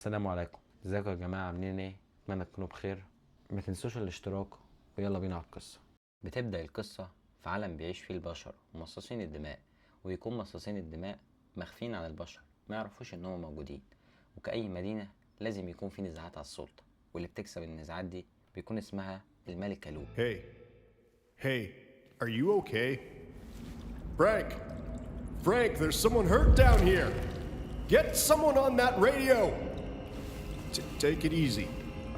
السلام عليكم، ازيكم يا جماعه؟ عاملين ايه؟ اتمنى تكونوا بخير. ما تنسوش الاشتراك ويلا بينا على القصه. بتبدا القصه في عالم بيعيش فيه البشر ومصاصين الدماء، ويكون مصاصين الدماء مخفين عن البشر، ما يعرفوش ان هم موجودين. وكأي مدينه لازم يكون في نزاعات على السلطه، واللي بتكسب النزاعات دي بيكون اسمها الملكه لو. Hey, are you okay? Frank, there's someone hurt down here. Get someone on that radio. Take it easy.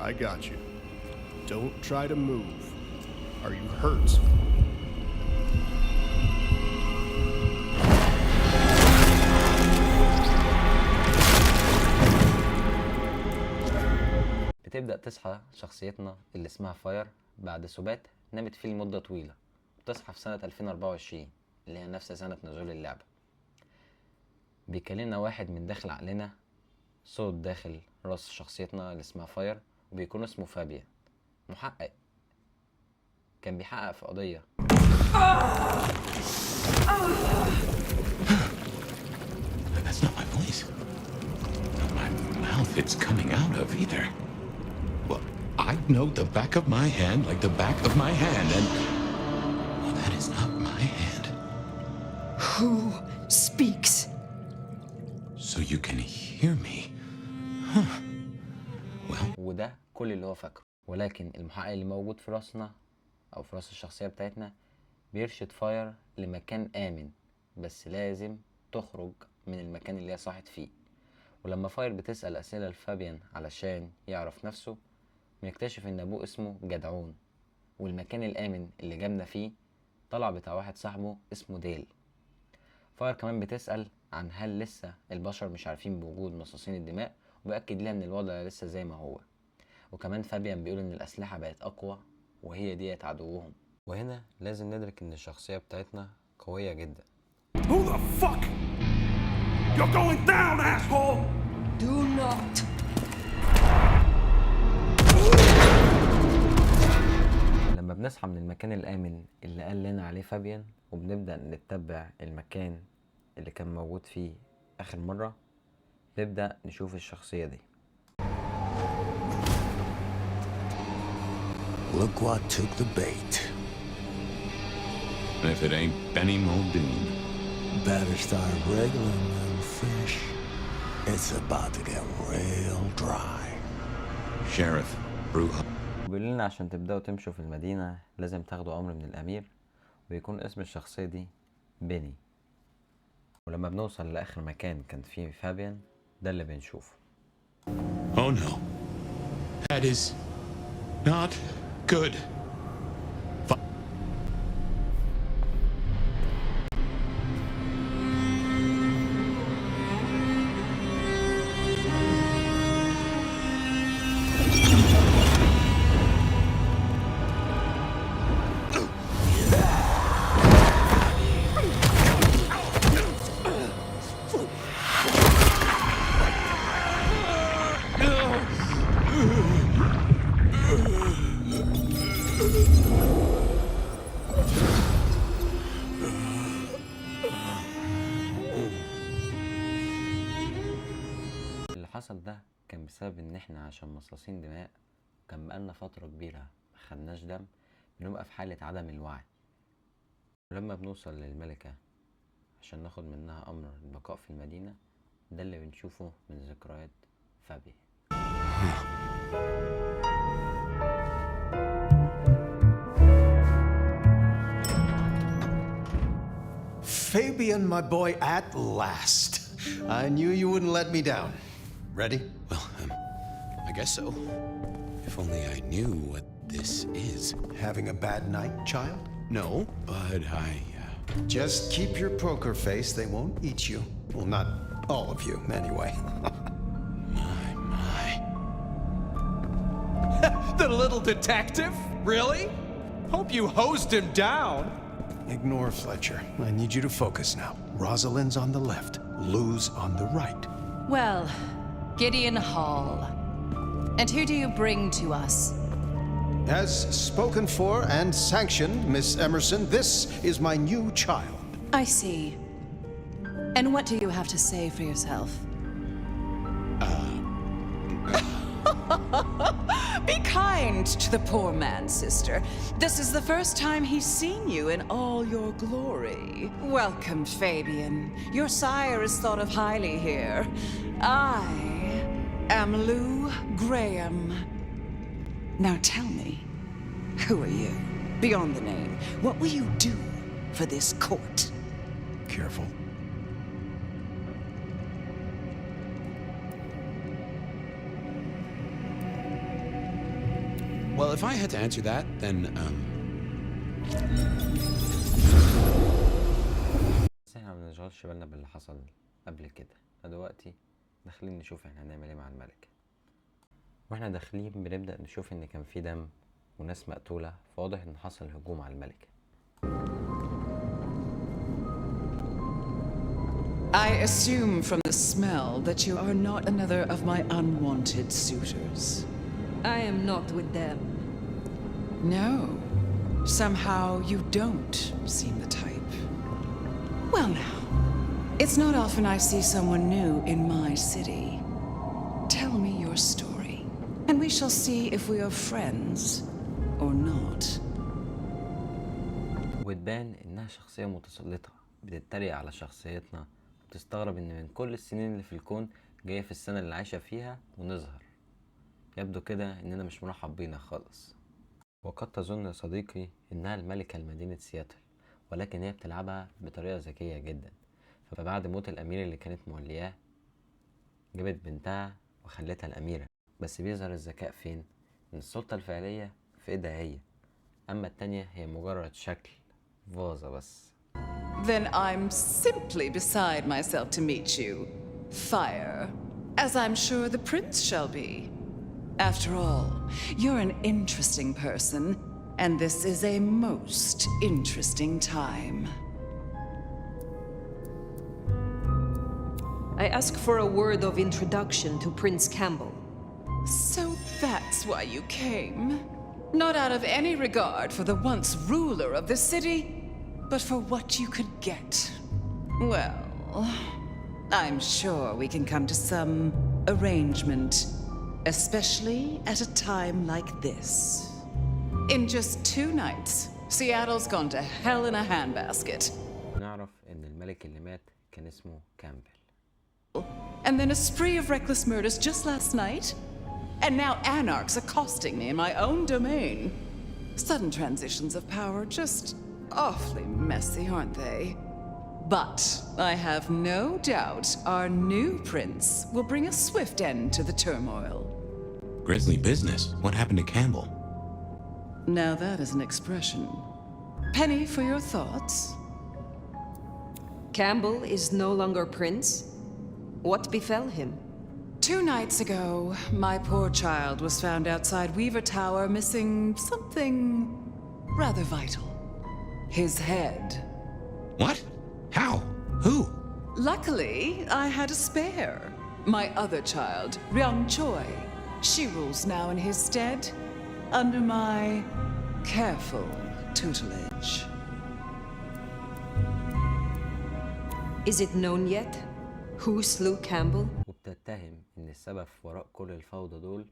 I got you. Don't try to move. Are you hurt? بتبدأ تصحى شخصيتنا اللي اسمها فاير بعد سبات نامت فيه لمدة طويلة. بتصحى في سنة 2024 اللي هي نفس سنة نزول اللعبة. بيكلمنا واحد من داخل عقلنا، صوت داخل راس شخصيتنا اللي اسمها فاير، وبيكون اسمه فابيان، محقق كان بيحقق في قضية. That's not my voice. Not my mouth it's coming out of either. Well, I know the back of my hand like the back of my hand, and well, that is not my hand. Who speaks? So you can hear me. Huh. Well, وده كل اللي هو فاكره. ولكن المحقق اللي موجود في راسنا او في راس الشخصية بتاعتنا بيرشد فاير لمكان آمن، بس لازم تخرج من المكان اللي هي صاحت فيه. ولما فاير بتسأل أسئلة لفابيان علشان يعرف نفسه، بنكتشف ان ابوه اسمه جدعون، والمكان الآمن اللي جابنا فيه طلع بتاع واحد صاحبه اسمه ديل. فاير كمان بتسأل عن هل لسه البشر مش عارفين بوجود مصاصين الدماء، وبأكد لها ان الوضع لسه زي ما هو. وكمان فابيان بيقول ان الأسلحة بقت أقوى وهي ديت عدوهم. وهنا لازم ندرك ان الشخصية بتاعتنا قوية جدا. Who the fuck? You're going down, asshole! Do not. لما بنصحى من المكان الآمن اللي قال لنا عليه فابيان، وبنبدأ نتبع المكان اللي كان موجود فيه آخر مرة، نبدأ نشوف الشخصية دي. Look what took the bait. if it ain't Benny Muldoon. Better start wriggling them fish. It's about to get real dry. Sheriff Bruja. بيقول لنا عشان تبدأوا تمشوا في المدينة لازم تاخدوا أمر من الأمير، ويكون اسم الشخصية دي بيني. ولما بنوصل لآخر مكان كان فيه فابيان، ده اللي بنشوفه. Oh no. That is not good. حصل ده كان بسبب ان احنا عشان مصاصين دماء، كان بقالنا فترة كبيرة مخدناش دم، بنبقى في حالة عدم الوعي. ولما بنوصل للملكة عشان ناخد منها امر البقاء في المدينة، ده اللي بنشوفه من ذكريات فابي. Fabian, my boy, at last. I knew you wouldn't let me down. Ready? Well, I guess so. If only I knew what this is. Having a bad night, child? No, but Just keep your poker face. They won't eat you. Well, not all of you, anyway. my. The little detective? Really? Hope you hosed him down. Ignore Fletcher. I need you to focus now. Rosalind's on the left, Lou's on the right. Well, Gideon Hall. And who do you bring to us? As spoken for and sanctioned, Miss Emerson, this is my new child. I see. And what do you have to say for yourself? Be kind to the poor man, sister. This is the first time he's seen you in all your glory. Welcome, Fabian. Your sire is thought of highly here. I am Lou Graham. Now tell me, who are you? Beyond the name, what will you do for this court? Careful. Well, if I had to answer that, then, بس احنا ما بنشغلش بالنا باللي حصل قبل كده. دلوقتي داخلين نشوف احنا هنعمل ايه مع الملكة. واحنا داخلين بنبدأ نشوف ان كان في دم وناس مقتولة، فواضح ان حصل هجوم على الملكة. I assume from the smell that you are not another of my unwanted suitors. I am not with them. No. Somehow you don't seem the type. Well now, it's not often I see someone new in my city. Tell me your story, and we shall see if we are friends or not. وتبان انها شخصية متسلطة بتتريق على شخصيتنا، وتستغرب ان من كل السنين اللي في الكون جاية في السنة اللي عايشة فيها ونظهر. يبدو كده اننا مش مرحب بينا خالص. وقد تظن يا صديقي انها الملكة لمدينة سياتل، ولكن هي بتلعبها بطريقة ذكية جدا. فبعد موت الامير اللي كانت مولياه، جابت بنتها وخلتها الاميرة. بس بيظهر الذكاء فين؟ ان السلطة الفعلية في ايدها هي، اما التانية هي مجرد شكل فازة بس. Then I'm simply beside myself to meet you, Fire, as I'm sure the prince shall be. After all, you're an interesting person, and this is a most interesting time. I ask for a word of introduction to Prince Campbell. So that's why you came? Not out of any regard for the once ruler of the city, but for what you could get. Well, I'm sure we can come to some arrangement, especially at a time like this. In just 2 nights, Seattle's gone to hell in a handbasket. نعرف ان الملك اللي مات كان اسمه كامبل. And then a spree of reckless murders just last night. And now anarchs accosting me in my own domain. Sudden transitions of power, just awfully messy, aren't they? But I have no doubt our new prince will bring a swift end to the turmoil. Grisly business. What happened to Campbell? Now that is an expression. Penny for your thoughts? Campbell is no longer prince? What befell him? 2 nights ago, my poor child was found outside Weaver Tower missing something rather vital. His head. What? How? Who? Luckily, I had a spare. My other child, Ryung Choi. She rules now in his stead, under my careful tutelage. Is it known yet who slew Campbell? وبتتهم ان السبب في وراء كل الفوضى دول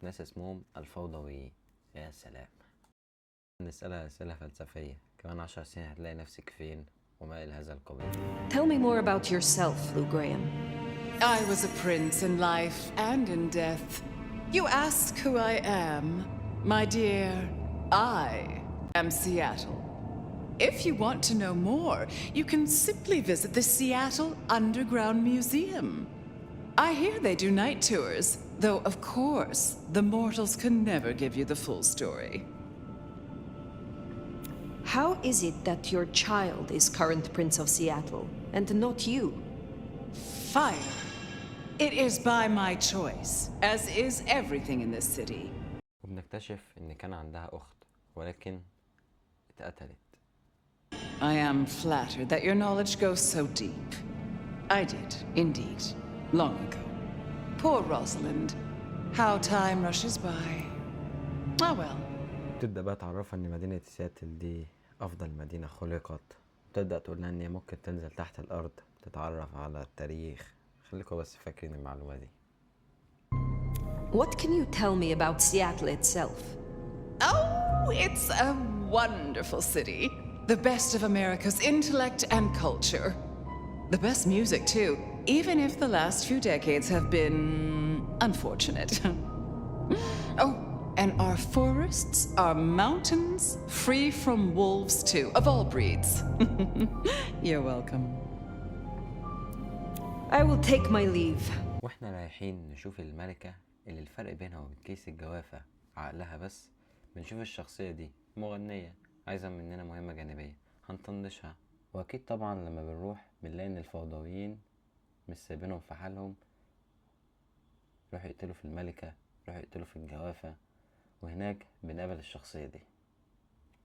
ناس اسمهم الفوضويين. يا سلام. نسألها أسئلة فلسفية. كمان 10 سنين هتلاقي نفسك فين وما إلى هذا القبيل. Tell me more about yourself, Lou Graham. I was a prince in life and in death. You ask who I am. My dear, I am Seattle. If you want to know more, you can simply visit the Seattle Underground Museum. I hear they do night tours, though of course, the mortals can never give you the full story. How is it that your child is current Prince of Seattle, and not you? Fire. It is by my choice, as is everything in this city. وبنكتشف إن كان عندها أخت ولكن اتقتلت. I am flattered that your knowledge goes so deep. I did, indeed, long ago. Poor Rosalind. How time rushes by. Ah well. تبدأ بقى تعرفها إن مدينة سياتل دي أفضل مدينة خلقت. تبدأ تقول لها إن هي ممكن تنزل تحت الأرض تتعرف على التاريخ. خليكوا بس فاكرين المعلومة دي. What can you tell me about Seattle itself? Oh, it's a wonderful city. The best of America's intellect and culture. The best music, too, even if the last few decades have been unfortunate. Oh, and our forests, our mountains, free from wolves, too, of all breeds. You're welcome. I will take my leave. واحنا رايحين نشوف الملكة اللي الفرق بينها وبين كيس الجوافة عقلها بس، بنشوف الشخصية دي مغنية عايزة مننا مهمة جانبية هنطنشها. واكيد طبعا لما بنروح بنلاقي ان الفوضويين مش سايبينهم في حالهم، يروحوا يقتلوا في الملكة، يروحوا يقتلوا في الجوافة، وهناك بنقابل الشخصية دي.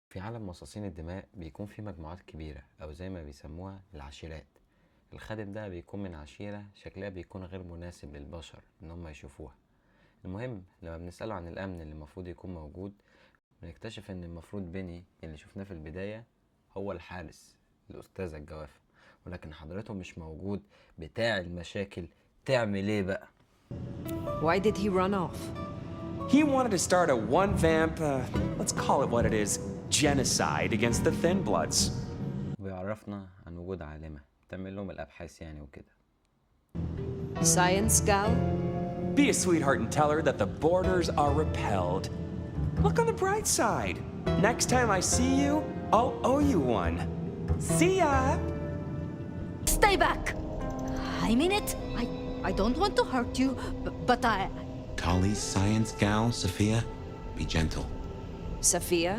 في عالم مصاصين الدماء بيكون في مجموعات كبيرة او زي ما بيسموها العشيرات. الخادم ده بيكون من عشيرة شكلها بيكون غير مناسب للبشر ان هم يشوفوها. المهم لما بنسأله عن الامن اللي المفروض يكون موجود، بنكتشف ان المفروض بني اللي شفناه في البداية هو الحارس الأستاذة الجوافة، ولكن حضرته مش موجود. بتاع المشاكل تعمل ايه بقى؟ Why did he run off? He wanted to start a one-vamp, let's call it what it is, genocide against the Thin Bloods. وبيعرفنا عن وجود عالمة بتعمل لهم الأبحاث يعني وكده. Science gal? Be a sweetheart and tell her that the borders are repelled. Look on the bright side. Next time I see you, I'll owe you one. See ya! Stay back! I mean it. I don't want to hurt you, but I... Tolly's science gal, Sophia. Be gentle. Sophia?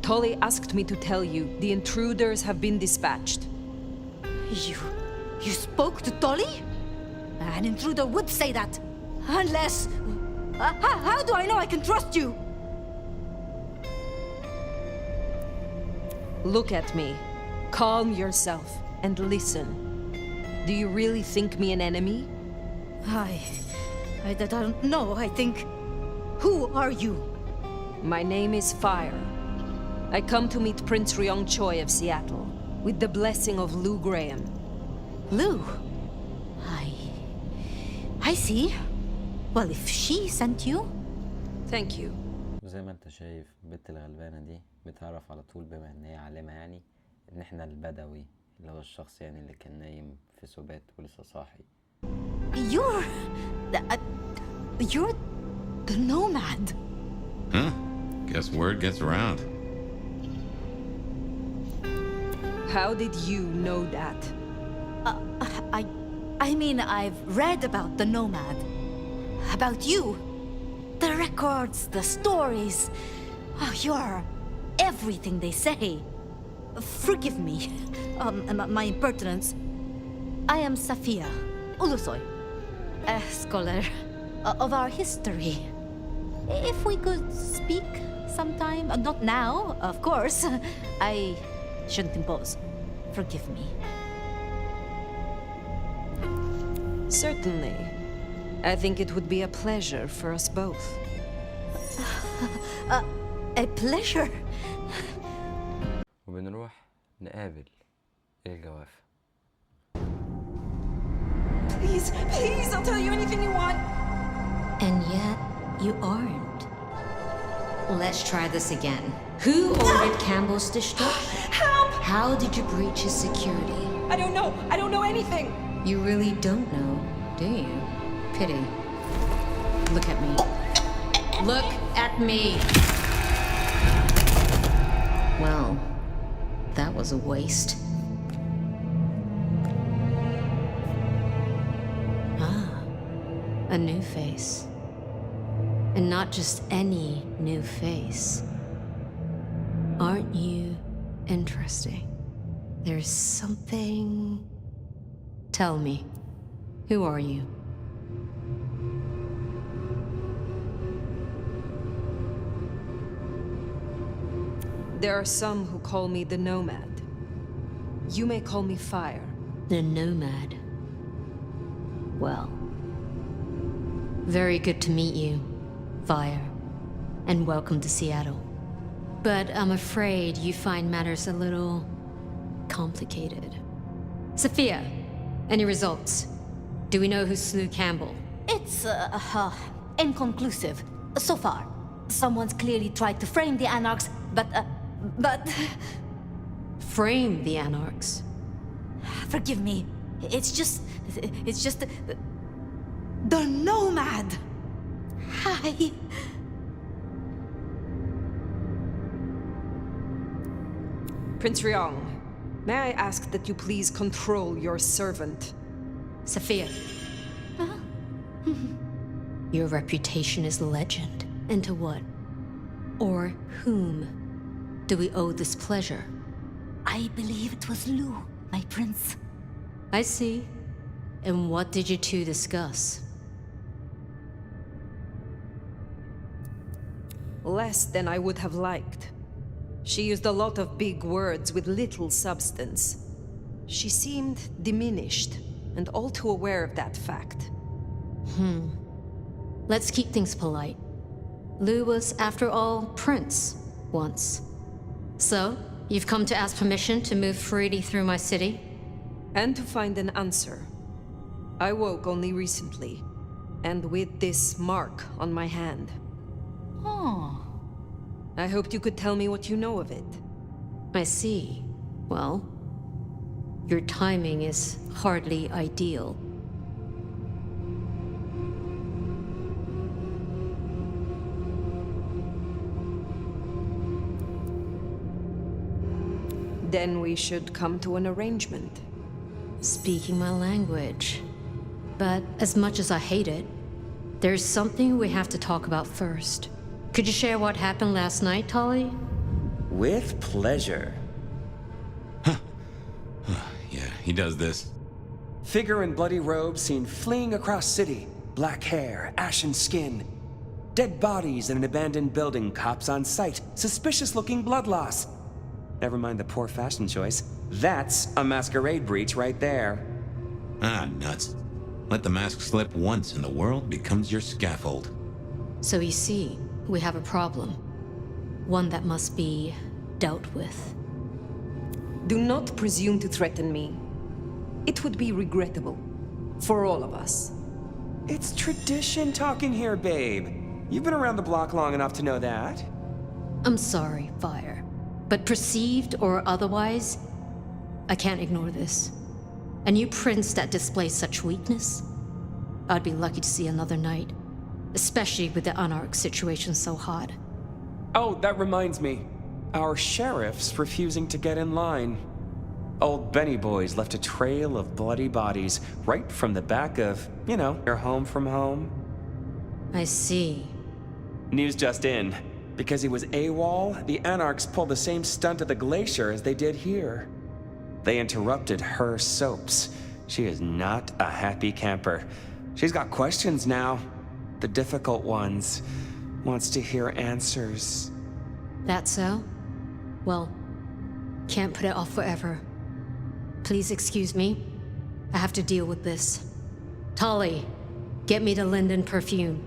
Tolly asked me to tell you the intruders have been dispatched. You spoke to Tolly? An intruder would say that. Unless... how do I know I can trust you? Look at me. Calm yourself and listen. Do you really think me an enemy? I don't know. I think... Who are you? My name is Fire. I come to meet Prince Ryong Choi of Seattle with the blessing of Lou Graham. Lou? I see. Well, if she sent you... Thank you. زي ما انت شايف البت الغلبانة دي بتعرف على طول بما ان هي عالمة يعني ان احنا البدوي اللي هو الشخص يعني اللي كان نايم في سبات ولسه صاحي. You're the nomad. Huh? Guess word gets around. How did you know that? I mean, I've read about the nomad. About you. The records, the stories. Oh, you're everything they say. Forgive me, my impertinence. I am Safia Ulusoy, a scholar of our history. If we could speak sometime, not now, of course. I shouldn't impose. Forgive me. Certainly. I think it would be a pleasure for us both. A pleasure. وبنروح نقابل الجوافة. Please, I'll tell you anything you want. And yet, you aren't. Let's try this again. Who ordered Campbell's destruction? Help! How did you breach his security? I don't know. I don't know anything. You really don't know, do you? Pity. Look at me. Look at me! Well, that was a waste. A new face. And not just any new face. Aren't you interesting? There's something... Tell me, who are you? There are some who call me the Nomad. You may call me Fire. The Nomad. Well, very good to meet you, Fire, and welcome to Seattle. But I'm afraid you find matters a little complicated. Sophia, any results? Do we know who slew Campbell? It's, inconclusive so far. Someone's clearly tried to frame the Anarchs, but... Frame the Anarchs? Forgive me. It's just... The Nomad! Hi. Prince Ryong, may I ask that you please control your servant? Sophia. Huh? Your reputation is legend. And to what? Or whom do we owe this pleasure? I believe it was Lu, my prince. I see. And what did you two discuss? Less than I would have liked. She used a lot of big words with little substance. She seemed diminished, and all too aware of that fact. Let's keep things polite. Lu was, after all, prince once. So, you've come to ask permission to move freely through my city? And to find an answer. I woke only recently, and with this mark on my hand. Oh. I hoped you could tell me what you know of it. I see. Well, your timing is hardly ideal. Then we should come to an arrangement. Speaking my language. But as much as I hate it, there's something we have to talk about first. Could you share what happened last night, Tolly? With pleasure. Yeah, he does this. Figure in bloody robes seen fleeing across city. Black hair, ashen skin. Dead bodies in an abandoned building, cops on site. Suspicious-looking blood loss. Never mind the poor fashion choice. That's a masquerade breach right there. Ah, nuts. Let the mask slip once and the world becomes your scaffold. So you see, we have a problem. One that must be dealt with. Do not presume to threaten me. It would be regrettable. For all of us. It's tradition talking here, babe. You've been around the block long enough to know that. I'm sorry, Fire. But perceived or otherwise, I can't ignore this. A new prince that displays such weakness? I'd be lucky to see another night. Especially with the Anarch situation so hot. Oh, that reminds me. Our sheriff's refusing to get in line. Old Benny boys left a trail of bloody bodies right from the back of, their home from home. I see. News just in. Because he was AWOL, the Anarchs pulled the same stunt at the glacier as they did here. They interrupted her soaps. She is not a happy camper. She's got questions now. The difficult ones. Wants to hear answers. That so? Well, can't put it off forever. Please excuse me. I have to deal with this. Tolly, get me the linden perfume.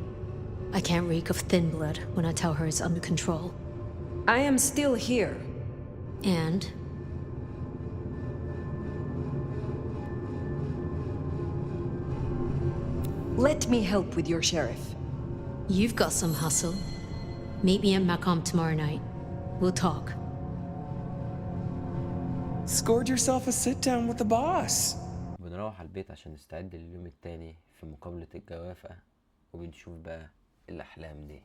I can't reek of thin blood when I tell her it's under control. I am still here. And? Let me help with your sheriff. You've got some hustle. Meet me at Macomb tomorrow night. We'll talk. Scored yourself a sit-down with the boss. بنروح على البيت عشان نستعد لليوم التاني في مقابلة الجوافة، وبنشوف بقى الأحلام دي.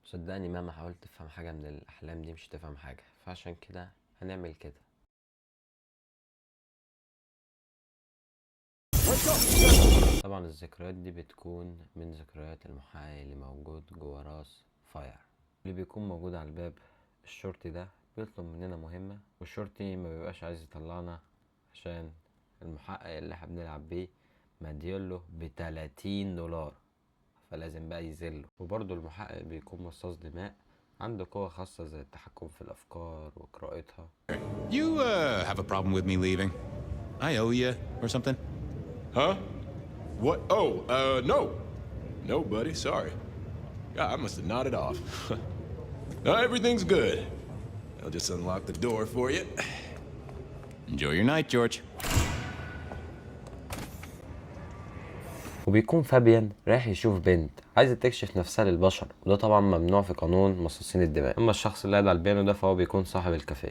صدقني مهما حاولت تفهم حاجة من الأحلام دي مش هتفهم حاجة، فعشان كده هنعمل كده. طبعا الذكريات دي بتكون من ذكريات المحقق اللي موجود جوه راس فاير، اللي بيكون موجود على الباب. الشرطي ده بيطلب مننا مهمة، والشرطي ما بيبقاش عايز يطلعنا عشان المحقق اللي احنا بنلعب بيه مديله ب$30، فلازم بقى يذله. وبرضه المحقق بيكون مصاص دماء، عنده قوة خاصة زي التحكم في الأفكار وقراءتها. You have a problem with me leaving? I owe you or something? Huh? What? Oh, no. No, buddy, sorry. God, I must have nodded off. No, everything's good. I'll just unlock the door for you. Enjoy your night, George. وبيكون فابيان رايح يشوف بنت عايزة تكشف نفسها للبشر، وده طبعا ممنوع في قانون مصاصين الدماء. اما الشخص اللي قاعد على البيانو ده فهو بيكون صاحب الكافيه.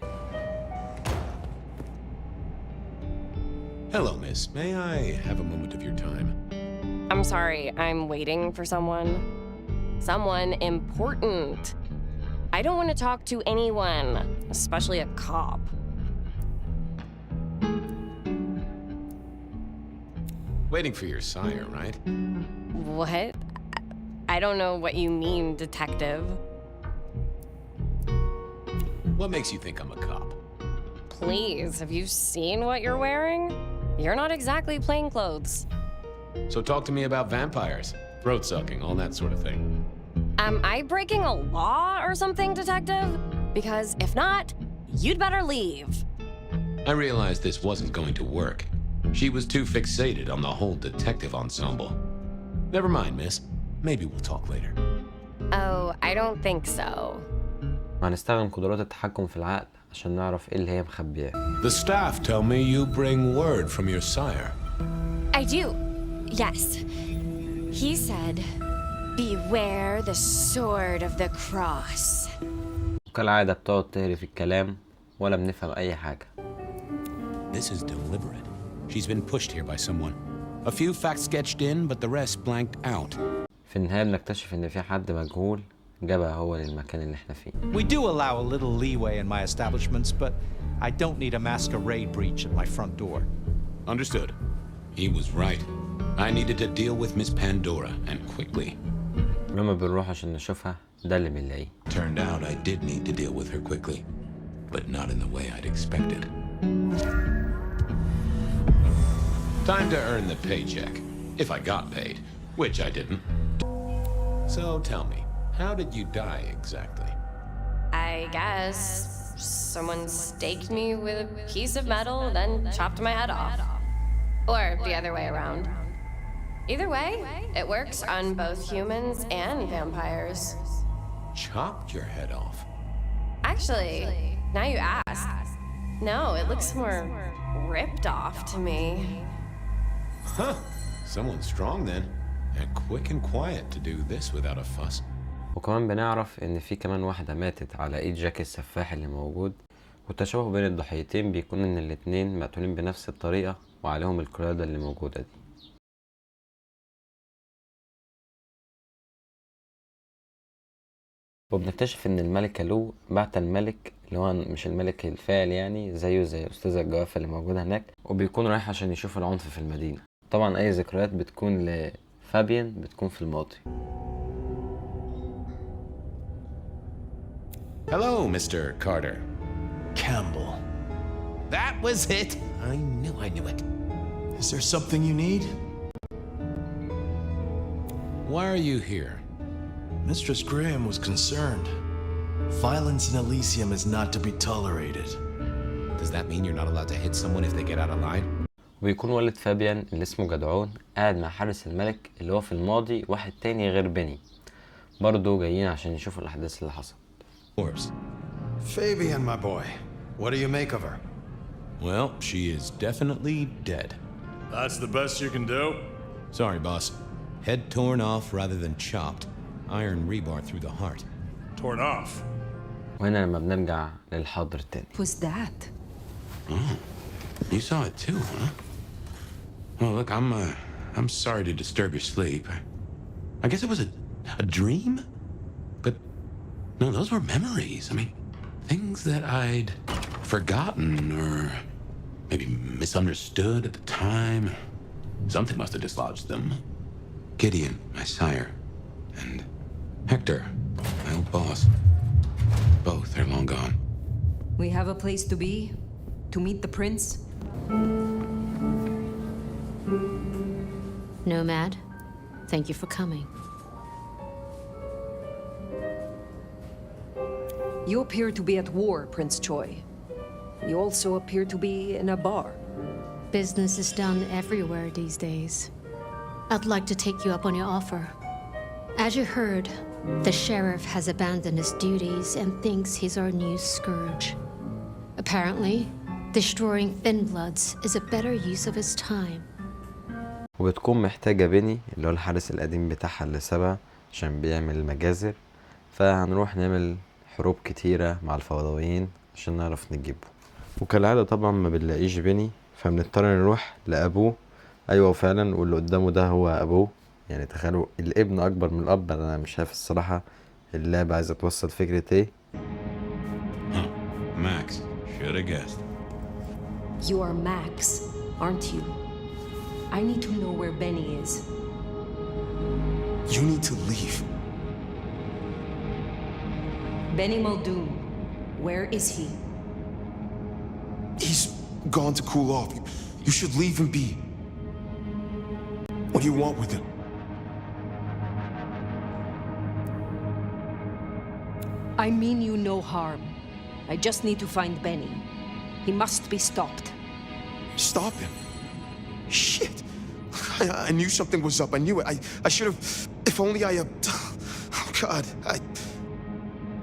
Hello, miss. May I have a moment of your time? I'm sorry, I'm waiting for someone. Someone important. I don't want to talk to anyone, especially a cop. Waiting for your sire, right? What? I don't know what you mean, detective. What makes you think I'm a cop? Please, have you seen what you're wearing? You're not exactly plain clothes. So talk to me about vampires, throat sucking, all that sort of thing. Am I breaking a law or something, detective? Because if not, you'd better leave. I realized this wasn't going to work. She was too fixated on the whole detective ensemble. Never mind, miss. Maybe we'll talk later. Oh, I don't think so. هنستخدم قدرات التحكم في العقل عشان نعرف ايه اللي هي مخبياه. The staff tell me you bring word from your sire. I do. Yes. He said, beware the sword of the cross. وكالعادة بتقعد تهري في الكلام ولا بنفهم أي حاجة. This is deliberate. She's been pushed here by someone. A few facts sketched in, but the rest blanked out. في النهاية بنكتشف إن في حد مجهول جابها هو للمكان اللي احنا فيه. We do allow a little leeway in my establishments, but I don't need a masquerade breach at my front door. Understood. He was right. I needed to deal with Miss Pandora, and quickly. لما بنروح عشان نشوفها ده اللي بنلاقيه. Turned out I did need to deal with her quickly, but not in the way I'd expected. Time to earn the paycheck. If I got paid, which I didn't. So tell me, how did you die exactly? I guess someone staked me with a piece of metal, then chopped my head off. Or the other way around. Either way, it works on both humans and vampires. Chopped your head off? Actually, now you ask. No, it looks more ripped off to me. Huh. Someone strong then. And quick and quiet to do this without a fuss. وكمان بنعرف إن في كمان واحدة ماتت على إيد جاك السفاح اللي موجود، والتشابه بين الضحيتين بيكون إن الاتنين مقتولين بنفس الطريقة وعليهم القلادة اللي موجودة دي. وبنكتشف إن الملكة لو بعت الملك اللي هو مش الملك الفاعل يعني زيه زي أستاذة الجوافة اللي موجودة هناك، وبيكون رايح عشان يشوف العنف في المدينة. طبعا أي ذكريات بتكون لفابيان بتكون في الماضي. Hello, Mr. Carter. Campbell. That was it. I knew it. Is there something you need? Why are you here? Mistress Graham was concerned. Violence in Elysium is not to be tolerated. Does that mean you're not allowed to hit someone if they get out of line? وبيكون والد فابيان اللي اسمه جدعون قاعد مع حارس الملك اللي هو في الماضي واحد تاني غير بني، برضه جايين عشان يشوفوا الأحداث اللي حصلت. Fabian, my boy, what do you make of her? Well, she is definitely dead. That's the best you can do? Sorry, boss. Head torn off rather than chopped. Iron rebar through the heart. Torn off? وهنا لما بنرجع للحاضر تاني. Who's that? Oh, you saw it too, huh? Well, look, I'm sorry to disturb your sleep. I guess it was a dream? But no, those were memories. I mean, things that I'd forgotten or maybe misunderstood at the time. Something must have dislodged them. Gideon, my sire, and Hector, my old boss. Both are long gone. We have a place to be? To meet the prince? Nomad, thank you for coming. You appear to be at war, Prince Choi. You also appear to be in a bar. Business is done everywhere these days. I'd like to take you up on your offer. As you heard, the sheriff has abandoned his duties and thinks he's our new scourge. Apparently, destroying Thin Bloods is a better use of his time. وبتكون محتاجة بني اللي هو الحارس القديم بتاعها اللي سابها عشان بيعمل مجازر، فهنروح نعمل حروب كتيرة مع الفوضويين عشان نعرف نجيبه. وكالعادة طبعا ما بنلاقيش بني، فبنضطر نروح لأبوه. أيوة فعلا، واللي قدامه ده هو أبوه. يعني تخيلوا الابن أكبر من الأب. أنا مش عارف الصراحة اللعبة عايزة توصل فكرة ايه. Max, should have guessed. You are Max, aren't you? I need to know where Benny is. You need to leave. Benny Muldoon, where is he? He's gone to cool off. You should leave him be. What do you want with him? I mean you no harm. I just need to find Benny. He must be stopped. Stop him? Shit. I knew something was up. I knew it. I should have... If only I... Oh, God.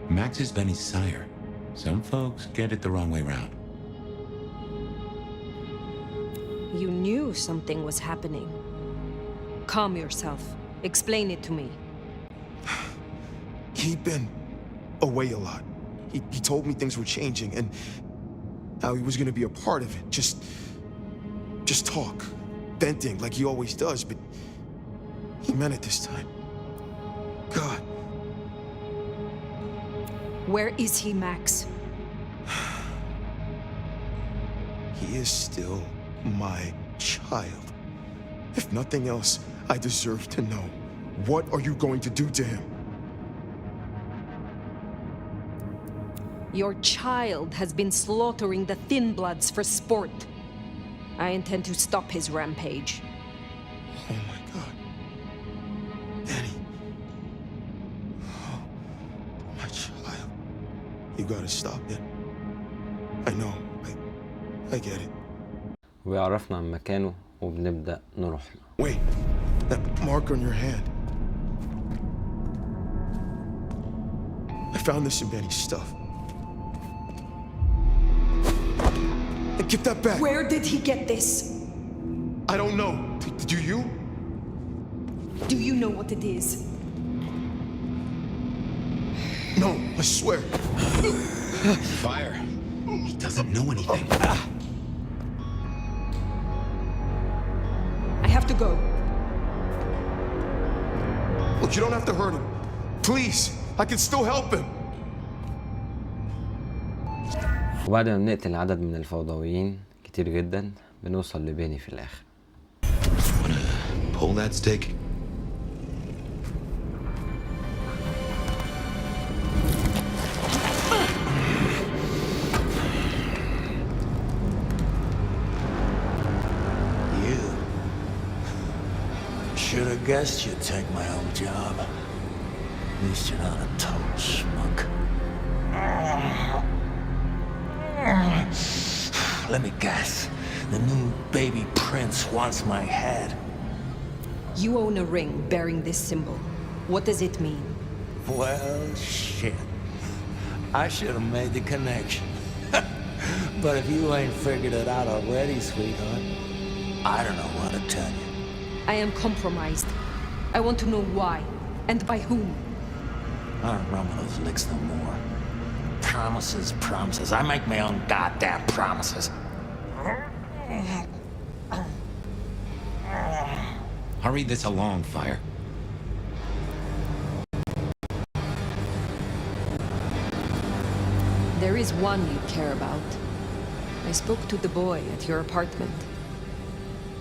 Max is Benny's sire. Some folks get it the wrong way round. You knew something was happening. Calm yourself. Explain it to me. He'd been away a lot. He told me things were changing and how he was gonna be a part of it. Just talk. Venting like he always does, but he meant it this time. God. Where is he, Max? He is still my child. If nothing else, I deserve to know. What are you going to do to him? Your child has been slaughtering the Thin Bloods for sport. I intend to stop his rampage. Oh my God. Benny. Oh, my child. You gotta stop it. I know. I get it. ويعرفنا عن مكانه وبنبدأ نروح له. Wait. That mark on your hand. I found this in Benny's stuff. Get that back! Where did he get this? I don't know. Do you? Do you know what it is? No, I swear. Fire. He doesn't know anything. I have to go. Look, you don't have to hurt him. Please, I can still help him. وبعد ما بنقتل عدد من الفوضويين كتير جدا بنوصل لبيني في الآخر. Pull that stick. You should have guessed you'd take my old job. At least you're not a total schmuck. Let me guess. The new baby prince wants my head. You own a ring bearing this symbol. What does it mean? Well, shit. I should have made the connection. But if you ain't figured it out already, sweetheart, I don't know what to tell you. I am compromised. I want to know why, and by whom. I don't remember those licks no more. Promises. I make my own goddamn promises. Hurry this along, Fire. There is one you care about. I spoke to the boy at your apartment.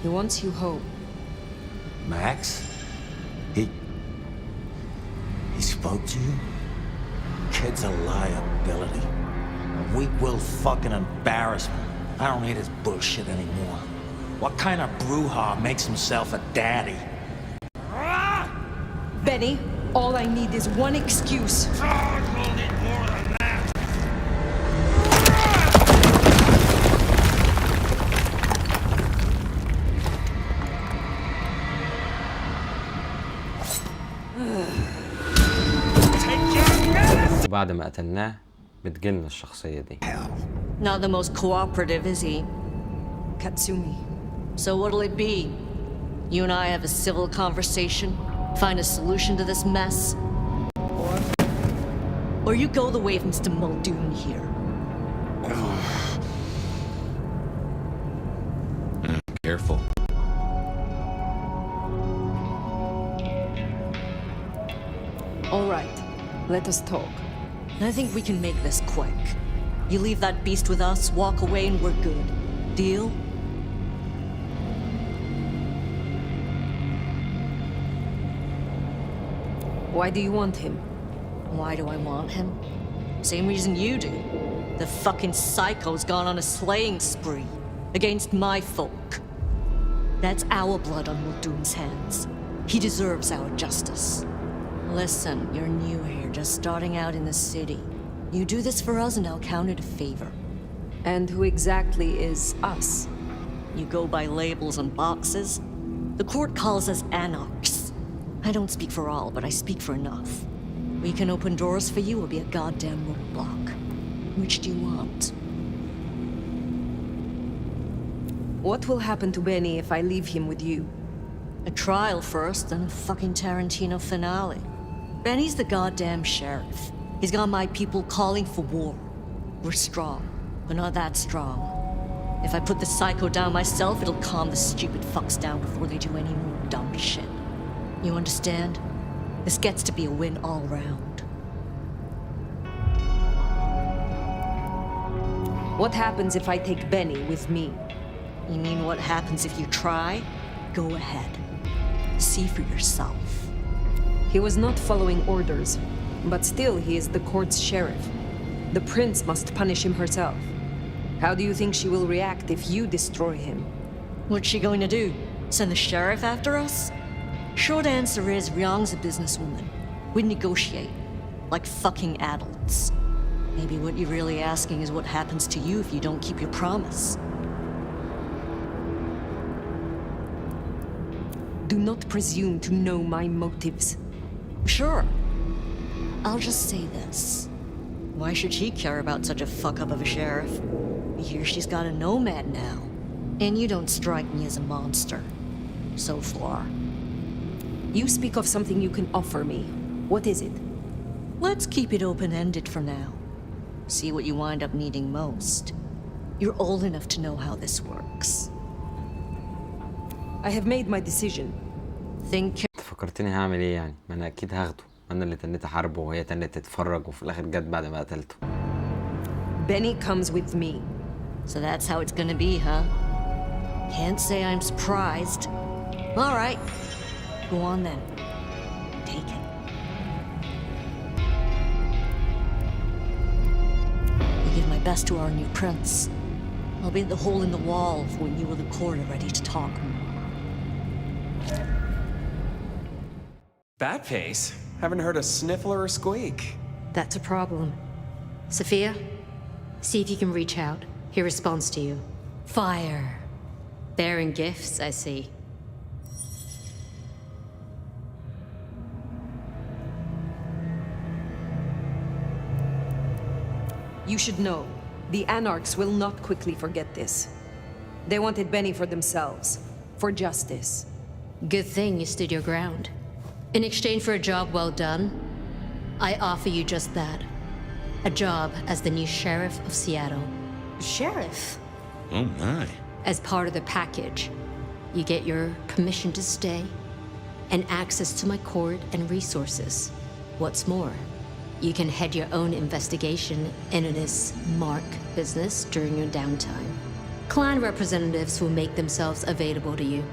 He wants you home. Max? He spoke to you? Kid's a liability. A weak-willed fucking embarrassment. I don't need his bullshit anymore. What kind of brouhaha makes himself a daddy? Benny, all I need is one excuse. You'll need more than that. وبعد ما قتلناه بتجيلنا الشخصية دي. Not the most cooperative, is he? Katsumi. So what'll it be? You and I have a civil conversation? find a solution to this mess, or you go the way of Mr. Muldoon here. Careful. All right, let us talk. I think we can make this quick. You leave that beast with us, walk away, and we're good. Deal? Why do you want him? Why do I want him? Same reason you do. The fucking psycho's gone on a slaying spree against my folk. That's our blood on Muldoon's hands. He deserves our justice. Listen, you're new here, just starting out in the city. You do this for us and I'll count it a favor. And who exactly is us? You go by labels on boxes. The court calls us anarchs. I don't speak for all, but I speak for enough. We can open doors for you or be a goddamn roadblock. Which do you want? What will happen to Benny if I leave him with you? A trial first, then a fucking Tarantino finale. Benny's the goddamn sheriff. He's got my people calling for war. We're strong, but not that strong. If I put the psycho down myself, it'll calm the stupid fucks down before they do any more dumb shit. You understand? This gets to be a win all round. What happens if I take Benny with me? You mean what happens if you try? Go ahead. See for yourself. He was not following orders, but still he is the court's sheriff. The prince must punish him herself. How do you think she will react if you destroy him? What's she going to do? Send the sheriff after us? Short answer is, Ryong's a businesswoman. We negotiate. Like fucking adults. Maybe what you're really asking is what happens to you if you don't keep your promise. Do not presume to know my motives. Sure. I'll just say this. Why should she care about such a fuck-up of a sheriff? I hear she's got a nomad now. And you don't strike me as a monster. So far. You speak of something you can offer me. What is it? Let's keep it open-ended for now. See what you wind up needing most. You're old enough to know how this works. I have made my decision. Think. فكرتني هعمل ايه يعني؟ ما انا اكيد هاخده. انا اللي تنيت احاربه وهي تنيت تتفرج وفي الاخر جت بعد ما قتلته. Benny comes with me. So that's how it's gonna be, huh? Can't say I'm surprised. All right. Go on then. Take it. I give my best to our new prince. I'll be the hole in the wall when you or the court are ready to talk more. Bat pace? Haven't heard a sniffle or a squeak. That's a problem. Sophia, see if you can reach out. He responds to you. Fire. Bearing gifts, I see. You should know, the Anarchs will not quickly forget this. They wanted Benny for themselves, for justice. Good thing you stood your ground. In exchange for a job well done, I offer you just that. A job as the new sheriff of Seattle. Sheriff? Oh my. As part of the package, you get your permission to stay and access to my court and resources. What's more, you can head your own investigation into this mark business during your downtime. Clan representatives will make themselves available to you.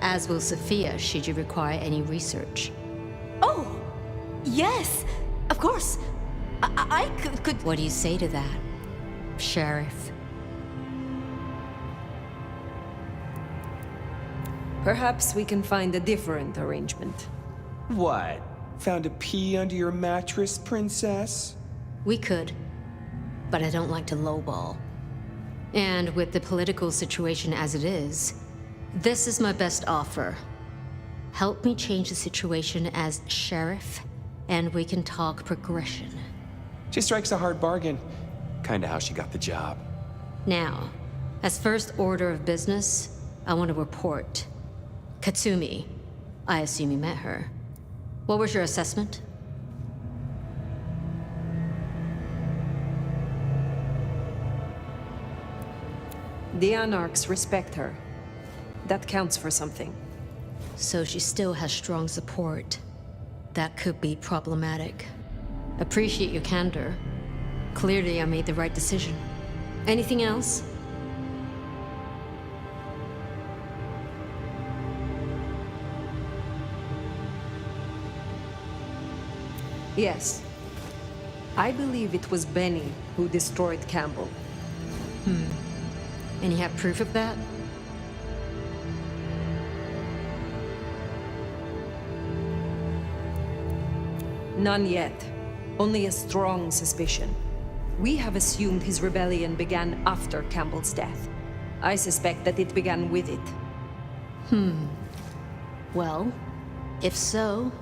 As will Sophia, should you require any research. Oh, yes, of course. I could... What do you say to that, Sheriff? Perhaps we can find a different arrangement. What? Found a pea under your mattress, princess? We could, but I don't like to lowball. And with the political situation as it is, this is my best offer. Help me change the situation as sheriff, and we can talk progression. She strikes a hard bargain. Kinda how she got the job. Now, as first order of business, I want to report. Katsumi, I assume you met her. What was your assessment? The Anarchs respect her. That counts for something. So she still has strong support. That could be problematic. Appreciate your candor. Clearly, I made the right decision. Anything else? Yes. I believe it was Benny who destroyed Campbell. And you have proof of that? None yet. Only a strong suspicion. We have assumed his rebellion began after Campbell's death. I suspect that it began with it. Well, if so,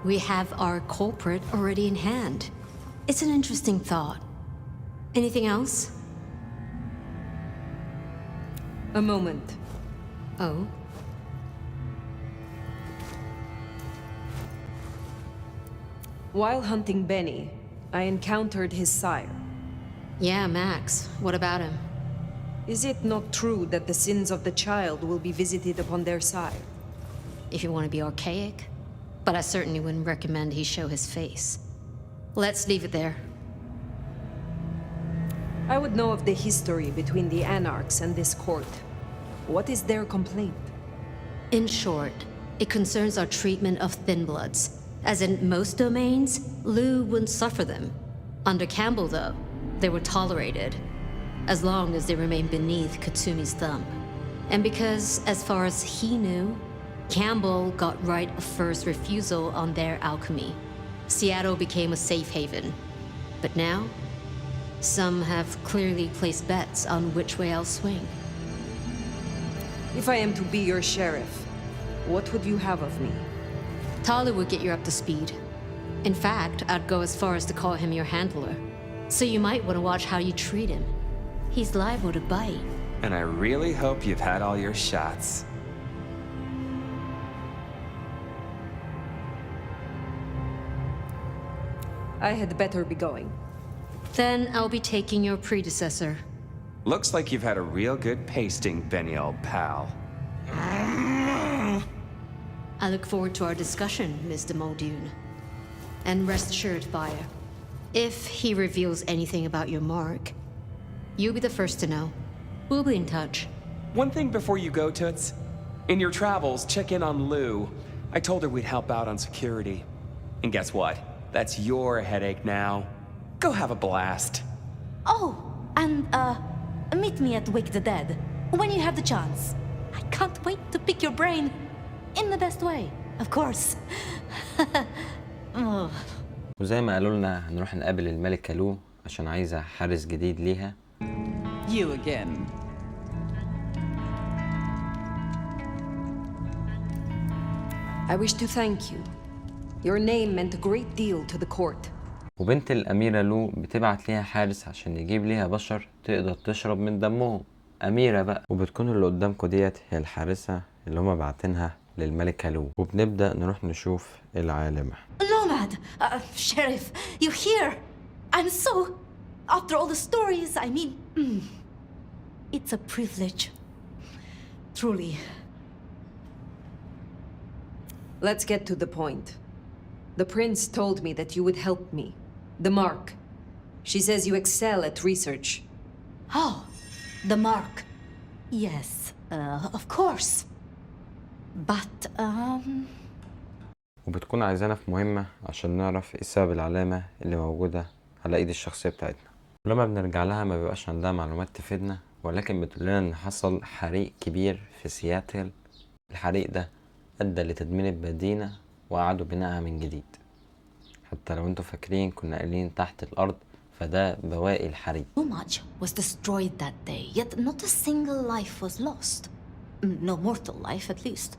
we have our culprit already in hand. It's an interesting thought. Anything else? A moment. Oh? While hunting Benny, I encountered his sire. Yeah, Max. What about him? Is it not true that the sins of the child will be visited upon their sire? If you want to be archaic. But I certainly wouldn't recommend he show his face. Let's leave it there. I would know of the history between the Anarchs and this court. What is their complaint? In short, it concerns our treatment of thin bloods. As in most domains, Lou wouldn't suffer them. Under Campbell, though, they were tolerated, as long as they remained beneath Katsumi's thumb. And because, as far as he knew, Campbell got right of first refusal on their alchemy, Seattle became a safe haven. But now, some have clearly placed bets on which way I'll swing. If I am to be your sheriff, what would you have of me? Tali would get you up to speed. In fact, I'd go as far as to call him your handler. So you might want to watch how you treat him. He's liable to bite. And I really hope you've had all your shots. I had better be going. Then I'll be taking your predecessor. Looks like you've had a real good pasting, Benny, old pal. I look forward to our discussion, Mr. Muldoon. And rest assured, Fire, if he reveals anything about your mark, you'll be the first to know. We'll be in touch. One thing before you go, Toots. In your travels, check in on Lou. I told her we'd help out on security. And guess what? That's your headache now. Go have a blast. Oh, and, meet me at Wake the Dead, when you have the chance. I can't wait to pick your brain. In the best way, of course. وزي ما قالوا لنا هنروح نقابل الملكة لو عشان عايزة حارس جديد ليها. You again. I wish to thank you. Your name meant a great deal to the court. وبنت الأميرة لو بتبعت ليها حارس عشان يجيب ليها بشر تقدر تشرب من دمهم. أميرة بقى، وبتكون اللي قدامكم ديت هي الحارسة اللي هما بعتينها للملكة لو، وبنبدأ نروح نشوف العالمة. Nomad! Sheriff, you here? I'm so... After all the stories, I mean... It's a privilege. Truly. Let's get to the point. The prince told me that you would help me. The mark. She says you excel at research. Oh, the mark. Yes, of course. But, وبتكون عايزانا في مهمة عشان نعرف ايه سبب العلامة اللي موجودة على ايد الشخصية بتاعتنا. ولما بنرجع لها ما بيبقاش عندها معلومات تفيدنا، ولكن بتقول لنا ان حصل حريق كبير في سياتل. الحريق ده ادى لتدمير المدينة وأعادوا بنائها من جديد. حتى لو انتوا فاكرين كنا قايلين تحت الأرض، فده بواقي الحريق. So much was destroyed that day, yet not a single life was lost. No mortal life, at least.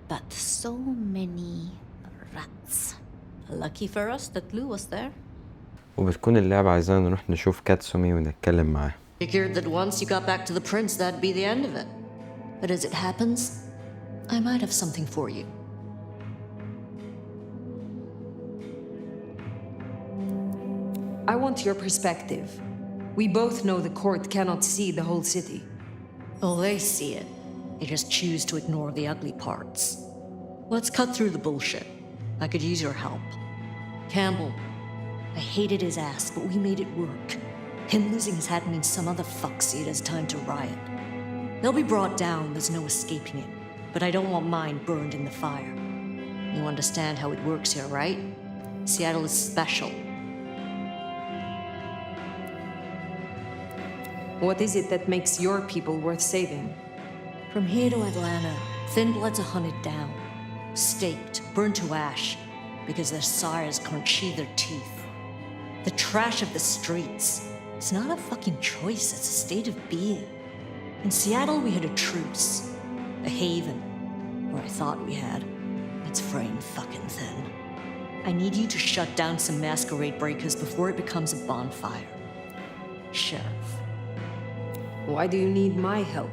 But so many rats. Lucky for us that Lou was there. وبتكون اللعبة عايزانا نروح نشوف كاتسومي ونتكلم معاه. Figured that once you got back to the prince, that'd be the end of it. But as it happens, I might have something for you. I want your perspective. We both know the court cannot see the whole city. Oh, they see it. They just choose to ignore the ugly parts. Let's cut through the bullshit. I could use your help. Campbell, I hated his ass, but we made it work. Him losing his hat means some other fuck see it as time to riot. They'll be brought down, there's no escaping it. But I don't want mine burned in the fire. You understand how it works here, right? Seattle is special. What is it that makes your people worth saving? From here to Atlanta, thin bloods are hunted down, staked, burned to ash, because their sires can't sheathe their teeth. The trash of the streets. It's not a fucking choice, it's a state of being. In Seattle, we had a truce. A haven. Or I thought we had. It's fraying fucking thin. I need you to shut down some masquerade breakers before it becomes a bonfire. Sheriff. Why do you need my help?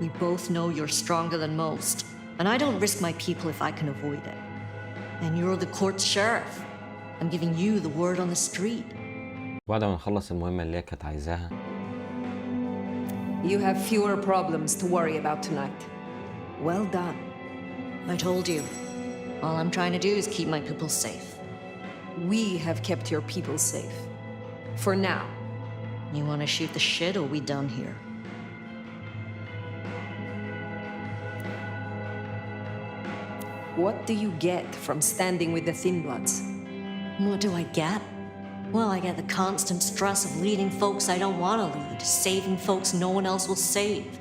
We both know you're stronger than most, and I don't risk my people if I can avoid it. And you're the court's sheriff. I'm giving you the word on the street. بعد ما نخلص المهمة اللي هي كانت عايزاها. You have fewer problems to worry about tonight. Well done. I told you. All I'm trying to do is keep my people safe. We have kept your people safe. For now. You want to shoot the shit or we done here? What do you get from standing with the Thin Bloods? What do I get? Well, I get the constant stress of leading folks I don't want to lead, saving folks no one else will save.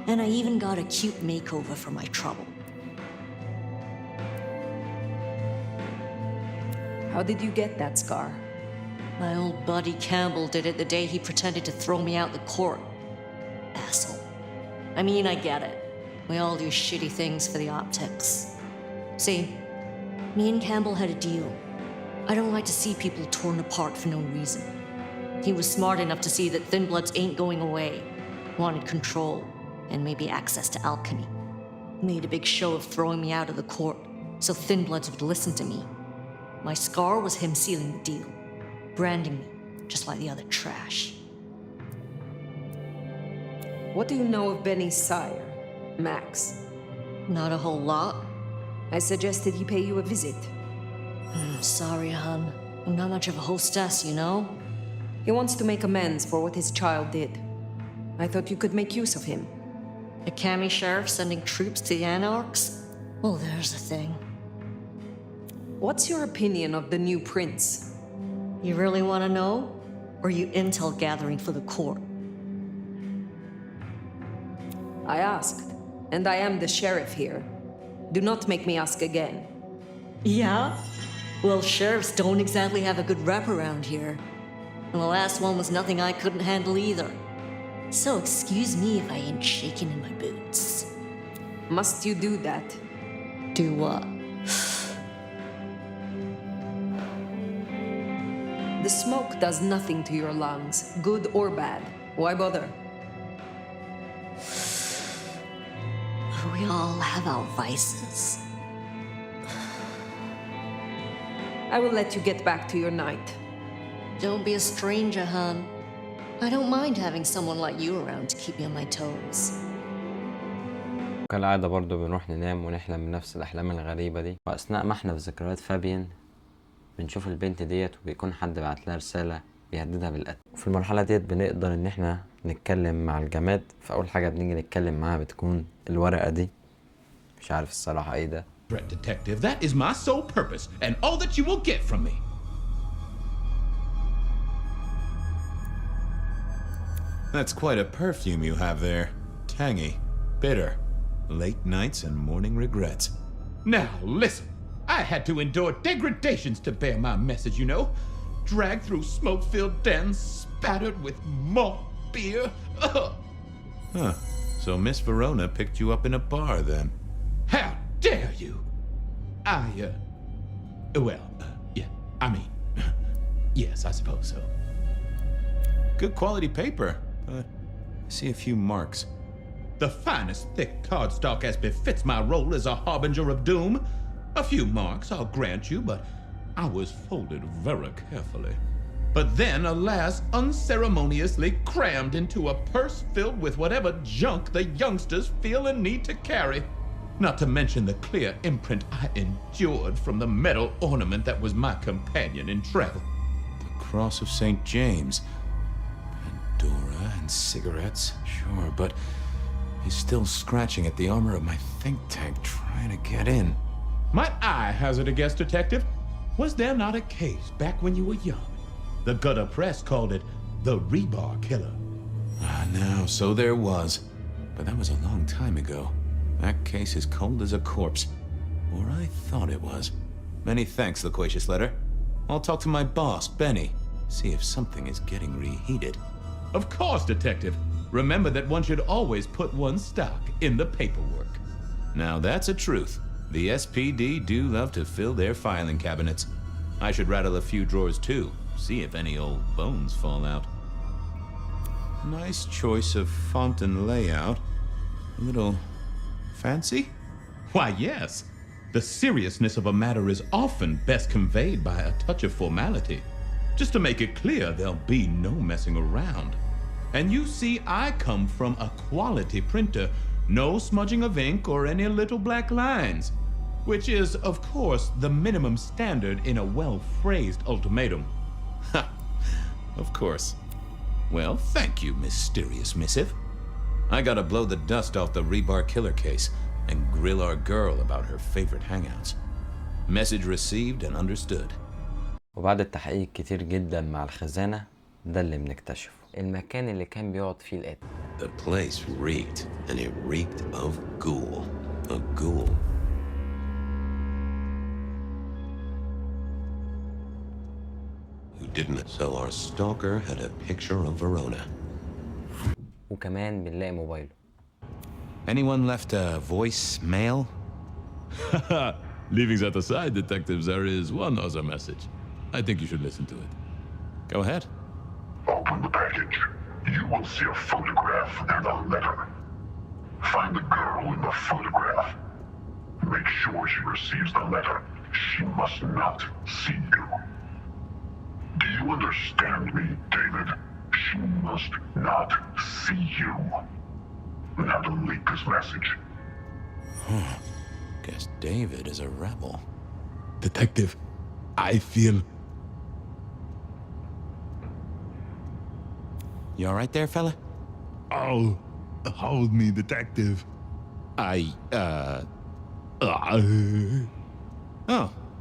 And I even got a cute makeover for my trouble. How did you get that scar? My old buddy Campbell did it the day he pretended to throw me out the court. Asshole. I mean, I get it. We all do shitty things for the optics. See, me and Campbell had a deal. I don't like to see people torn apart for no reason. He was smart enough to see that Thin Bloods ain't going away. Wanted control, and maybe access to alchemy. Made a big show of throwing me out of the court, so Thin Bloods would listen to me. My scar was him sealing the deal. Branding me, just like the other trash. What do you know of Benny's sire, Max? Not a whole lot. I suggested he pay you a visit. Sorry, hon. I'm not much of a hostess, you know? He wants to make amends for what his child did. I thought you could make use of him. A commie sheriff sending troops to the anarchs? Well, there's the thing. What's your opinion of the new prince? You really want to know? Or you intel gathering for the court? I asked, and I am the sheriff here. Do not make me ask again. Yeah? Well, sheriffs don't exactly have a good rep around here. And the last one was nothing I couldn't handle either. So excuse me if I ain't shaking in my boots. Must you do that? Do what? The smoke does nothing to your lungs, good or bad. Why bother? We all have our vices. I will let you get back to your night. Don't be a stranger, hon. I don't mind having someone like you around to keep me on my toes. كالعادة برضو بنروح ننام ونحلم بنفس الأحلام الغريبة دي، وأثناء ما احنا في ذكريات فابيان بنشوف البنت ديت وبيكون حد بعت لها رسالة بيهددها بالقتل. وفي المرحلة ديت بنقدر إن احنا نتكلم مع الجماد. فأول حاجة بنيجي نتكلم معاها بتكون الورقة دي، مش عارف الصراحة ايه ده. Threat detective, that is my sole purpose and all that you will get from me. That's quite a perfume you have there. Tangy, bitter, late nights and morning regrets. Now, listen. I had to endure degradations to bear my message, you know. Dragged through smoke-filled dens, spattered with malt beer. Ugh. Huh. So Miss Verona picked you up in a bar, then? How dare you? Yeah, I mean, yes, I suppose so. Good quality paper. I see a few marks. The finest thick cardstock as befits my role as a harbinger of doom. A few marks, I'll grant you, but I was folded very carefully. but then, alas, unceremoniously crammed into a purse filled with whatever junk the youngsters feel a need to carry. Not to mention the clear imprint I endured from the metal ornament that was my companion in travel. The Cross of St. James. Pandora and cigarettes, sure, but he's still scratching at the armor of my think tank trying to get in. Might I hazard a guess, Detective? Was there not a case back when you were young? The gutter press called it the Rebar Killer. Now, so there was. But that was a long time ago. That case is cold as a corpse. Or I thought it was. Many thanks, loquacious letter. I'll talk to my boss, Benny. See if something is getting reheated. Of course, Detective. Remember that one should always put one's stock in the paperwork. Now that's a truth. The SPD do love to fill their filing cabinets. I should rattle a few drawers too. See if any old bones fall out. Nice choice of font and layout. A little fancy? Why, yes. The seriousness of a matter is often best conveyed by a touch of formality. Just to make it clear, there'll be no messing around. And you see, I come from a quality printer. No smudging of ink or any little black lines. Which is, of course, the minimum standard in a well-phrased ultimatum. Ha! Of course. Well, thank you, mysterious missive. I gotta blow the dust off the Rebar Killer case and grill our girl about her favorite hangouts. Message received and understood. وبعد التحقيق كتير جدا مع الخزانة ده اللي بنكتشفه المكان اللي كان بيقعد فيه القاتل. The place reeked, and it reeked of ghoul. A ghoul. Who didn't, so our stalker had a picture of Verona. وكمان بنلاقي موبايله. Anyone left a voicemail? Leaving that aside, detectives, there is one other message. I think you should listen to it. Go ahead. Open the package. You will see a photograph and a letter. Find the girl in the photograph. Make sure she receives the letter. She must not see you. Do you understand me, David? She must not see you. Now delete this message. Guess David is a rebel. Detective, I feel... You all right there, fella? Oh, hold me, detective. Oh,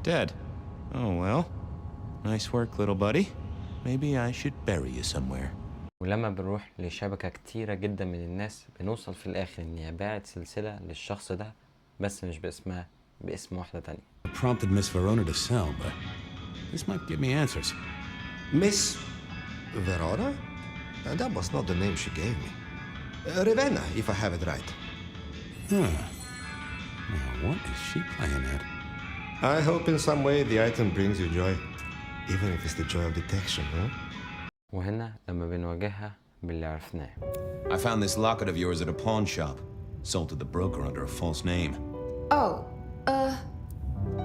dead. Oh, well. Nice work, little buddy. Maybe I should bury you somewhere. ولما بنروح لشبكة كتيرة جدا من الناس بنوصل في الآخر إني باعت سلسلة للشخص ده بس مش باسمها باسم واحدة تانية. I prompted Miss Verona to sell, but this might give me answers. Miss Verona? That was not the name she gave me. Ravenna, if I have it right. Huh. Now, what is she playing at? I hope in some way the item brings you joy. Even if it's the joy of detection, huh? وهنا لما بنواجهها باللي عرفناه. I found this locket of yours at a pawn shop. Sold to the broker under a false name. Oh,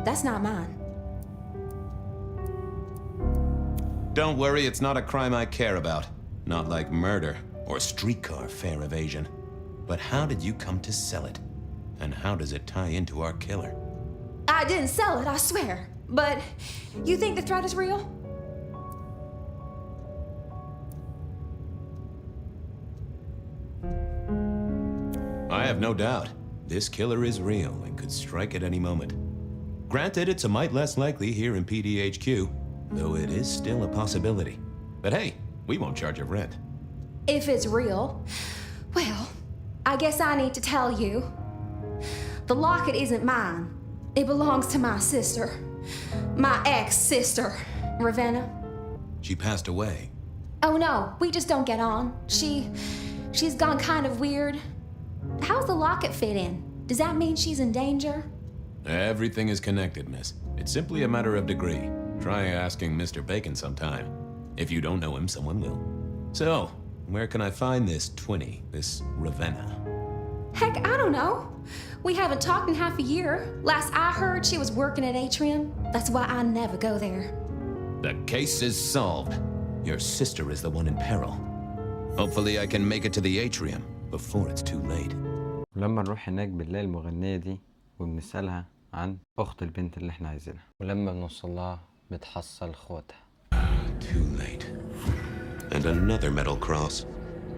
that's not mine. Don't worry, it's not a crime I care about. Not like murder or streetcar fare evasion. But how did you come to sell it? And how does it tie into our killer? I didn't sell it, I swear. But you think the threat is real? I have no doubt. This killer is real and could strike at any moment. Granted, it's a mite less likely here in PDHQ, though it is still a possibility. But hey, we won't charge a rent. If it's real, well, I guess I need to tell you. The locket isn't mine. It belongs to my sister. My ex-sister, Ravenna. She passed away. Oh no, we just don't get on. She's gone kind of weird. How's the locket fit in? Does that mean she's in danger? Everything is connected, miss. It's simply a matter of degree. Try asking Mr. Bacon sometime. If you don't know him, someone will. So, where can I find this twinny, this Ravenna? Heck, I don't know. We haven't talked in half a year. Last I heard, she was working at Atrium. That's why I never go there. The case is solved. Your sister is the one in peril. Hopefully I can make it to the atrium before it's too late. ولما نروح هناك بنلاقي المغنية دي وبنسألها عن أخت البنت اللي احنا عايزينها، ولما بنوصل لها بتحصل خواتها. Too late. And another metal cross.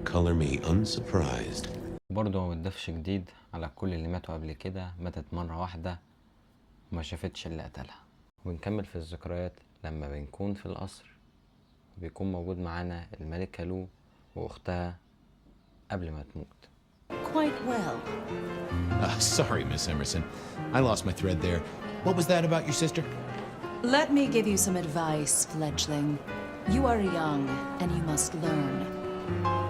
Color me unsurprised. برضه ما بتضافش جديد على كل اللي ماتوا قبل كده، ماتت مرة واحدة وما شافتش اللي قتلها. ونكمل في الذكريات لما بنكون في القصر، بيكون موجود معانا الملكة لو وأختها قبل ما تموت. Quite well. Sorry, Miss Emerson. I lost my thread there. What was that about your sister? Let me give you some advice, fledgling. You are young, and you must learn.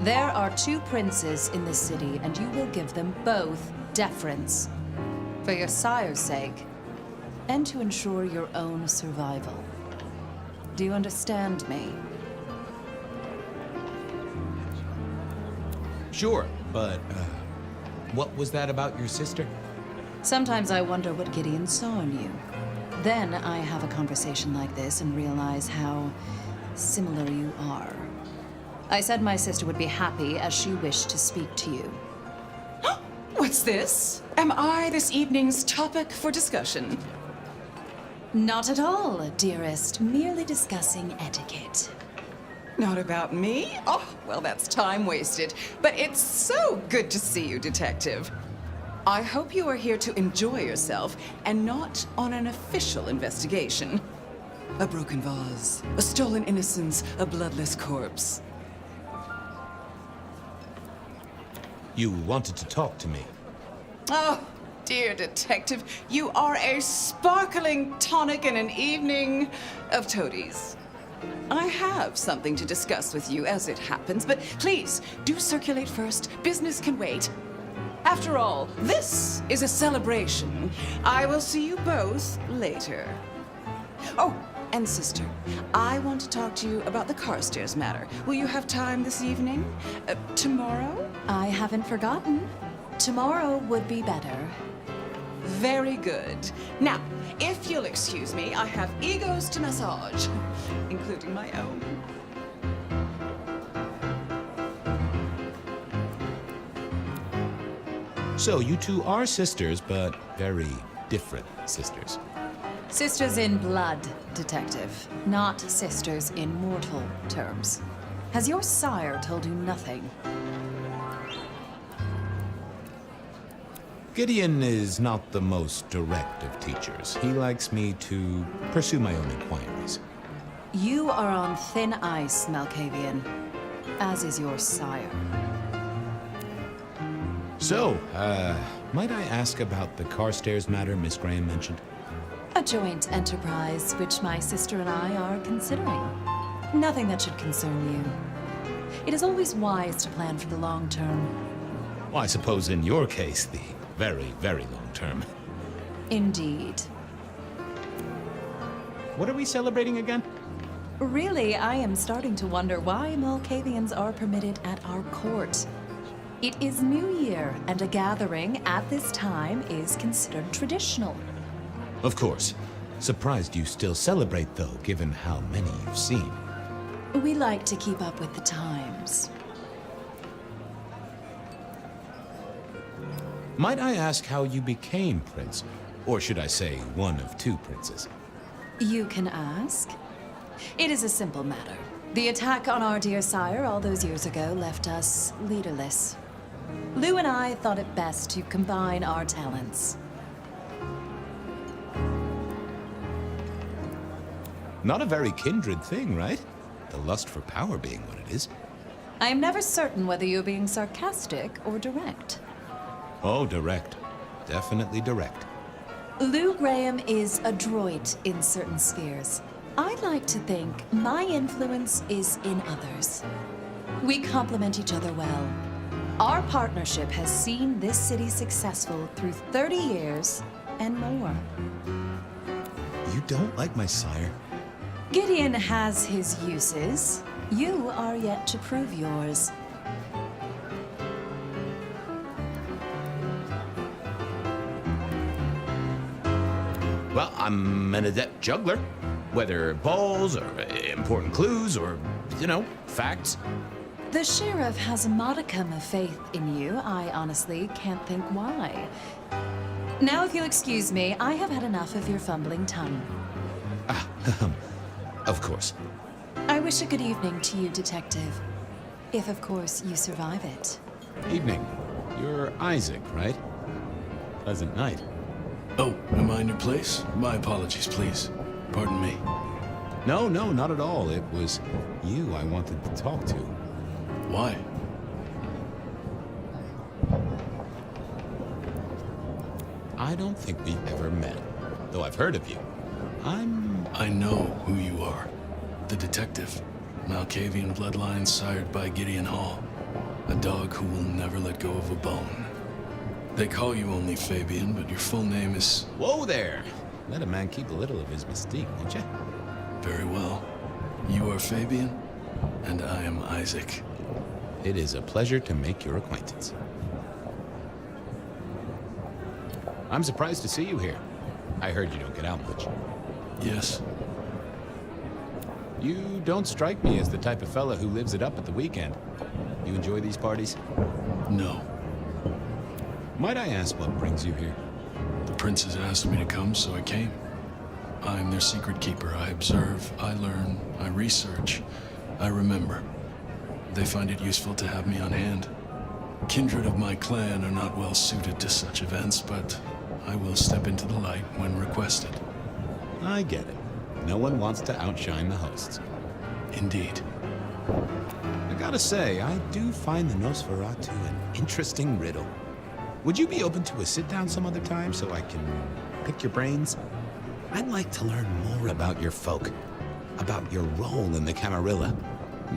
There are 2 princes in the city, and you will give them both deference. For your sire's sake, and to ensure your own survival. Do you understand me? Sure, but, what was that about your sister? Sometimes I wonder what Gideon saw in you. Then I have a conversation like this and realize how similar you are. I said my sister would be happy as she wished to speak to you. What's this? Am I this evening's topic for discussion? Not at all, dearest. Merely discussing etiquette. Not about me? Oh, well, that's time wasted. But it's so good to see you, Detective. I hope you are here to enjoy yourself and not on an official investigation. A broken vase, a stolen innocence, a bloodless corpse. You wanted to talk to me. Oh, dear detective, you are a sparkling tonic in an evening of toadies. I have something to discuss with you as it happens, but please, do circulate first. Business can wait. After all, this is a celebration. I will see you both later. Oh, and sister, I want to talk to you about the Carstairs matter. Will you have time this evening? Tomorrow? I haven't forgotten. Tomorrow would be better. Very good. Now, if you'll excuse me, I have egos to massage, including my own. So you 2 are sisters, but very different sisters. Sisters in blood, detective, not sisters in mortal terms. Has your sire told you nothing? Gideon is not the most direct of teachers. He likes me to pursue my own inquiries. You are on thin ice, Malkavian, as is your sire. So, might I ask about the Carstairs matter Miss Graham mentioned? A joint enterprise which my sister and I are considering. Nothing that should concern you. It is always wise to plan for the long term. Well, I suppose in your case, the very, very long term. Indeed. What are we celebrating again? Really, I am starting to wonder why Malkavians are permitted at our court. It is New Year, and a gathering at this time is considered traditional. Of course. Surprised you still celebrate, though, given how many you've seen. We like to keep up with the times. Might I ask how you became prince? Or should I say, one of 2 princes? You can ask. It is a simple matter. The attack on our dear sire all those years ago left us leaderless. Lou and I thought it best to combine our talents. Not a very kindred thing, right? The lust for power being what it is. I am never certain whether you're being sarcastic or direct. Oh, direct. Definitely direct. Lou Graham is adroit in certain spheres. I'd like to think my influence is in others. We complement each other well. Our partnership has seen this city successful through 30 years and more. You don't like my sire? Gideon has his uses. You are yet to prove yours. Well, I'm an adept juggler. Whether balls or important clues or you know, facts. The sheriff has a modicum of faith in you. I honestly can't think why. Now, if you'll excuse me, I have had enough of your fumbling tongue. Of course. I wish a good evening to you, Detective. If, of course, you survive it. Evening. You're Isaac, right? Pleasant night. Oh, am I in your place? My apologies, please. Pardon me. No, not at all. It was you I wanted to talk to. Why? I don't think we've ever met, though I've heard of you. I know who you are. The detective. Malkavian bloodlines sired by Gideon Hall. A dog who will never let go of a bone. They call you only Fabian, but your full name is... Whoa there! Let a man keep a little of his mystique, won't you? Very well. You are Fabian, and I am Isaac. It is a pleasure to make your acquaintance. I'm surprised to see you here. I heard you don't get out much. Yes. You don't strike me as the type of fella who lives it up at the weekend. You enjoy these parties? No. Might I ask what brings you here? The princes asked me to come, so I came. I'm their secret keeper. I observe, I learn, I research, I remember. They find it useful to have me on hand. Kindred of my clan are not well suited to such events, but I will step into the light when requested. I get it. No one wants to outshine the hosts. Indeed. I gotta say, I do find the Nosferatu an interesting riddle. Would you be open to a sit-down some other time so I can pick your brains? I'd like to learn more about your folk, about your role in the Camarilla.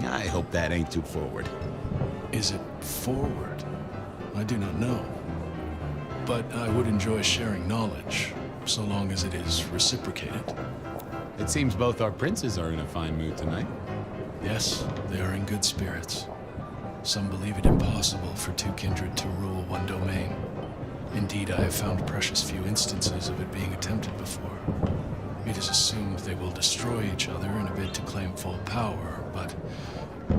I hope that ain't too forward. Is it forward? I do not know. But I would enjoy sharing knowledge, so long as it is reciprocated. It seems both our princes are in a fine mood tonight. Yes, they are in good spirits. Some believe it impossible for two kindred to rule one domain. Indeed, I have found precious few instances of it being attempted before. It is assumed they will destroy each other in a bid to claim full power, but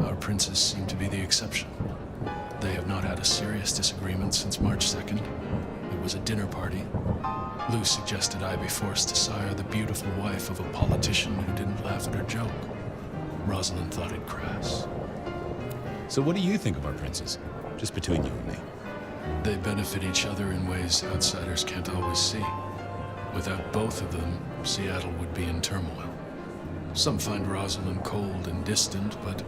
our princes seem to be the exception. They have not had a serious disagreement since March 2nd. It was a dinner party. Lou suggested I be forced to sire the beautiful wife of a politician who didn't laugh at her joke. Rosalind thought it crass. So what do you think of our princes? Just between you and me. They benefit each other in ways outsiders can't always see. Without both of them, Seattle would be in turmoil. Some find Rosalind cold and distant, but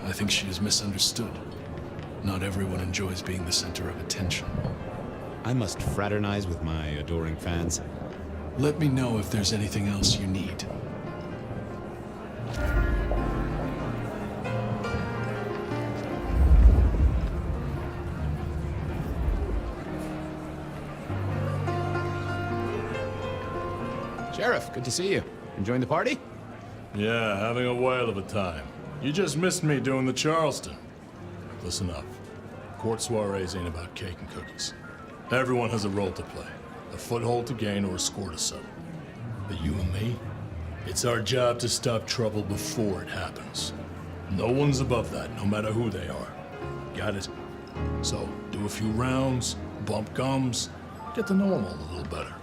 I think she is misunderstood. Not everyone enjoys being the center of attention. I must fraternize with my adoring fans. Let me know if there's anything else you need. Sheriff, good to see you. Enjoying the party? Yeah, having a whale of a time. You just missed me doing the Charleston. Listen up. Court soirees ain't about cake and cookies. Everyone has a role to play, a foothold to gain or a score to settle. But you and me, it's our job to stop trouble before it happens. No one's above that, no matter who they are. Got it? So, do a few rounds, bump gums, get to know them all a little better.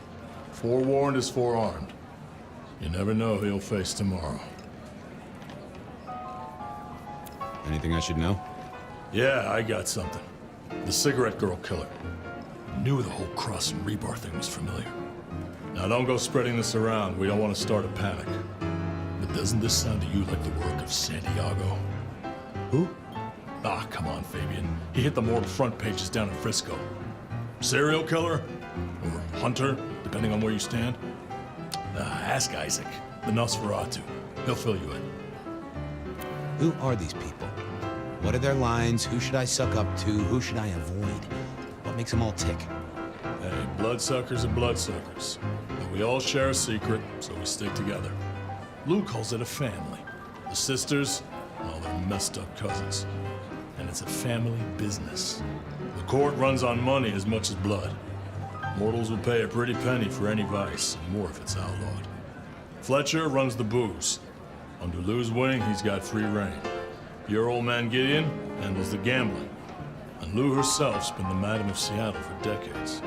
Forewarned is forearmed. You never know who you'll face tomorrow. Anything I should know? Yeah, I got something. The cigarette girl killer. Knew the whole cross and rebar thing was familiar. Now don't go spreading this around. We don't want to start a panic. But doesn't this sound to you like the work of Santiago? Who? Ah, come on, Fabian. He hit the morgue front pages down in Frisco. Serial killer? Or hunter, depending on where you stand? Ask Isaac, the Nosferatu. He'll fill you in. Who are these people? What are their lines? Who should I suck up to? Who should I avoid? What makes them all tick? Hey, bloodsuckers are bloodsuckers. But we all share a secret, so we stick together. Lou calls it a family. The sisters, all their messed up cousins. And it's a family business. The court runs on money as much as blood. Mortals will pay a pretty penny for any vice, and more if it's outlawed. Fletcher runs the booze. Under Lou's wing, he's got free reign. Your old man Gideon handles the gambling. And Lou herself's been the Madam of Seattle for decades.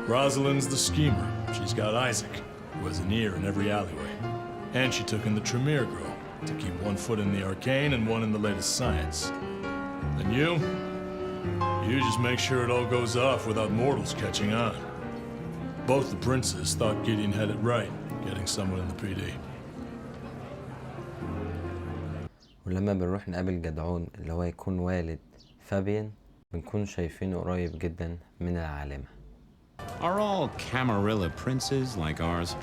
Rosalind's the schemer. She's got Isaac, who has an ear in every alleyway. And she took in the Tremere girl to keep one foot in the arcane and one in the latest science. And you just make sure it all goes off without mortals catching on. Both the princes thought Gideon had it right, getting someone in the PD. ولما بنروح نقابل جدعون اللي هو يكون والد فابيان بنكون شايفينه قريب جدا من العالمة. Are all Camarilla princes like ours?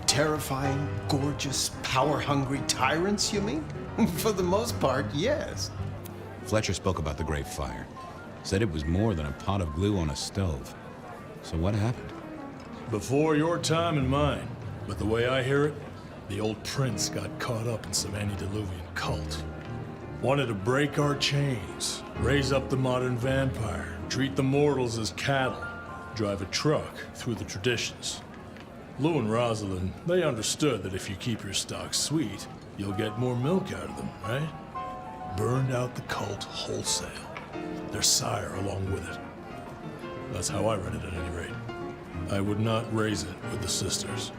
Terrifying, gorgeous, power-hungry tyrants, you mean? For the most part, yes. Fletcher spoke about the Great Fire. Said it was more than a pot of glue on a stove. So what happened? Before your time and mine, but the way I hear it, the old prince got caught up in some antediluvian cult. Wanted to break our chains, raise up the modern vampire, treat the mortals as cattle, drive a truck through the traditions. Lou and Rosalind, they understood that if you keep your stock sweet, you'll get more milk out of them, right? Burned out the cult wholesale. Their sire along with it. That's how I read it at any rate. I would not raise it with the sisters.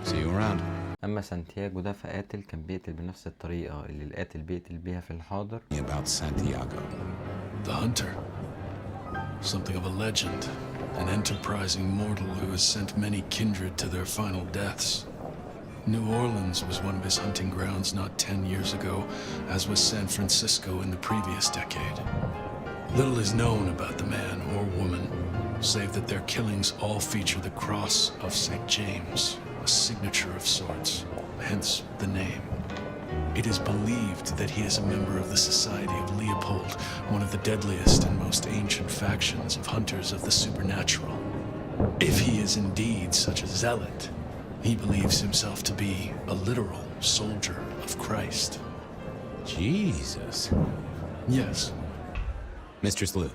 See you around. أما سانتياغو ده فقاتل كان بيقتل بنفس الطريقة اللي القاتل بيقتل بيها في الحاضر. About Santiago. The hunter. Something of a legend. An enterprising mortal who has sent many kindred to their final deaths. New Orleans was one of his hunting grounds not 10 years ago, as was San Francisco in the previous decade. Little is known about the man or woman, save that their killings all feature the cross of St. James, a signature of sorts, hence the name. It is believed that he is a member of the Society of Leopold, one of the deadliest and most ancient factions of hunters of the supernatural. If he is indeed such a zealot, he believes himself to be a literal soldier of Christ. Jesus. Yes. Mistress Lou,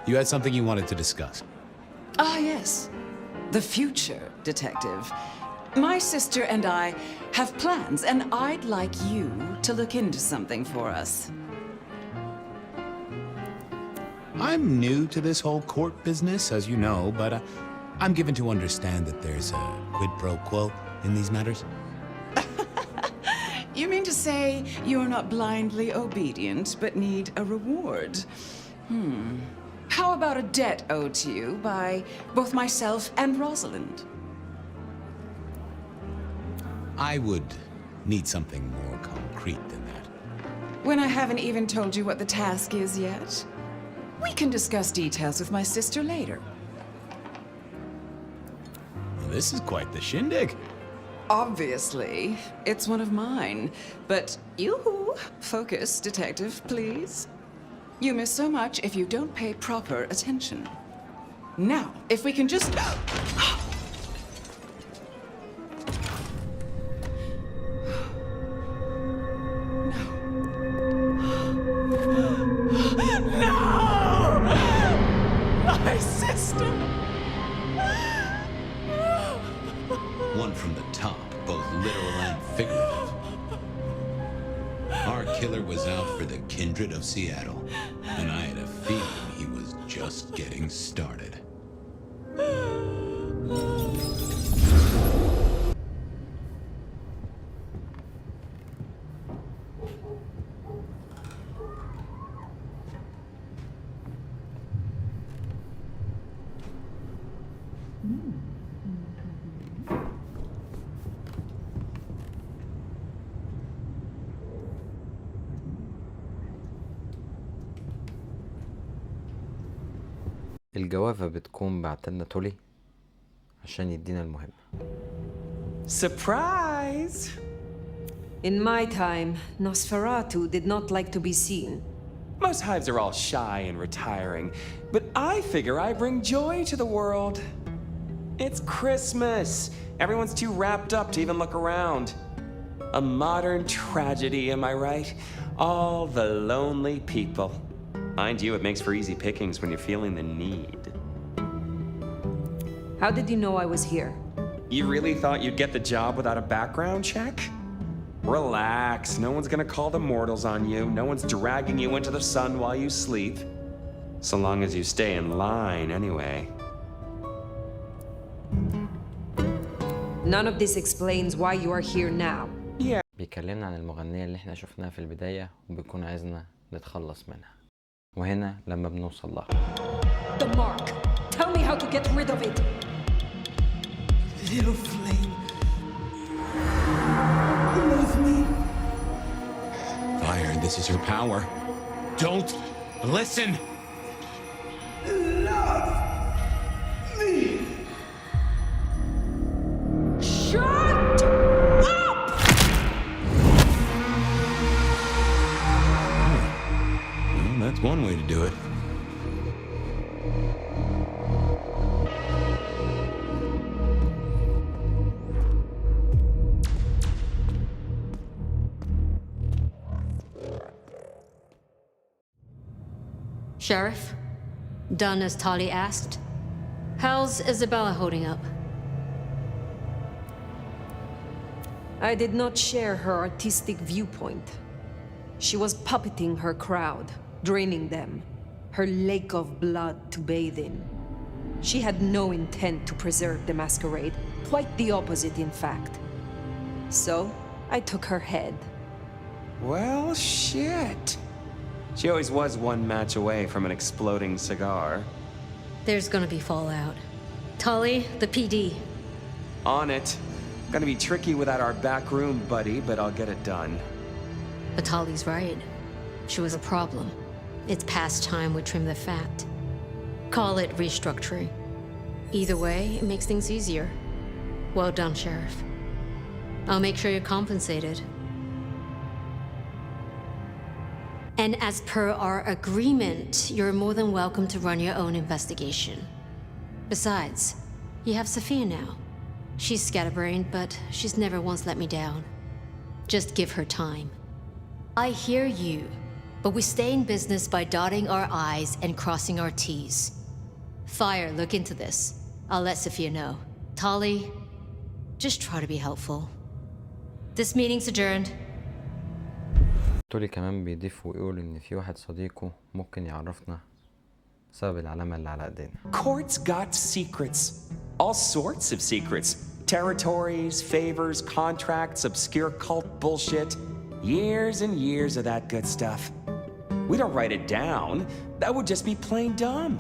you had something you wanted to discuss. Ah, yes. The future, Detective. My sister and I have plans, and I'd like you to look into something for us. I'm new to this whole court business, as you know, but I'm given to understand that there's a quid pro quo in these matters. You mean to say you're not blindly obedient, but need a reward? How about a debt owed to you by both myself and Rosalind? I would need something more concrete than that. When I haven't even told you what the task is yet? We can discuss details with my sister later. Well, this is quite the shindig. Obviously, it's one of mine. But you focus, Detective, please. You miss so much if you don't pay proper attention. Now, if we can just... My sister! One from the top, both literal and figurative. Our killer was out for the kindred of Seattle, and I had a feeling he was just getting started. الجوافة بتكون بعتلنا تولي عشان يدينا المهمة. Surprise! In my time, Nosferatu did not like to be seen. Most hives are all shy and retiring, but I figure I bring joy to the world. It's Christmas. Everyone's too wrapped up to even look around. A modern tragedy, am I right? All the lonely people. Mind you, it makes for easy pickings when you're feeling the need. How did you know I was here? You really thought you'd get the job without a background check? Relax. No one's gonna call the mortals on you. No one's dragging you into the sun while you sleep. So long as you stay in line, anyway. None of this explains why you are here now. بيكلمنا عن المغنية اللي احنا شفناها في البداية وبيكون عايزنا نتخلص منها، وهنا لما بنوصل لها. The mark. Tell me how to get rid of it. Little flame. Love me. Fire, this is your power. Don't listen. Love me. Shut up! Well, that's one way to do it. Sheriff, done as Tali asked. How's Isabella holding up? I did not share her artistic viewpoint. She was puppeting her crowd, draining them, her lake of blood to bathe in. She had no intent to preserve the masquerade, quite the opposite, in fact. So, I took her head. Well, shit. She always was one match away from an exploding cigar. There's gonna be fallout. Tali, the PD. On it. Gonna be tricky without our back room, buddy, but I'll get it done. But Tali's right. She was a problem. It's past time we trim the fat. Call it restructuring. Either way, it makes things easier. Well done, Sheriff. I'll make sure you're compensated. And as per our agreement, you're more than welcome to run your own investigation. Besides, you have Sophia now. She's scatterbrained, but she's never once let me down. Just give her time. I hear you, but we stay in business by dotting our I's and crossing our T's. Fire, look into this. I'll let Sophia know. Tali, just try to be helpful. This meeting's adjourned. تولي كمان بيضيف ويقول إن في واحد صديقه ممكن يعرفنا سبب العلامة اللي على ايدينا. Court's got secrets. All sorts of secrets. Territories, favors, contracts, obscure cult bullshit. Years and years of that good stuff. We don't write it down. That would just be plain dumb.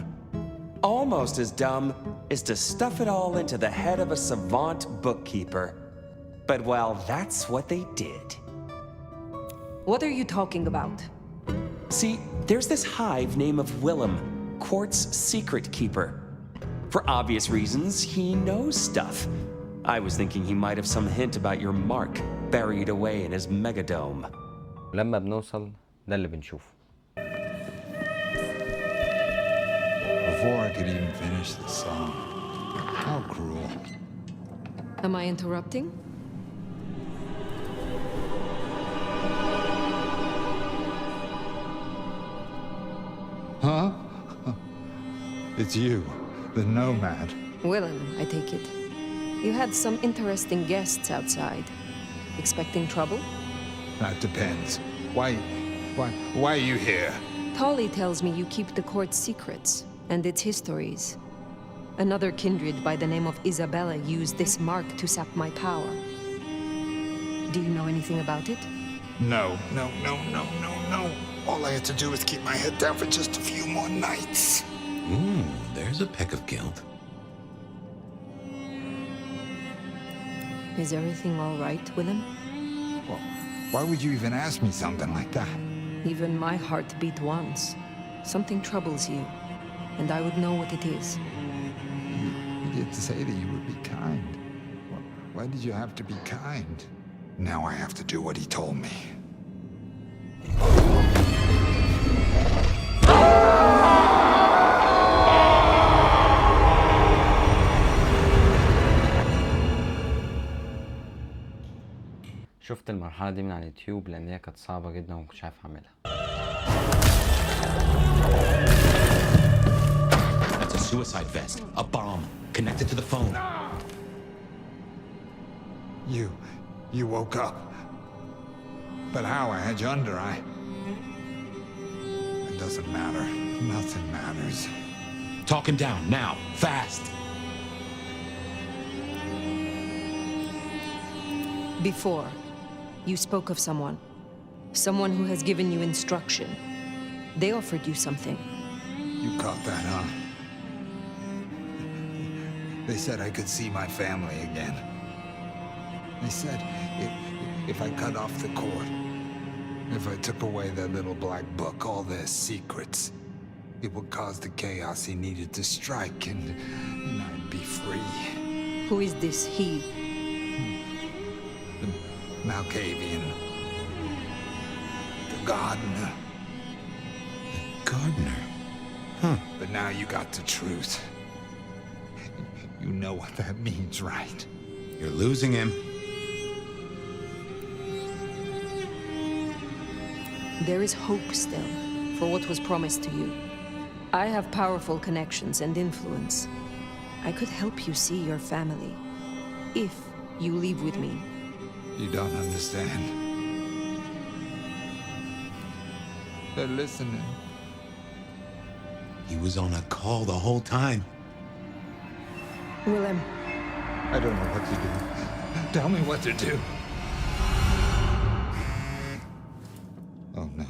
Almost as dumb as to stuff it all into the head of a savant bookkeeper. But well, that's what they did. What are you talking about? See, there's this hive name of Willem, Court's secret keeper. For obvious reasons, he knows stuff. I was thinking he might have some hint about your mark buried away in his megadome. لما بنوصل ده اللي بنشوفه. Before I could even finish the song. How cruel. Am I interrupting? Huh? It's you, the nomad. Willem, I take it. You had some interesting guests outside. Expecting trouble? That depends. Why are you here? Tali tells me you keep the court's secrets and its histories. Another kindred by the name of Isabella used this mark to sap my power. Do you know anything about it? No. All I had to do was keep my head down for just a few more nights. There's a peck of guilt. Is everything all right, Willem? Well, why would you even ask me something like that? Even my heart beat once. Something troubles you, and I would know what it is. You did say that you would be kind. Why did you have to be kind? Now I have to do what he told me. شفت المرحلة دي من على اليوتيوب لأن هي كانت صعبة جدا ومكنتش عارف أعملها. That's a suicide vest. A bomb. Connected to the phone. You woke up. But how I had you under, It doesn't matter. Nothing matters. Talk him down, now, fast! Before, you spoke of someone. Someone who has given you instruction. They offered you something. You caught that, huh? They said I could see my family again. They said if I cut off the cord, if I took away that little black book, all their secrets, it would cause the chaos he needed to strike, and I'd be free. Who is this he? The Malkavian. The gardener. Gardener? Huh. But now you got the truth. You know what that means, right? You're losing him. There is hope still for what was promised to you. I have powerful connections and influence. I could help you see your family, if you leave with me. You don't understand. They're listening. He was on a call the whole time. Willem. I don't know what to do. Tell me what to do. Oh no.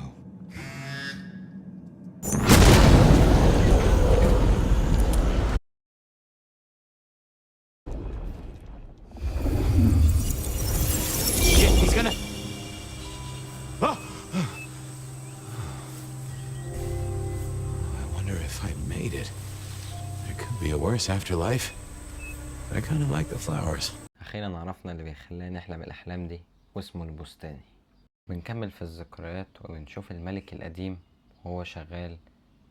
Shit, he's gonna... Oh! I wonder if I made it. There could be a worse afterlife. I kind of like the flowers. أخيرا عرفنا اللي بيخلينا نحلم الأحلام دي، واسمه البستاني. بنكمل في الذكريات وبنشوف الملك القديم وهو شغال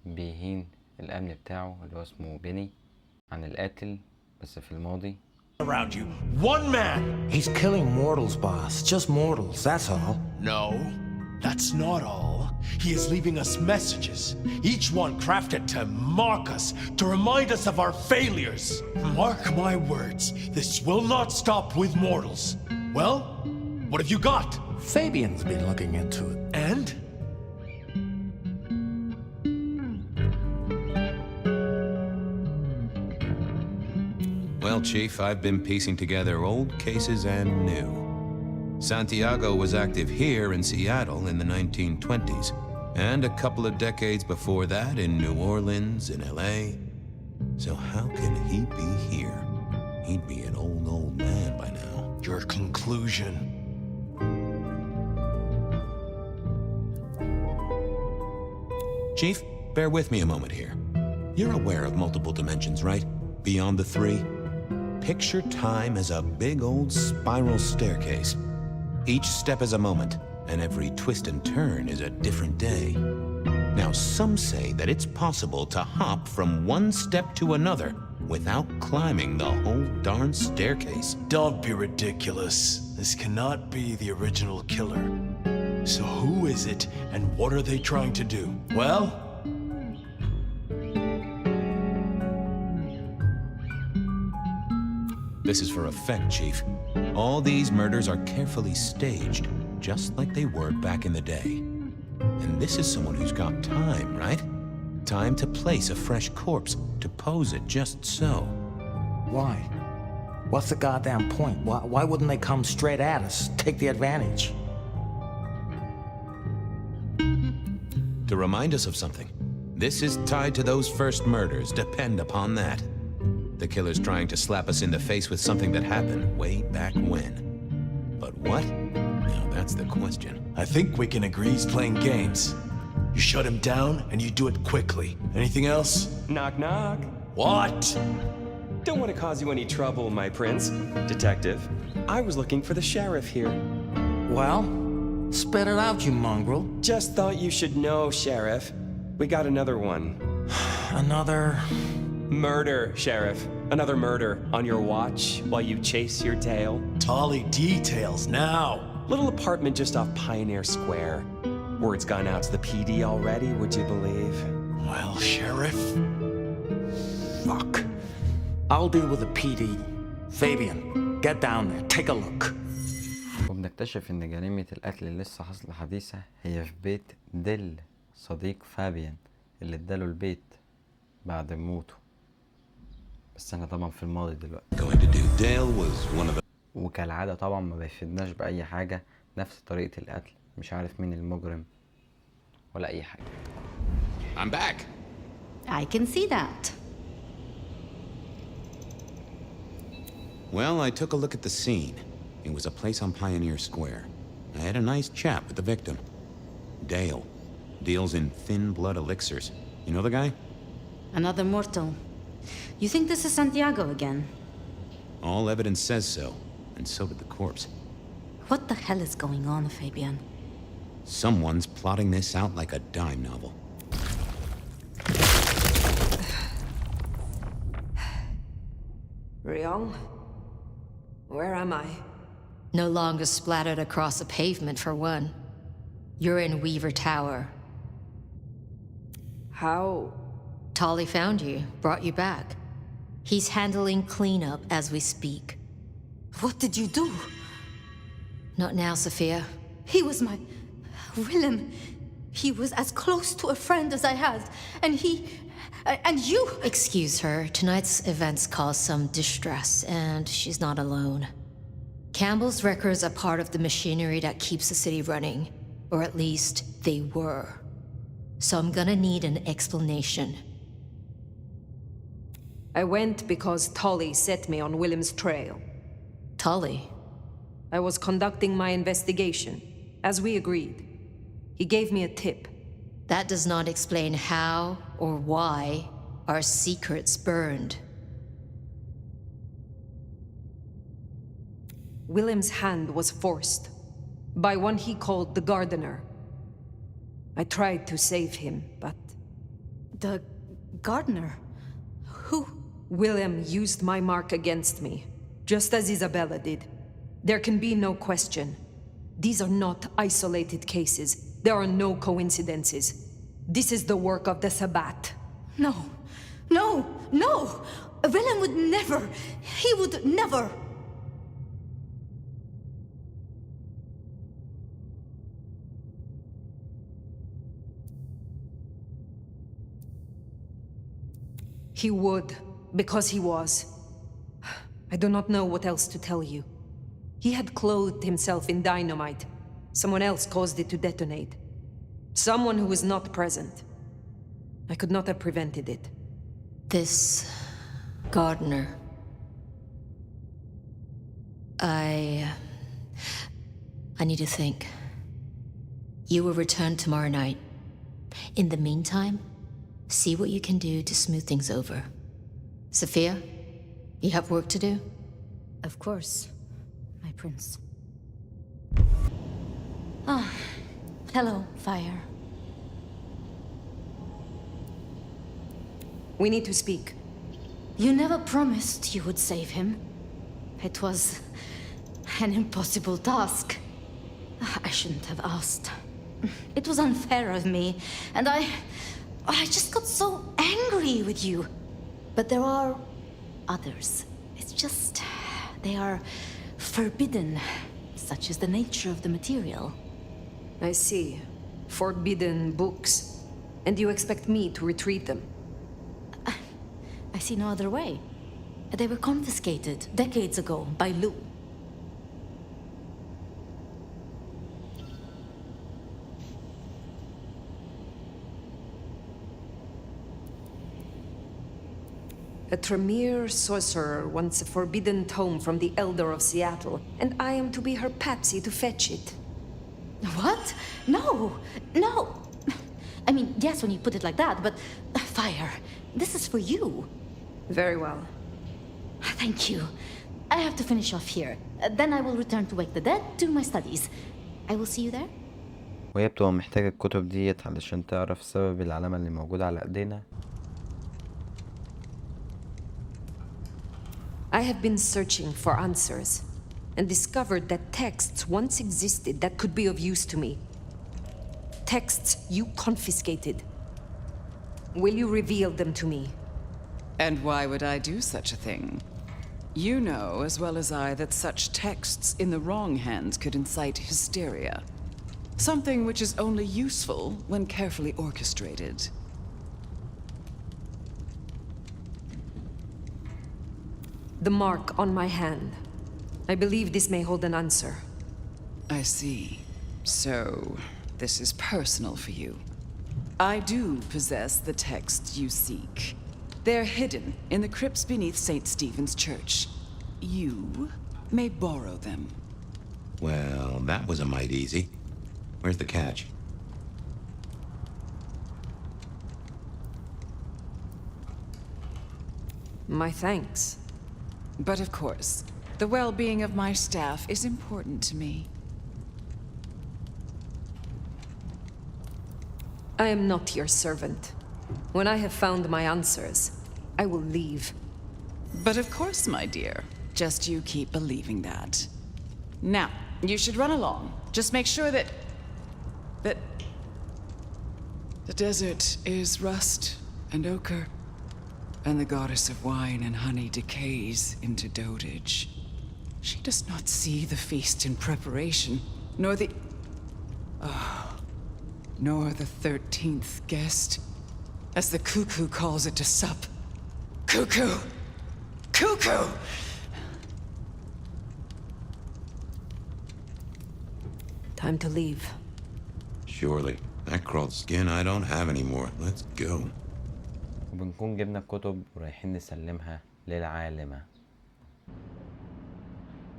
بيهين الأمن بتاعه اللي هو اسمه بيني عن القاتل بس في الماضي. Around you, one man! He's killing mortals, boss. Just mortals, that's all. No, that's not all. He is leaving us messages, each one crafted to mark us, to remind us of our failures. Mark my words, this will not stop with mortals. Well, what have you got? Fabian's been looking into it. And? Well, Chief, I've been piecing together old cases and new. Santiago was active here in Seattle in the 1920s, and a couple of decades before that in New Orleans, in LA. So how can he be here? He'd be an old man by now. Your conclusion. Chief, bear with me a moment here. You're aware of multiple dimensions, right? Beyond the three? Picture time as a big old spiral staircase. Each step is a moment, and every twist and turn is a different day. Now, some say that it's possible to hop from one step to another without climbing the whole darn staircase. Don't be ridiculous. This cannot be the original killer. So who is it, and what are they trying to do? Well, this is for effect, Chief. All these murders are carefully staged, just like they were back in the day. And this is someone who's got time, right? Time to place a fresh corpse, to pose it just so. Why? What's the goddamn point? Why wouldn't they come straight at us? Take the advantage. To remind us of something. This is tied to those first murders, depend upon that. The killer's trying to slap us in the face with something that happened way back when. But what? Now that's the question. I think we can agree he's playing games. You shut him down, and you do it quickly. Anything else? Knock, knock. What? Don't want to cause you any trouble, my prince. Detective, I was looking for the sheriff here. Well, spit it out, you mongrel. Just thought you should know, Sheriff. We got another one. Another... Murder, Sheriff. Another murder on your watch while you chase your tail. Tolly details now. Little apartment just off Pioneer Square. Word's gone out to the PD already, would you believe? Well, Sheriff... Fuck. I'll deal with the PD. Fabian, get down there, take a look. وبنكتشف ان جريمة القتل اللي لسه حاصلة حديثة هي في بيت ديل، صديق فابيان اللي اداله البيت بعد موته. بس انا طبعا في الماضي دلوقتي. وكالعادة طبعا ما بيفيدناش بأي حاجة، نفس طريقة القتل، مش عارف مين المجرم ولا أي حاجة. I'm back. I can see that. Well, I took a look at the scene. It was a place on Pioneer Square. I had a nice chat with the victim. Dale. Deals in thin blood elixirs. You know the guy? Another mortal. You think this is Santiago again? All evidence says so, and so did the corpse. What the hell is going on, Fabian? Someone's plotting this out like a dime novel. Ryong? Where am I? No longer splattered across a pavement, for one. You're in Weaver Tower. How? Tolly found you, brought you back. He's handling cleanup as we speak. What did you do? Not now, Sophia. He was my... Willem. He was as close to a friend as I had, and he... and you... Excuse her. Tonight's events caused some distress, and she's not alone. Campbell's records are part of the machinery that keeps the city running. Or at least, they were. So I'm gonna need an explanation. I went because Tolly set me on Willem's trail. Tolly? I was conducting my investigation, as we agreed. He gave me a tip. That does not explain how or why our secrets burned. Willem's hand was forced by one he called the gardener. I tried to save him, but... The gardener? Who? Willem used my mark against me, just as Isabella did. There can be no question. These are not isolated cases. There are no coincidences. This is the work of the Sabbat. No. No! No! Willem would never... He would never... He would, because he was. I do not know what else to tell you. He had clothed himself in dynamite. Someone else caused it to detonate. Someone who was not present. I could not have prevented it. This... gardener... I need to think. You will return tomorrow night. In the meantime, see what you can do to smooth things over. Sophia, you have work to do? Of course, my prince. Ah, hello, Fire. We need to speak. You never promised you would save him. It was an impossible task. I shouldn't have asked. It was unfair of me, and I just got so angry with you. But there are others. It's just... they are forbidden. Such is the nature of the material. I see. Forbidden books. And you expect me to retrieve them? I see no other way. They were confiscated decades ago by Lou. A Tremere sorcerer wants a forbidden tome from the Elder of Seattle, and I am to be her patsy to fetch it. What? No! No! I mean, yes, when you put it like that, but... Fire, this is for you. Very well. Thank you. I have to finish off here. Then I will return to Wake the Dead, do my studies. I will see you there. وهي بتبقى محتاجة الكتب ديت علشان تعرف سبب العلامة اللي موجودة على ايدينا. I have been searching for answers and discovered that texts once existed that could be of use to me. Texts you confiscated. Will you reveal them to me? And why would I do such a thing? You know as well as I that such texts in the wrong hands could incite hysteria. Something which is only useful when carefully orchestrated. The mark on my hand. I believe this may hold an answer. I see. So, this is personal for you. I do possess the texts you seek. They're hidden in the crypts beneath St. Stephen's Church. You may borrow them. Well, that was a mite easy. Where's the catch? My thanks. But of course, the well-being of my staff is important to me. I am not your servant. When I have found my answers, I will leave. But of course, my dear. Just you keep believing that. Now, you should run along. Just make sure that the desert is rust and ochre, and the goddess of wine and honey decays into dotage. She does not see the feast in preparation, nor the 13th guest, as the cuckoo calls it to sup. Cuckoo! Cuckoo! Time to leave. Surely. That crawled skin I don't have anymore. Let's go. وبنكون جبنا الكتب ورايحين نسلمها للعالمة.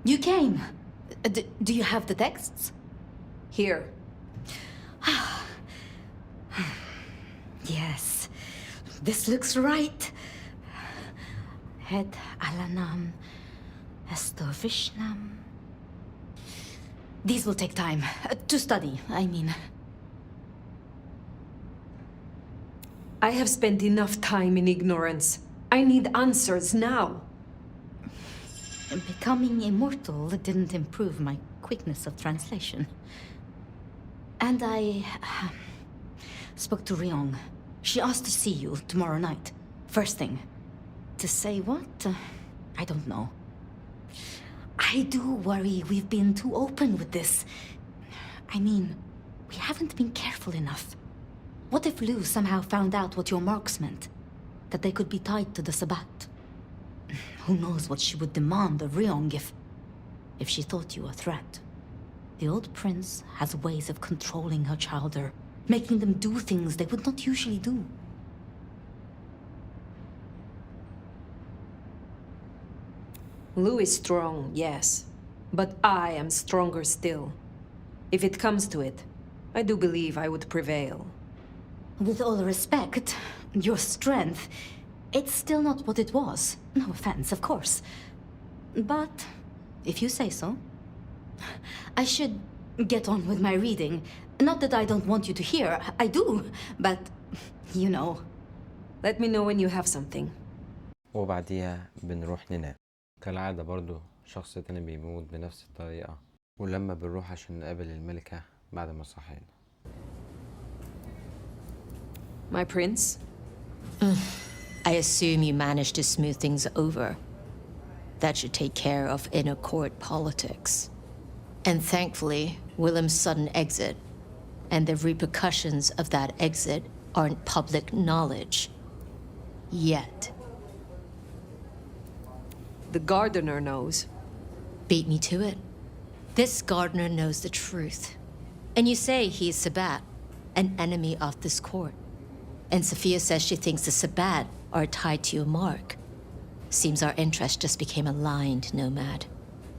You came. Do you have the texts? Here. Yes. This looks right. Het alanam estovishnam. These will take time. To study, I mean. I have spent enough time in ignorance. I need answers now. Becoming immortal didn't improve my quickness of translation. And I spoke to Ryong. She asked to see you tomorrow night. First thing. To say what? I don't know. I do worry we've been too open with this. I mean, we haven't been careful enough. What if Lou somehow found out what your marks meant? That they could be tied to the Sabbat? Who knows what she would demand of Ryong if she thought you a threat. The old prince has ways of controlling her chowder, making them do things they would not usually do. Lou is strong, yes. But I am stronger still. If it comes to it, I do believe I would prevail. With all respect, your strength, it's still not what it was. No offense, of course. But if you say so. I should get on with my reading. Not that I don't want you to hear, I do, but you know. Let me know when you have something. وبعديها بنروح ننام. كالعادة برضو شخص تاني بيموت بنفس الطريقة، ولما بنروح عشان نقابل الملكة بعد ما صحينا. My prince? I assume you managed to smooth things over. That should take care of inner court politics. And thankfully, Willem's sudden exit and the repercussions of that exit aren't public knowledge. Yet. The gardener knows. Beat me to it. This gardener knows the truth. And you say he's Sabbat, an enemy of this court. And Sophia says she thinks the Sabbat are tied to your mark. Seems our interests just became aligned, Nomad.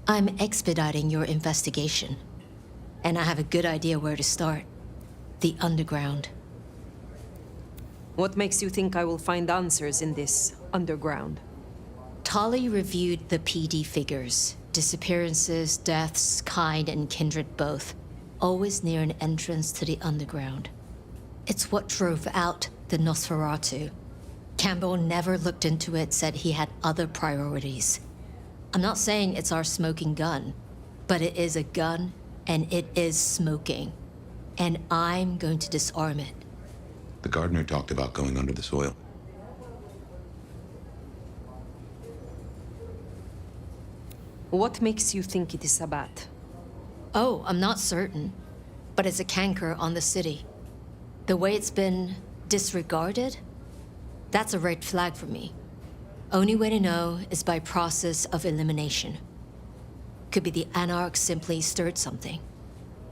I'm expediting your investigation. And I have a good idea where to start. The underground. What makes you think I will find answers in this underground? Tali reviewed the PD figures. Disappearances, deaths, kind and kindred both. Always near an entrance to the underground. It's what drove out the Nosferatu. Campbell never looked into it, said he had other priorities. I'm not saying it's our smoking gun, but it is a gun and it is smoking. And I'm going to disarm it. The gardener talked about going under the soil. What makes you think it is a bat? Oh, I'm not certain, but it's a canker on the city. The way it's been disregarded, that's a red flag for me. Only way to know is by process of elimination. Could be the Anarchs simply stirred something.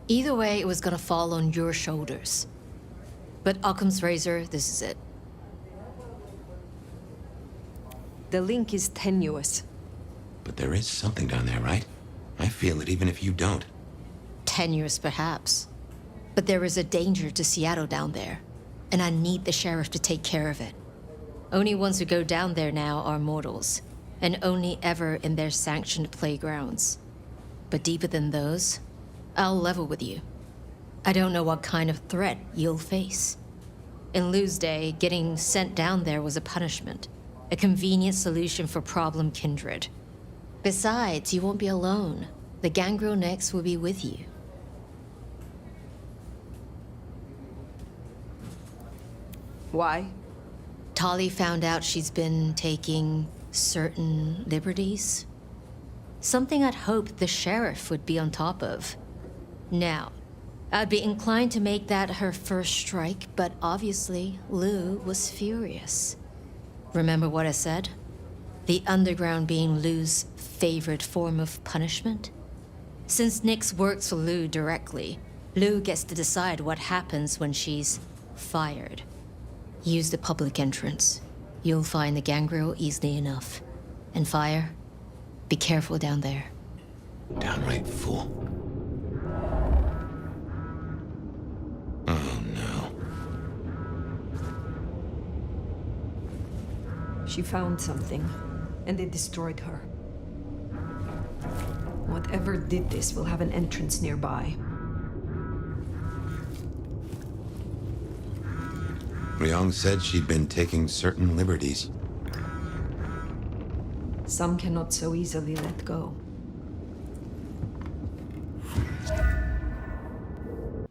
Either way, it was gonna fall on your shoulders. But Occam's razor, this is it. The link is tenuous. But there is something down there, right? I feel it even if you don't. Tenuous, perhaps. But there is a danger to Seattle down there, and I need the sheriff to take care of it. Only ones who go down there now are mortals, and only ever in their sanctioned playgrounds. But deeper than those, I'll level with you. I don't know what kind of threat you'll face. In Lou's day, getting sent down there was a punishment, a convenient solution for problem kindred. Besides, you won't be alone. The gangrel necks will be with you. Why? Tali found out she's been taking certain liberties. Something I'd hoped the sheriff would be on top of. Now, I'd be inclined to make that her first strike, but obviously, Lou was furious. Remember what I said? The underground being Lou's favorite form of punishment? Since Nix works for Lou directly, Lou gets to decide what happens when she's fired. Use the public entrance. You'll find the gangrel easily enough. And Fire, be careful down there. Downright fool. Oh no. She found something, and it destroyed her. Whatever did this will have an entrance nearby. Ryong said she'd been taking certain liberties. Some cannot so easily let go.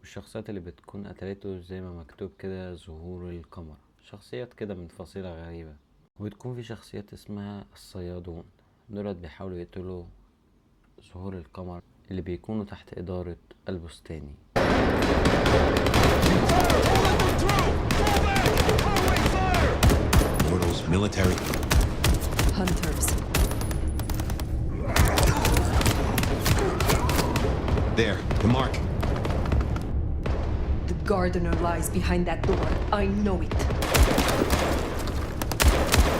الشخصيات اللي بتكون قتلته زي ما مكتوب كده ظهور القمر، شخصيات كده من فصيلة غريبة. وبتكون في شخصيات اسمها الصيادون، دولت بيحاولوا يقتلوا ظهور القمر اللي بيكونوا تحت إدارة البستاني. Mortals, military. Hunters. There, the mark. The gardener lies behind that door. I know it.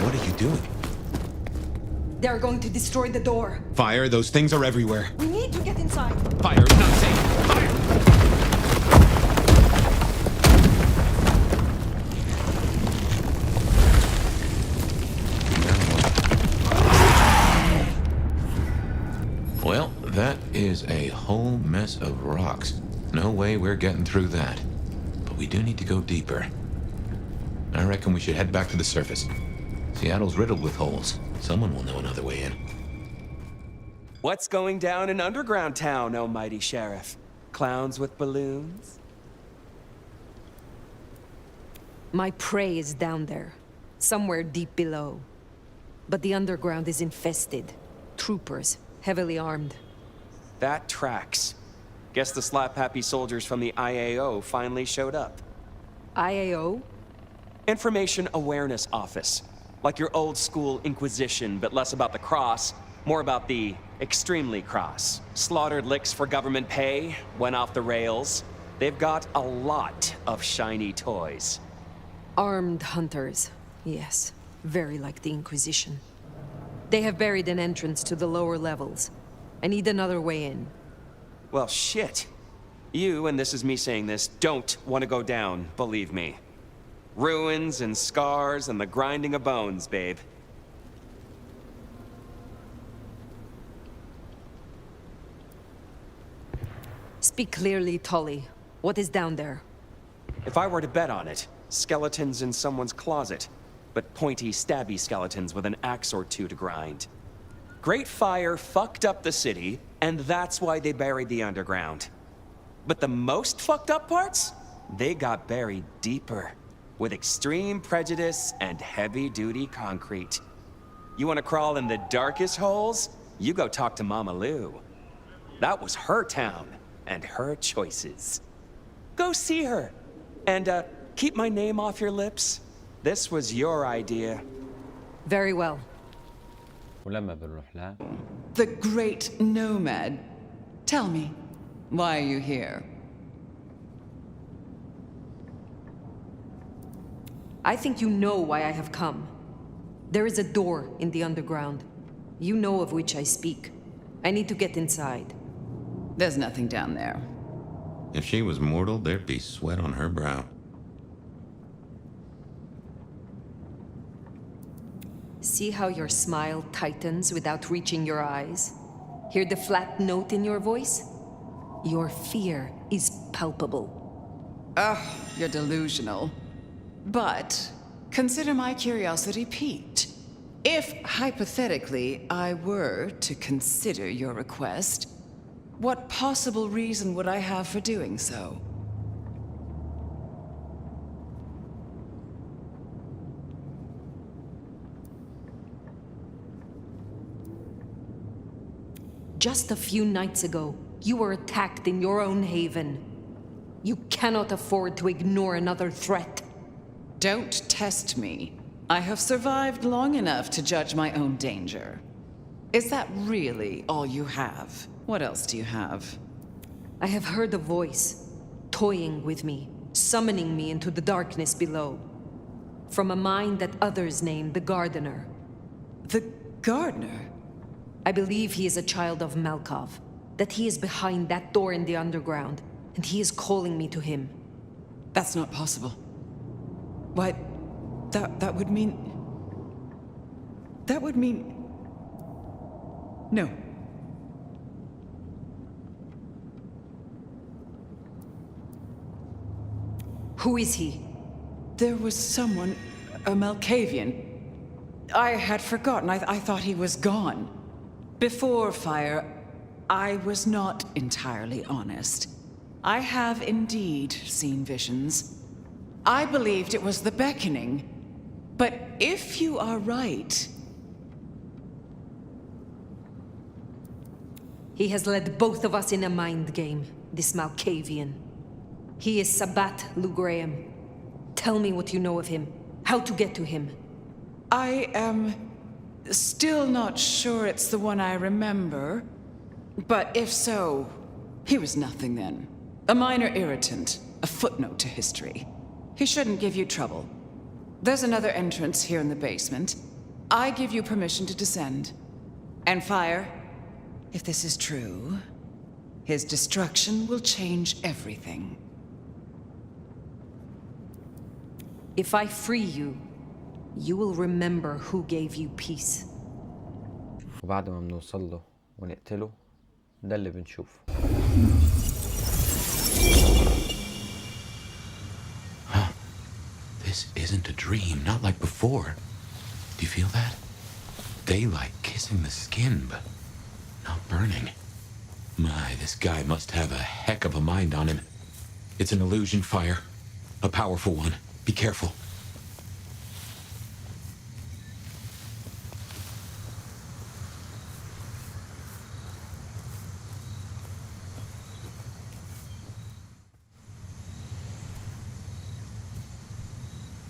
What are you doing? They're going to destroy the door. Fire, those things are everywhere. We need to get inside. Fire, not safe. Fire! Well, that is a whole mess of rocks. No way we're getting through that. But we do need to go deeper. I reckon we should head back to the surface. Seattle's riddled with holes. Someone will know another way in. What's going down in underground town, oh mighty sheriff? Clowns with balloons? My prey is down there, somewhere deep below. But the underground is infested. Troopers, heavily armed. That tracks. Guess the slap-happy soldiers from the IAO finally showed up. IAO? Information Awareness Office. Like your old school Inquisition, but less about the cross, more about the extremely cross. Slaughtered licks for government pay, went off the rails. They've got a lot of shiny toys. Armed hunters, yes. Very like the Inquisition. They have buried an entrance to the lower levels. I need another way in. Well, shit. You, and this is me saying this, don't want to go down, believe me. Ruins and scars and the grinding of bones, babe. Speak clearly, Tully. What is down there? If I were to bet on it, skeletons in someone's closet, but pointy, stabby skeletons with an axe or two to grind. Great Fire fucked up the city, and that's why they buried the underground. But the most fucked up parts? They got buried deeper, with extreme prejudice and heavy-duty concrete. You want to crawl in the darkest holes? you go talk to Mama Lou. That was her town and her choices. Go see her. And keep my name off your lips. This was your idea. Very well. ولما بنروح لها The great nomad. Tell me, why are you here? I think you know why I have come. There is a door in the underground. You know of which I speak. I need to get inside. There's nothing down there. If she was mortal, there'd be sweat on her brow. See how your smile tightens without reaching your eyes? Hear the flat note in your voice? Your fear is palpable. Ugh, you're delusional. But consider my curiosity piqued. If, hypothetically, I were to consider your request, what possible reason would I have for doing so? Just a few nights ago, you were attacked in your own haven. You cannot afford to ignore another threat. Don't test me. I have survived long enough to judge my own danger. Is that really all you have? What else do you have? I have heard a voice, toying with me, summoning me into the darkness below. From a mind that others name the Gardener. The Gardener? I believe he is a child of Malkov, that he is behind that door in the underground, and he is calling me to him. That's not possible. Why, that would mean... That would mean... No. Who is he? There was someone, a Malkavian. I had forgotten. I thought he was gone. Before Fire, I was not entirely honest. I have indeed seen visions. I believed it was the beckoning. But if you are right... He has led both of us in a mind game, this Malkavian. He is Sabbat Lugraham. Tell me what you know of him, how to get to him. I am still not sure it's the one I remember. But if so, he was nothing then. A minor irritant, a footnote to history. He shouldn't give you trouble. There's another entrance here in the basement. I give you permission to descend. And Fire, if this is true, his destruction will change everything. If I free you, you will remember who gave you peace. وبعد ما بنوصل له ونقتله ده اللي بنشوفه. This isn't a dream, not like before. Do you feel that? Daylight kissing the skin, but not burning. My, this guy must have a heck of a mind on him. It's an illusion, Fire. A powerful one. Be careful.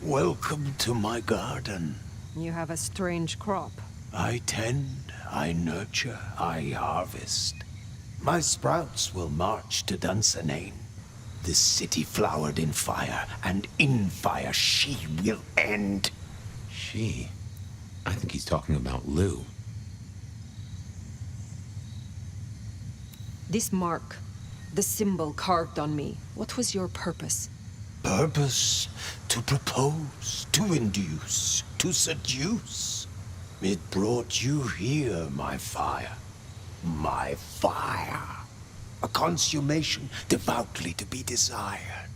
Welcome to my garden. You have a strange crop. I tend, I nurture, I harvest. My sprouts will march to Dunsinane. This city flowered in fire, and in fire she will end. She? I think he's talking about Lou. This mark, the symbol carved on me, what was your purpose? Purpose? To propose, to induce, to seduce. It brought you here, my fire. My fire. A consummation devoutly to be desired.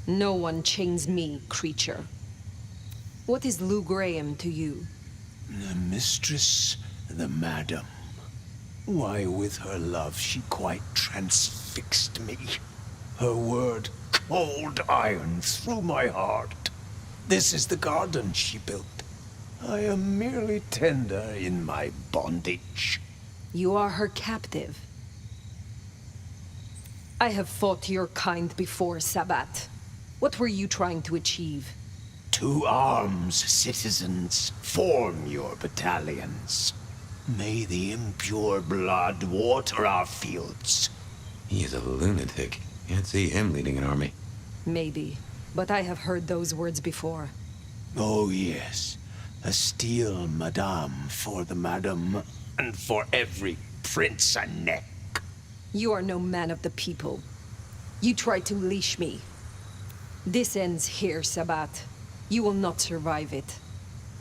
No one chains me, creature. What is Lou Graham to you? The mistress, the madam. Why, with her love, she quite transfixed me. Her word, cold iron through my heart. This is the garden she built. I am merely tender in my bondage. You are her captive. I have fought your kind before, Sabbat. What were you trying to achieve? To arms, citizens. Form your battalions. May the impure blood water our fields. He's a lunatic. Can't see him leading an army. Maybe, but I have heard those words before. Oh yes, a steel madame for the madam, and for every prince a neck. You are no man of the people. You tried to leash me. This ends here, Sabbat. You will not survive it.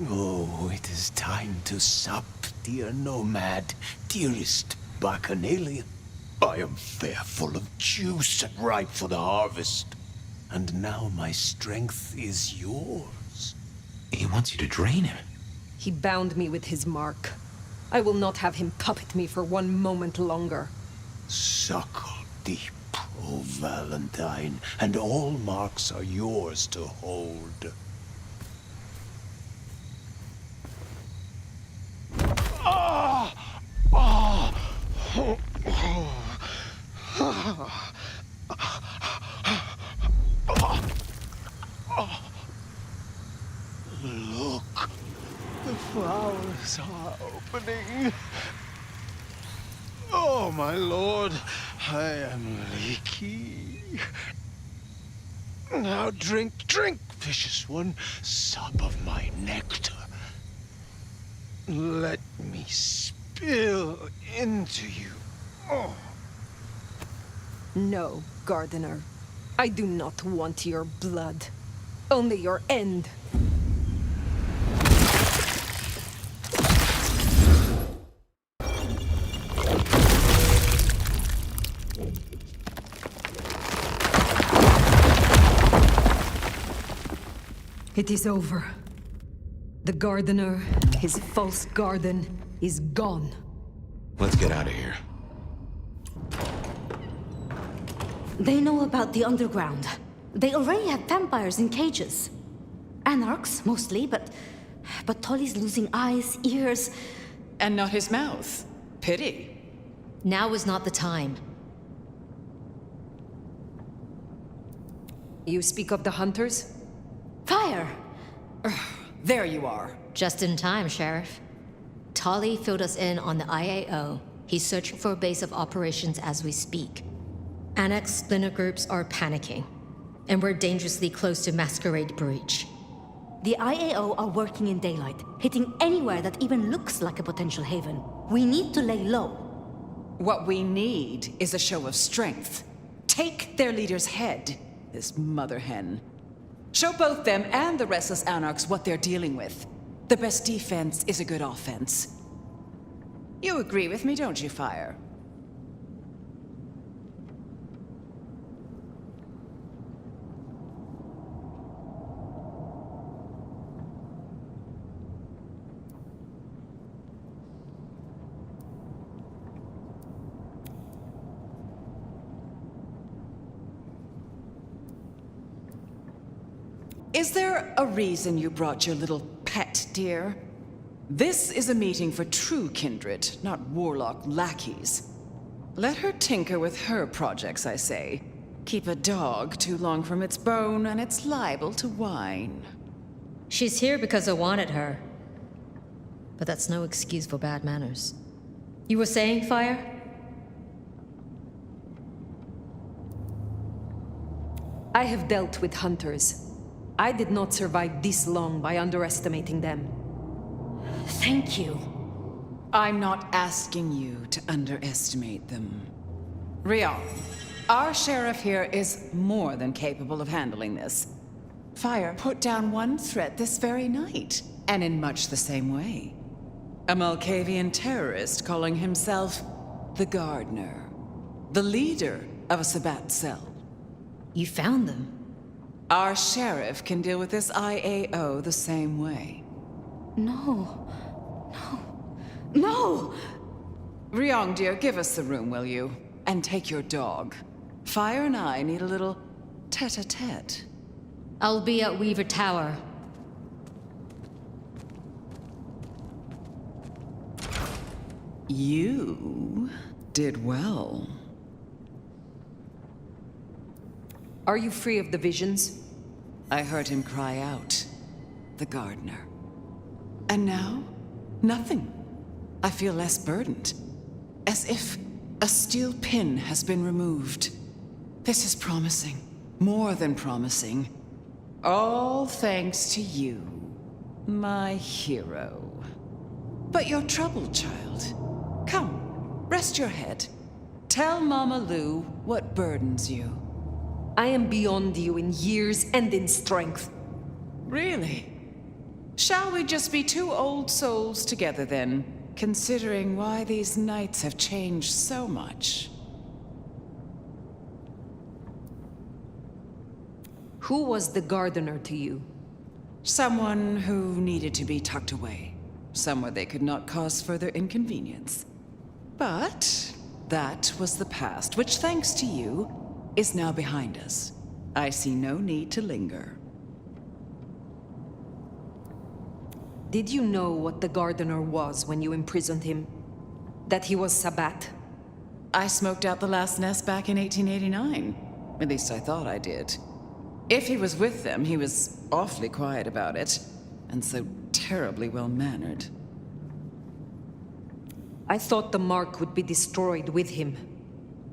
Oh, it is time to sup, dear nomad, dearest bacchanalian. I am fair full of juice and ripe for the harvest. And now my strength is yours. He wants you to drain him. He bound me with his mark. I will not have him puppet me for one moment longer. Suckle deep, O Valentine, and all marks are yours to hold. Ah! Ah! Oh! Look, the flowers are opening. Oh, my lord, I am leaky. Now drink, drink, vicious one, sup of my nectar. Let me spill into you. Oh. No, gardener. I do not want your blood. Only your end. It is over. The gardener, his false garden, is gone. Let's get out of here. They know about the underground. They already have vampires in cages. Anarchs, mostly, but Tolly's losing eyes, ears... And not his mouth. Pity. Now is not the time. You speak of the hunters? Fire! There you are. Just in time, Sheriff. Tolly filled us in on the IAO. He's searching for a base of operations as we speak. Annex splinter groups are panicking, and we're dangerously close to Masquerade Breach. The IAO are working in daylight, hitting anywhere that even looks like a potential haven. We need to lay low. What we need is a show of strength. Take their leader's head, this mother hen. Show both them and the restless anarchs what they're dealing with. The best defense is a good offense. You agree with me, don't you, Fire? Is there a reason you brought your little pet, dear? This is a meeting for true kindred, not warlock lackeys. Let her tinker with her projects, I say. Keep a dog too long from its bone, and it's liable to whine. She's here because I wanted her. But that's no excuse for bad manners. You were saying, Fire? I have dealt with hunters. I did not survive this long by underestimating them. Thank you. I'm not asking you to underestimate them. Rion, our sheriff here is more than capable of handling this. Fire put down one threat this very night, and in much the same way. A Malkavian terrorist calling himself the Gardener, the leader of a Sabbat cell. You found them? Our sheriff can deal with this IAO the same way. No. No! Ryong, dear, give us the room, will you? And take your dog. Fire and I need a little tete-a-tete. I'll be at Weaver Tower. You did well. Are you free of the visions? I heard him cry out, the gardener. And now, nothing. I feel less burdened, as if a steel pin has been removed. This is promising, more than promising. All thanks to you, my hero. But you're troubled, child. Come, rest your head. Tell Mama Lou what burdens you. I am beyond you in years and in strength. Really? Shall we just be two old souls together then, considering why these nights have changed so much? Who was the gardener to you? Someone who needed to be tucked away, somewhere they could not cause further inconvenience. But that was the past, which, thanks to you, is now behind us. I see no need to linger. Did you know what the gardener was when you imprisoned him? That he was Sabbat? I smoked out the last nest back in 1889. At least I thought I did. If he was with them, he was awfully quiet about it, and so terribly well-mannered. I thought the mark would be destroyed with him.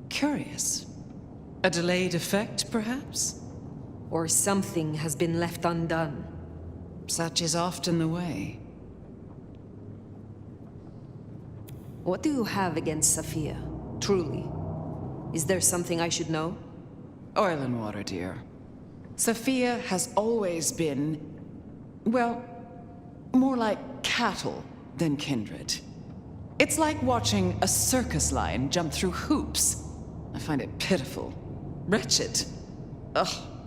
Curious. A delayed effect, perhaps? Or something has been left undone. Such is often the way. What do you have against Sophia, truly? Is there something I should know? Oil and water, dear. Sophia has always been, well, more like cattle than kindred. It's like watching a circus lion jump through hoops. I find it pitiful, wretched,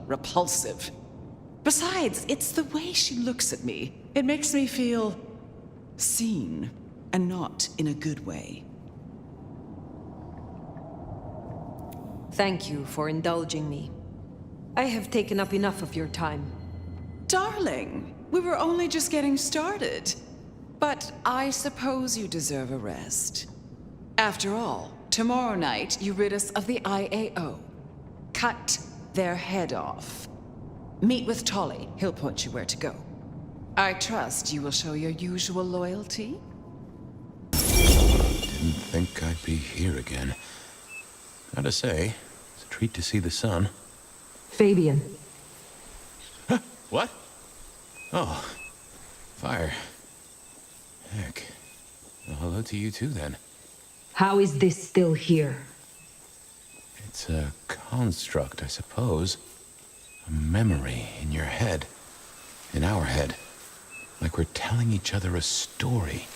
repulsive. Besides, it's the way she looks at me. It makes me feel seen, and not in a good way. Thank you for indulging me. I have taken up enough of your time. Darling, we were only just getting started. But I suppose you deserve a rest. After all, tomorrow night you rid us of the IAO. Cut their head off. Meet with Tolly. He'll point you where to go. I trust you will show your usual loyalty. Didn't think I'd be here again. Gotta say, it's a treat to see the sun. Fabian. Huh? What? Oh, fire. Heck. Well, hello to you too, then. How is this still here? It's a construct, I suppose. A memory in your head. In our head. Like we're telling each other a story.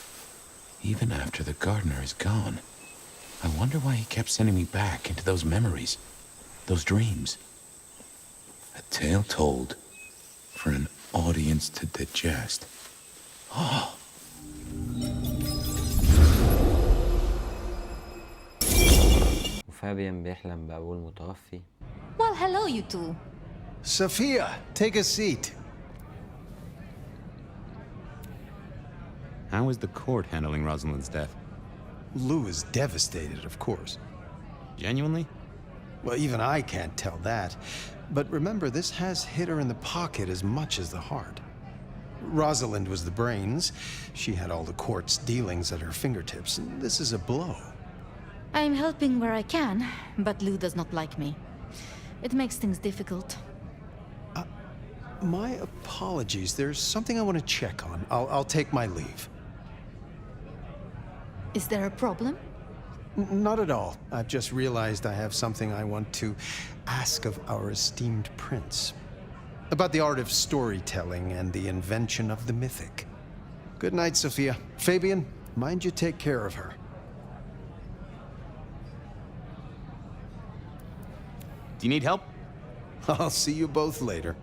Even after the gardener is gone. I wonder why he kept sending me back into those memories. Those dreams. A tale told for an audience to digest. Oh. وفابيان بيحلم بأبوه المتوفي. Well, hello, you two. Sophia, take a seat. How is the court handling Rosalind's death? Lou is devastated, of course. Genuinely? Well, even I can't tell that. But remember, this has hit her in the pocket as much as the heart. Rosalind was the brains. She had all the court's dealings at her fingertips. And this is a blow. I'm helping where I can, but Lou does not like me. It makes things difficult. My apologies. There's something I want to check on. I'll take my leave. Is there a problem? Not at all. I've just realized I have something I want to ask of our esteemed prince. About the art of storytelling and the invention of the mythic. Good night, Sophia. Fabian, mind you take care of her. Do you need help? I'll see you both later.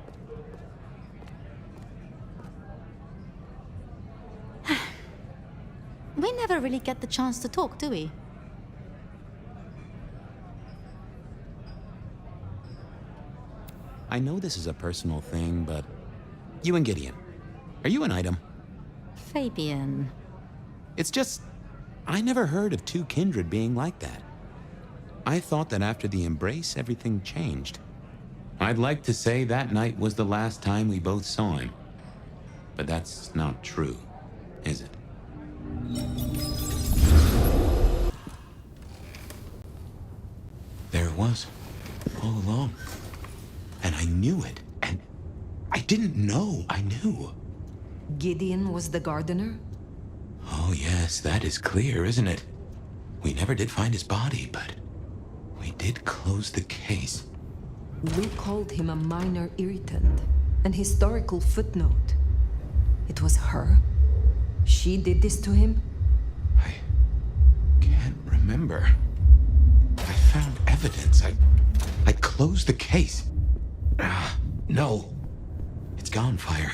We never really get the chance to talk, do we? I know this is a personal thing, but you and Gideon, are you an item? Fabian. It's just, I never heard of two kindred being like that. I thought that after the embrace, everything changed. I'd like to say that night was the last time we both saw him. But that's not true, is it? There it was, all along. And I knew it, and I didn't know I knew. Gideon was the gardener? Oh yes, that is clear, isn't it? We never did find his body, but we did close the case. Luke called him a minor irritant, an historical footnote. It was her? She did this to him? Can't remember. I found evidence. I closed the case. No. It's gone, Fire.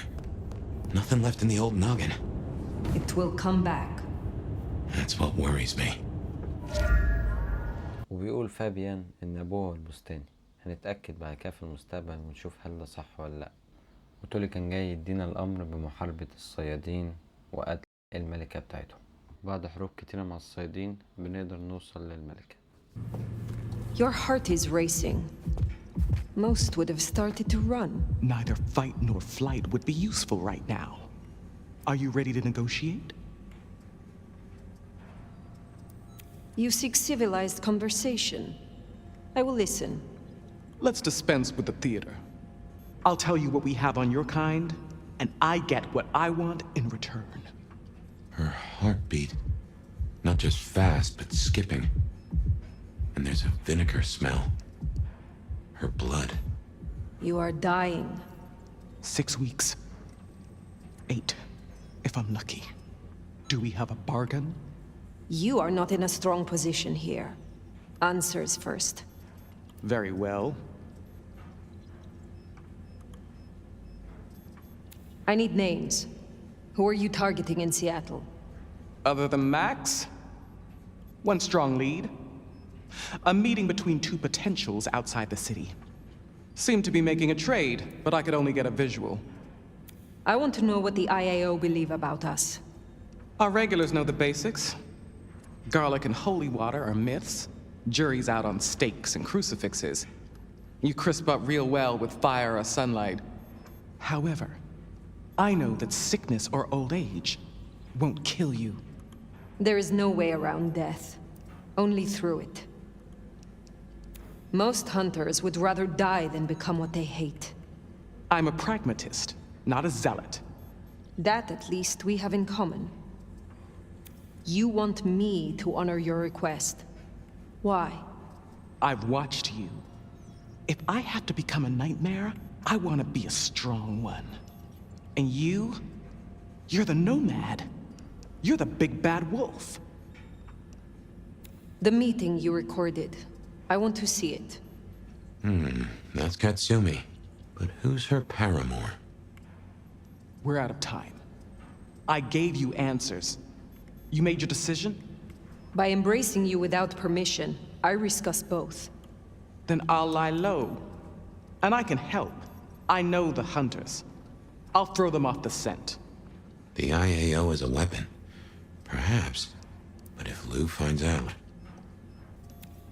Nothing left in the old noggin. It will come back. That's what worries me. وبيقول فابيان ان ابوه البستاني. هنتأكد بعد كده في المستقبل ونشوف هل ده صح ولا لا. وتولي كان جاي يدينا الامر بمحاربة الصيادين وقتل الملكة بتاعتهم. بعد حروب كتيرة مع الصيادين بنقدر نوصل للملكة. Your heart is racing. Most would have started to run. Neither fight nor flight would be useful right now. Are you ready to negotiate? You seek civilized conversation. I will listen. Let's dispense with the theater. I'll tell you what we have on your kind, and I get what I want in return. Her heartbeat. Not just fast, but skipping. And there's a vinegar smell. Her blood. You are dying. 6 weeks. 8, if I'm lucky. Do we have a bargain? You are not in a strong position here. Answers first. Very well. I need names. Who are you targeting in Seattle? Other than Max? One strong lead. A meeting between two potentials outside the city. Seemed to be making a trade, but I could only get a visual. I want to know what the IAO believe about us. Our regulars know the basics. Garlic and holy water are myths. Jury's out on stakes and crucifixes. You crisp up real well with fire or sunlight. However, I know that sickness or old age won't kill you. There is no way around death. Only through it. Most hunters would rather die than become what they hate. I'm a pragmatist, not a zealot. That, at least, we have in common. You want me to honor your request. Why? I've watched you. If I have to become a nightmare, I want to be a strong one. And you're the nomad. You're the big bad wolf. The meeting you recorded. I want to see it. That's Katsumi. But who's her paramour? We're out of time. I gave you answers. You made your decision? By embracing you without permission, I risk us both. Then I'll lie low. And I can help. I know the hunters. I'll throw them off the scent. The IAO is a weapon. Perhaps. But if Lou finds out...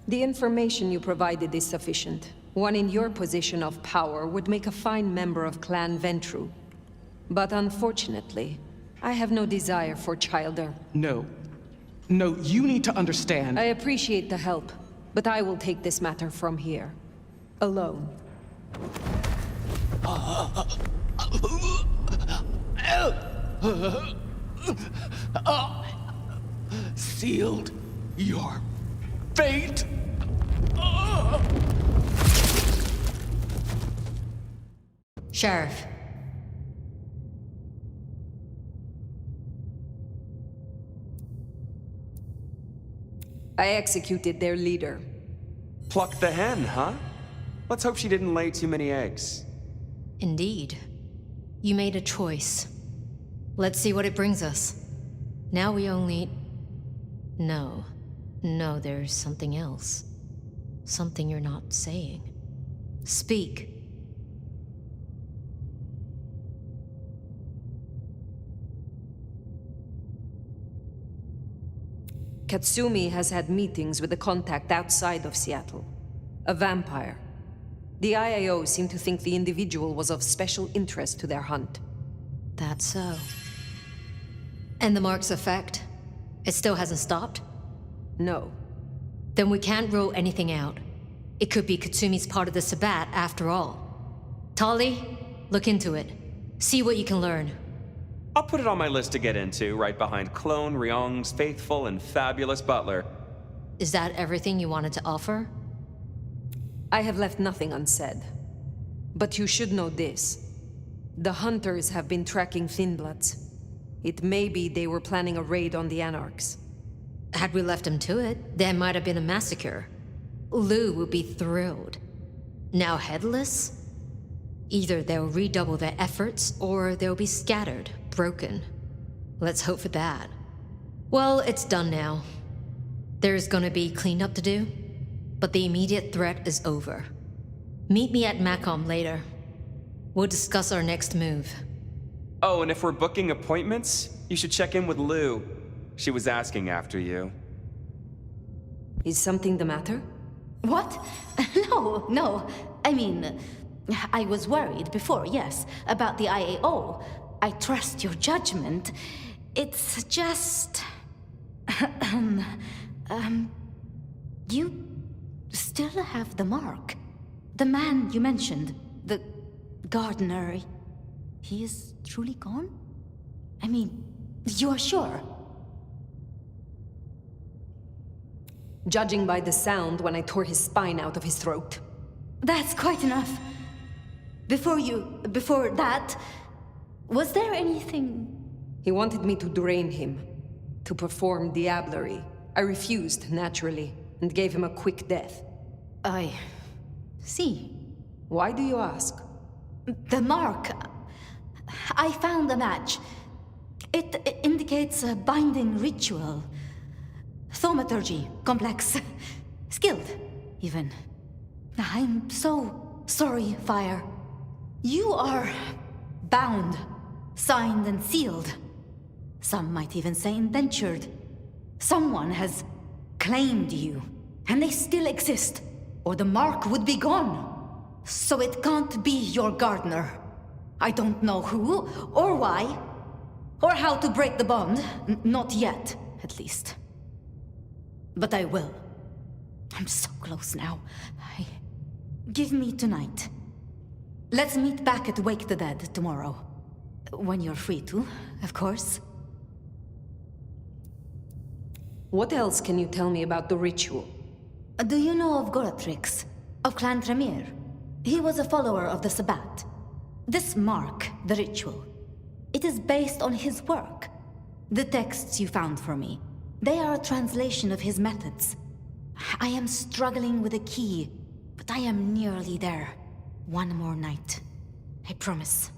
The information you provided is sufficient. One in your position of power would make a fine member of Clan Ventru. But unfortunately, I have no desire for Childer. No. No, you need to understand. I appreciate the help, but I will take this matter from here. Alone. Sealed your fate. Sheriff. I executed their leader. Plucked the hen, huh? Let's hope she didn't lay too many eggs. Indeed. You made a choice. Let's see what it brings us. Now we only... No. No, there's something else. Something you're not saying. Speak. Katsumi has had meetings with a contact outside of Seattle. A vampire. The IAO seemed to think the individual was of special interest to their hunt. That's so. And the mark's effect? It still hasn't stopped? No. Then we can't rule anything out. It could be Katsumi's part of the Sabbat after all. Tali, look into it. See what you can learn. I'll put it on my list to get into, right behind Clone Ryong's faithful and fabulous butler. Is that everything you wanted to offer? I have left nothing unsaid. But you should know this. The hunters have been tracking Thinbloods. It may be they were planning a raid on the Anarchs. Had we left them to it, there might have been a massacre. Lou would be thrilled. Now headless? Either they'll redouble their efforts, or they'll be scattered, broken. Let's hope for that. Well, it's done now. There's gonna be cleanup to do, but the immediate threat is over. Meet me at Macom later. We'll discuss our next move. Oh, and if we're booking appointments, you should check in with Lou. She was asking after you. Is something the matter? What? No. I mean, I was worried before, yes, about the IAO. I trust your judgment. It's just... you still have the mark. The man you mentioned, the gardener, he is truly gone? I mean, you are sure? Judging by the sound when I tore his spine out of his throat. That's quite enough. Before that, was there anything? He wanted me to drain him, to perform diablerie. I refused, naturally, and gave him a quick death. I see. Why do you ask? The mark. I found a match. It indicates a binding ritual. Thaumaturgy, complex. Skilled, even. I'm so sorry, Fire. You are bound, signed and sealed. Some might even say indentured. Someone has claimed you, and they still exist, or the mark would be gone. So it can't be your gardener. I don't know who, or why, or how to break the bond. Not yet, at least. But I will. I'm so close now. Give me tonight. Let's meet back at Wake the Dead tomorrow. When you're free to, of course. What else can you tell me about the ritual? Do you know of Goratrix, of Clan Tremere? He was a follower of the Sabbat. This mark, the ritual, it is based on his work. The texts you found for me, they are a translation of his methods. I am struggling with a key, but I am nearly there. One more night. I promise.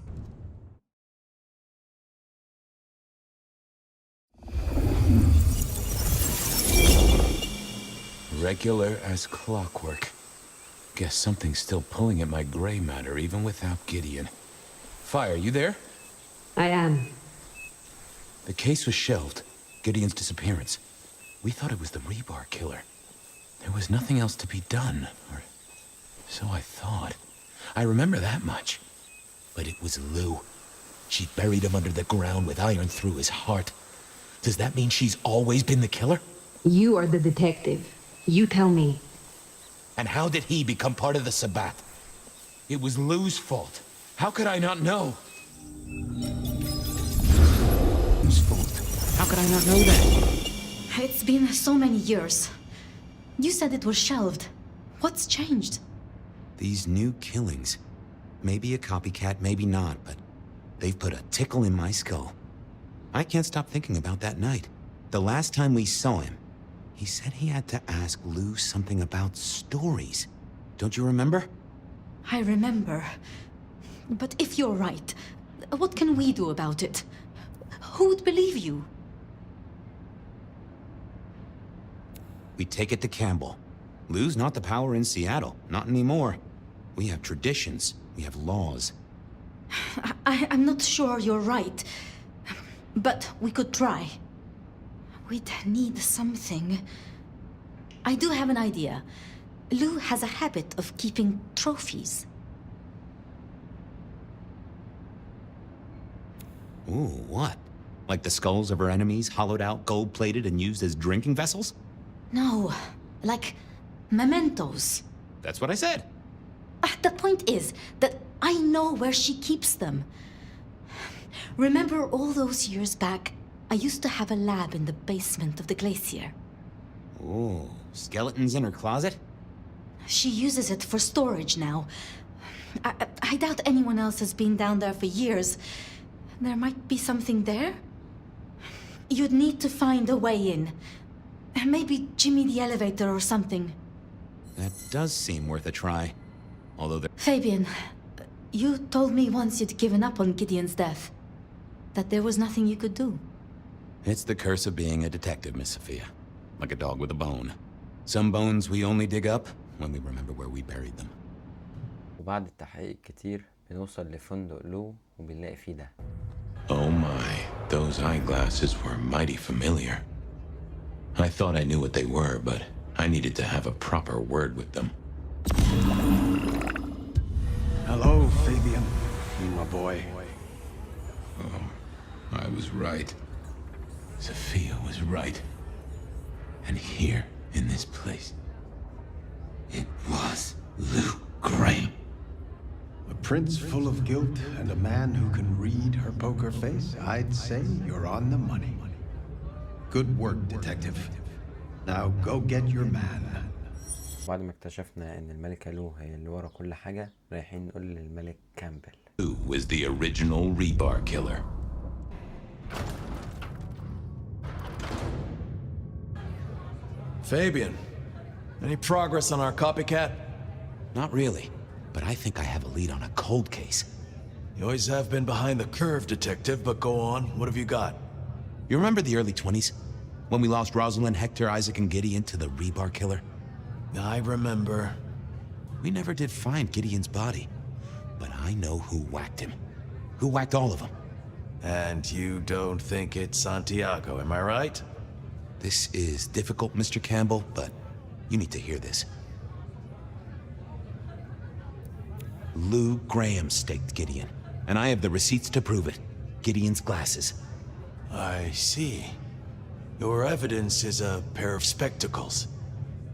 Regular as clockwork. Guess something's still pulling at my gray matter even without Gideon. Fire, you there? I am. The case was shelved. Gideon's disappearance. We thought it was the rebar killer. There was nothing else to be done, or so I thought. I remember that much. But it was Lou. She buried him under the ground with iron through his heart. Does that mean she's always been the killer? You are the detective. You tell me. And how did he become part of the Sabbat? It was Lou's fault. How could I not know? Whose fault? How could I not know that? It's been so many years. You said it was shelved. What's changed? These new killings. Maybe a copycat, maybe not, but they've put a tickle in my skull. I can't stop thinking about that night. The last time we saw him, he said he had to ask Lou something about stories. Don't you remember? I remember. But if you're right, what can we do about it? Who would believe you? We take it to Campbell. Lou's not the power in Seattle. Not anymore. We have traditions. We have laws. I'm not sure you're right. But we could try. We'd need something. I do have an idea. Lou has a habit of keeping trophies. Ooh, what? Like the skulls of her enemies, hollowed out, gold-plated, and used as drinking vessels? No, like mementos. That's what I said. The point is that I know where she keeps them. Remember all those years back, I used to have a lab in the basement of the glacier. Ooh, skeletons in her closet? She uses it for storage now. I doubt anyone else has been down there for years. There might be something there. You'd need to find a way in. Maybe Jimmy the elevator or something. That does seem worth a try. Although Fabian, you told me once you'd given up on Gideon's death. That there was nothing you could do. It's the curse of being a detective, Miss Sophia. Like a dog with a bone. Some bones we only dig up when we remember where we buried them. وبعد التحقيق كتير بنوصل لفندق لو وبنلاقي فيه ده. Oh my, those eyeglasses were mighty familiar. I thought I knew what they were, but I needed to have a proper word with them. Hello, Fabian. My boy. Oh, I was right. Sophia was right. And here, in this place, it was Luke Graham. A prince full of guilt and a man who can read her poker face. I'd say you're on the money. Good work, detective. Now go get your man. بعد ما اكتشفنا ان الملكة لو هي اللي ورا كل حاجة رايحين نقول للملك كامبل. Who was the original rebar killer? Fabian, any progress on our copycat? Not really, but I think I have a lead on a cold case. You always have been behind the curve, detective, but go on. What have you got? You remember the early 20s? When we lost Rosalind, Hector, Isaac, and Gideon to the rebar killer? I remember. We never did find Gideon's body, but I know who whacked him. Who whacked all of them. And you don't think it's Santiago, am I right? This is difficult, Mr. Campbell, but you need to hear this. Lou Graham staked Gideon, and I have the receipts to prove it. Gideon's glasses. I see. Your evidence is a pair of spectacles.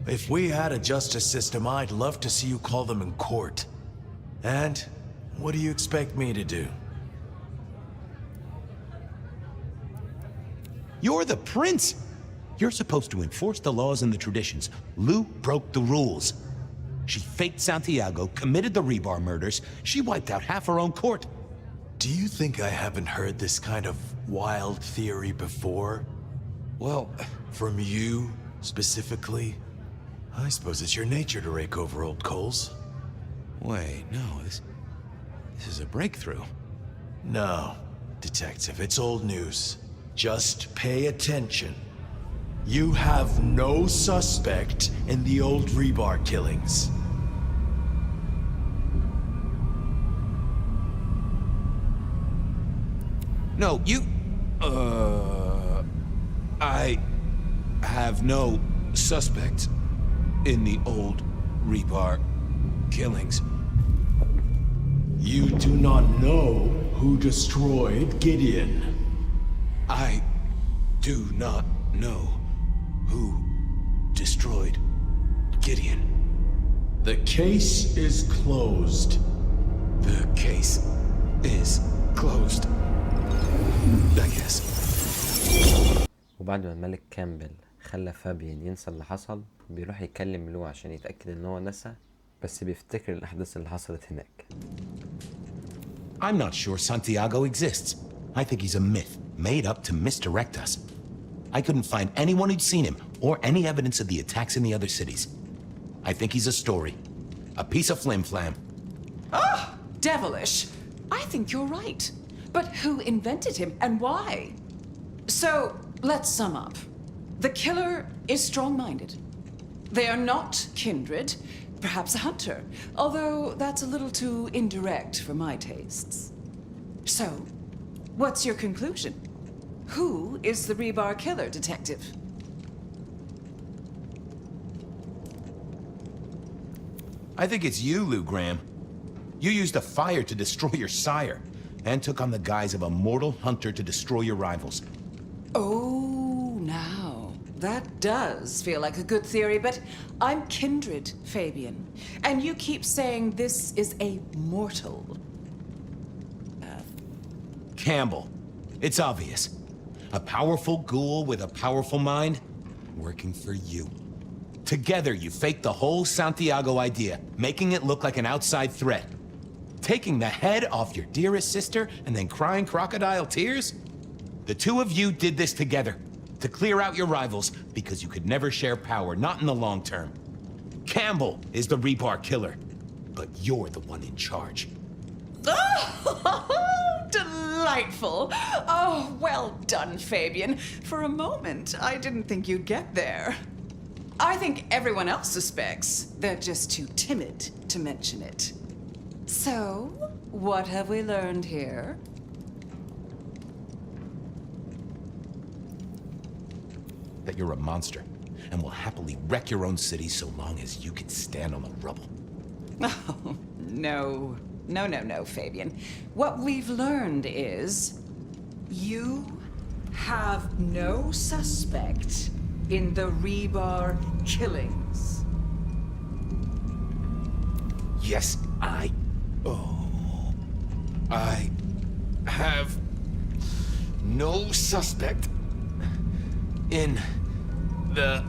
If we had a justice system, I'd love to see you call them in court. And what do you expect me to do? You're the prince! You're supposed to enforce the laws and the traditions. Lou broke the rules. She faked Santiago, committed the rebar murders. She wiped out half her own court. Do you think I haven't heard this kind of wild theory before? Well, from you, specifically? I suppose it's your nature to rake over old coals. Wait, no, this is a breakthrough. No, detective, it's old news. Just pay attention. You have no suspect in the old rebar killings. No, you... I have no suspect in the old rebar killings. You do not know who destroyed Gideon. I do not know who destroyed Gideon. The case is closed. The case is closed. I guess. وبعد ما الملك كامبل خلى فابيان ينسى اللي حصل بيروح يكلم لو عشان يتأكد ان هو نسى بس بيفتكر الأحداث اللي حصلت هناك. I'm not sure Santiago exists. I think he's a myth made up to misdirect us. I couldn't find anyone who'd seen him or any evidence of the attacks in the other cities. I think he's a story. A piece of flim-flam. Ah, devilish. I think you're right. But who invented him and why? So, let's sum up. The killer is strong-minded. They are not kindred, perhaps a hunter, although that's a little too indirect for my tastes. So, what's your conclusion? Who is the rebar killer, Detective? I think it's you, Lou Graham. You used a fire to destroy your sire, and took on the guise of a mortal hunter to destroy your rivals. Oh, now. That does feel like a good theory, but I'm kindred, Fabian. And you keep saying this is a mortal. Campbell. It's obvious. A powerful ghoul with a powerful mind, working for you. Together, you faked the whole Santiago idea, making it look like an outside threat. Taking the head off your dearest sister and then crying crocodile tears? The two of you did this together, to clear out your rivals, because you could never share power, not in the long term. Campbell is the rebar killer, but you're the one in charge. Oh, delightful. Oh, well done, Fabian. For a moment, I didn't think you'd get there. I think everyone else suspects. They're just too timid to mention it. So, what have we learned here? That you're a monster, and will happily wreck your own city so long as you can stand on the rubble. Oh, no. No, Fabian. What we've learned is you have no suspect in the rebar killings. Yes, I have no suspect in the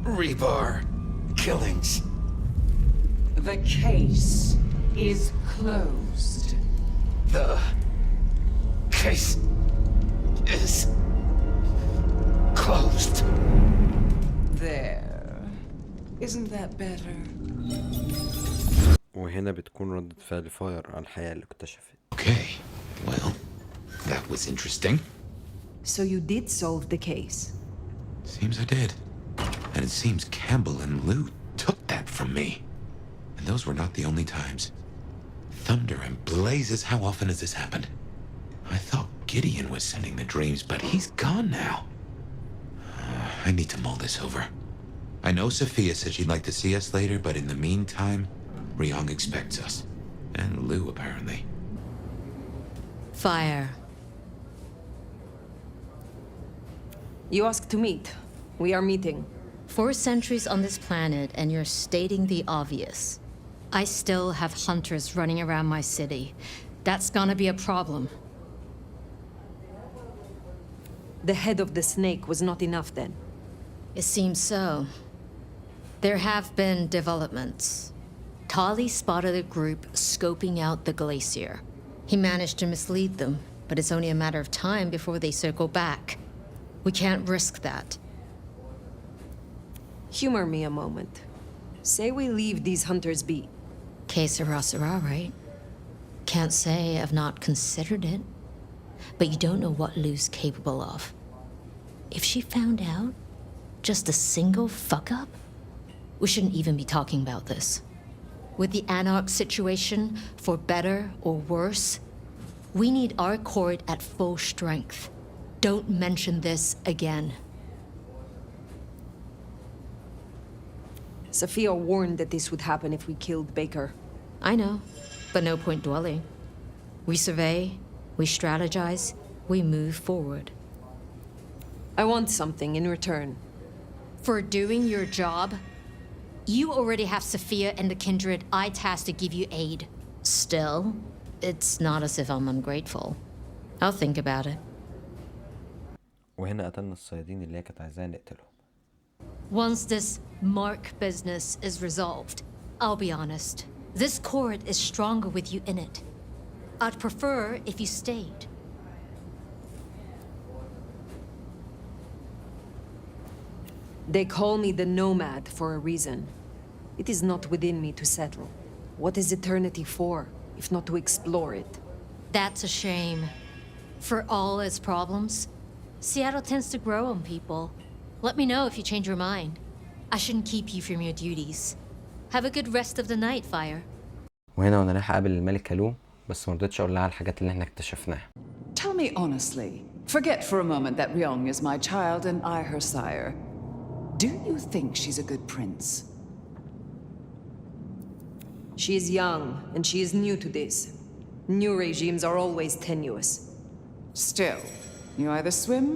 rebar killings. The case is closed. The case is closed. There. Isn't that better? وهنا بتكون ردة فعل فاير على الحقيقة اللي اكتشفت. Okay, well, that was interesting. So you did solve the case? Seems I did. And it seems Campbell and Lou took that from me. And those were not the only times. Thunder and blazes, how often has this happened? I thought Gideon was sending the dreams, but he's gone now. I need to mull this over. I know Sophia said she'd like to see us later, but in the meantime, Ryong expects us. And Lou, apparently. Fire. You asked to meet. We are meeting. 4 centuries on this planet, and you're stating the obvious. I still have hunters running around my city. That's gonna be a problem. The head of the snake was not enough then? It seems so. There have been developments. Tali spotted a group scoping out the glacier. He managed to mislead them, but it's only a matter of time before they circle back. We can't risk that. Humor me a moment. Say we leave these hunters be. Que sera, sera, right? Can't say I've not considered it. But you don't know what Lou's capable of. If she found out, just a single fuck-up, we shouldn't even be talking about this. With the Anarch situation, for better or worse, we need our court at full strength. Don't mention this again. Sophia warned that this would happen if we killed Baker. I know, but no point dwelling. We survey, we strategize, we move forward. I want something in return. For doing your job, you already have Sophia and the kindred I tasked to give you aid. Still, it's not as if I'm ungrateful. I'll think about it. وهنا قتلنا الصيادين اللي هي كانت عايزانا نقتلهم. Once this mark business is resolved, I'll be honest. This court is stronger with you in it. I'd prefer if you stayed. They call me the Nomad for a reason. It is not within me to settle. What is eternity for, if not to explore it? That's a shame. For all its problems, Seattle tends to grow on people. Let me know if you change your mind. I shouldn't keep you from your duties. Have a good rest of the night, Fire. وهنا وانا رايح اقابل الملكة لو بس مرضتش اقول لها على الحاجات اللي احنا اكتشفناها. Tell me honestly, Forget for a moment that Ryong is my child and I her sire. Do you think she's a good prince? She is young, and she is new to this. New regimes are always tenuous. Still, you either swim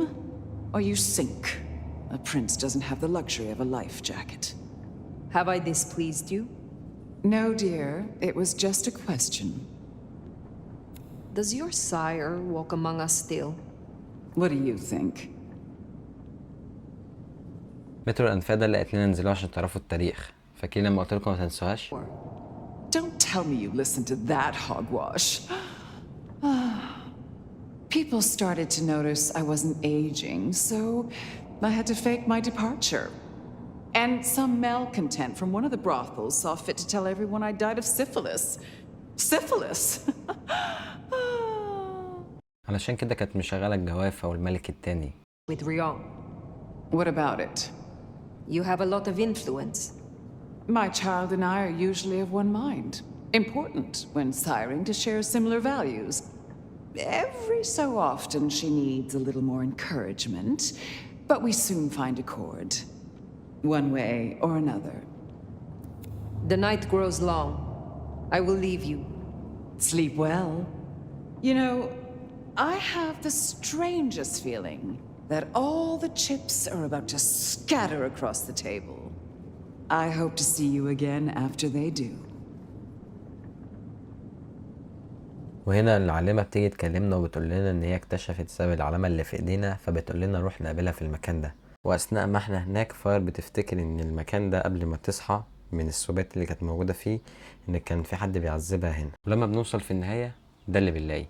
or you sink. A prince doesn't have the luxury of a life jacket. Have I displeased you? No, dear. It was just a question. Does your sire walk among us still? What do you think? مترو الأنفاق ده اللي قالت لنا انزلوا عشان تعرفوا التاريخ. فاكرين لما قلت لكم ما تنسوهاش؟ Don't tell me you listened to that hogwash. People started to notice I wasn't aging, so I had to fake my departure. And some malcontent from one of the brothels saw fit to tell everyone I died of syphilis. Syphilis? علشان كده كانت مشغلة الجوافة والملك التاني. With Ryong. What about it? You have a lot of influence. My child and I are usually of one mind. Important when siring to share similar values. Every so often she needs a little more encouragement, but we soon find accord. One way or another. The night grows long. I will leave you. Sleep well. You know, I have the strangest feeling that all the chips are about to scatter across the table. I hope to see you again after they do. وهنا العالمة بتيجي تكلمنا وبتقول لنا ان هي اكتشفت سبب العلامة اللي في ايدينا، فبتقول لنا نروح نقابلها في المكان ده. واثناء ما احنا هناك فاير بتفتكر ان المكان ده قبل ما تصحى من السبات اللي كانت موجودة فيه ان كان في حد بيعذبها هنا. ولما بنوصل في النهاية ده اللي بنلاقيه.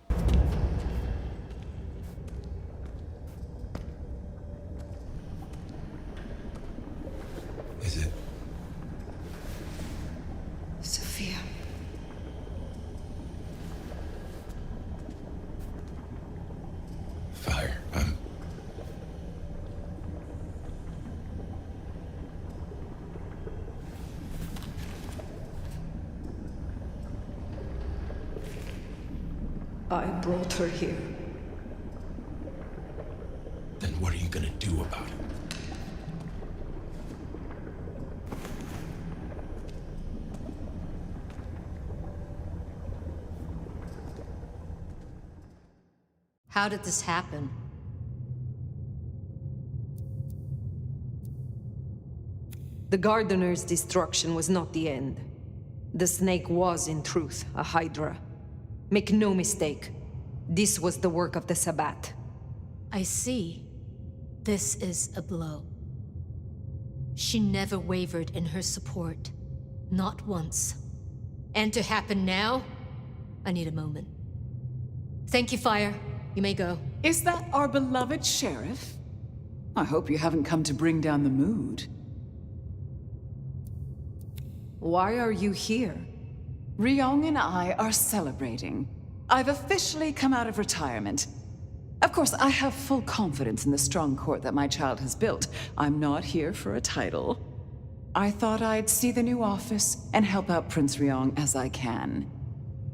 I brought her here. Then what are you gonna do about it? How did this happen? The gardener's destruction was not the end. The snake was, in truth, a hydra. Make no mistake, this was the work of the Sabbat. I see. This is a blow. She never wavered in her support. Not once. And to happen now? I need a moment. Thank you, Fire. You may go. Is that our beloved sheriff? I hope you haven't come to bring down the mood. Why are you here? Ryong and I are celebrating. I've officially come out of retirement. Of course, I have full confidence in the strong court that my child has built. I'm not here for a title. I thought I'd see the new office and help out Prince Ryong as I can.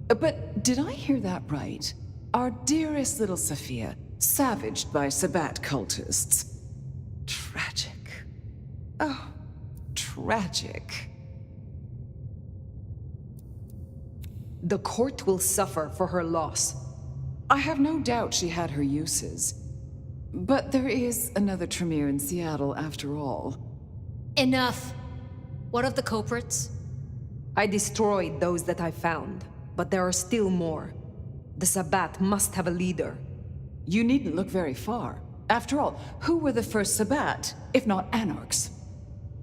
But did I hear that right? Our dearest little Sophia, savaged by Sabbat cultists. Tragic. Oh, tragic. The court will suffer for her loss. I have no doubt she had her uses. But there is another Tremere in Seattle after all. Enough. What of the culprits? I destroyed those that I found, but there are still more. The Sabbat must have a leader. You needn't look very far. After all, who were the first Sabbat, if not Anarchs?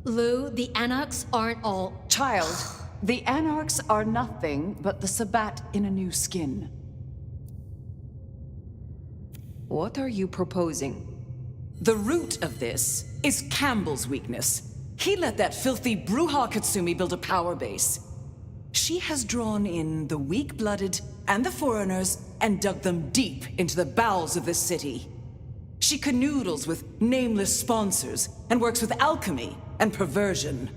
Lou, the Anarchs aren't all... Child, the Anarchs are nothing but the Sabbat in a new skin. What are you proposing? The root of this is Campbell's weakness. He let that filthy Bruja Katsumi build a power base. She has drawn in the weak-blooded and the foreigners and dug them deep into the bowels of this city. She canoodles with nameless sponsors and works with alchemy and perversion.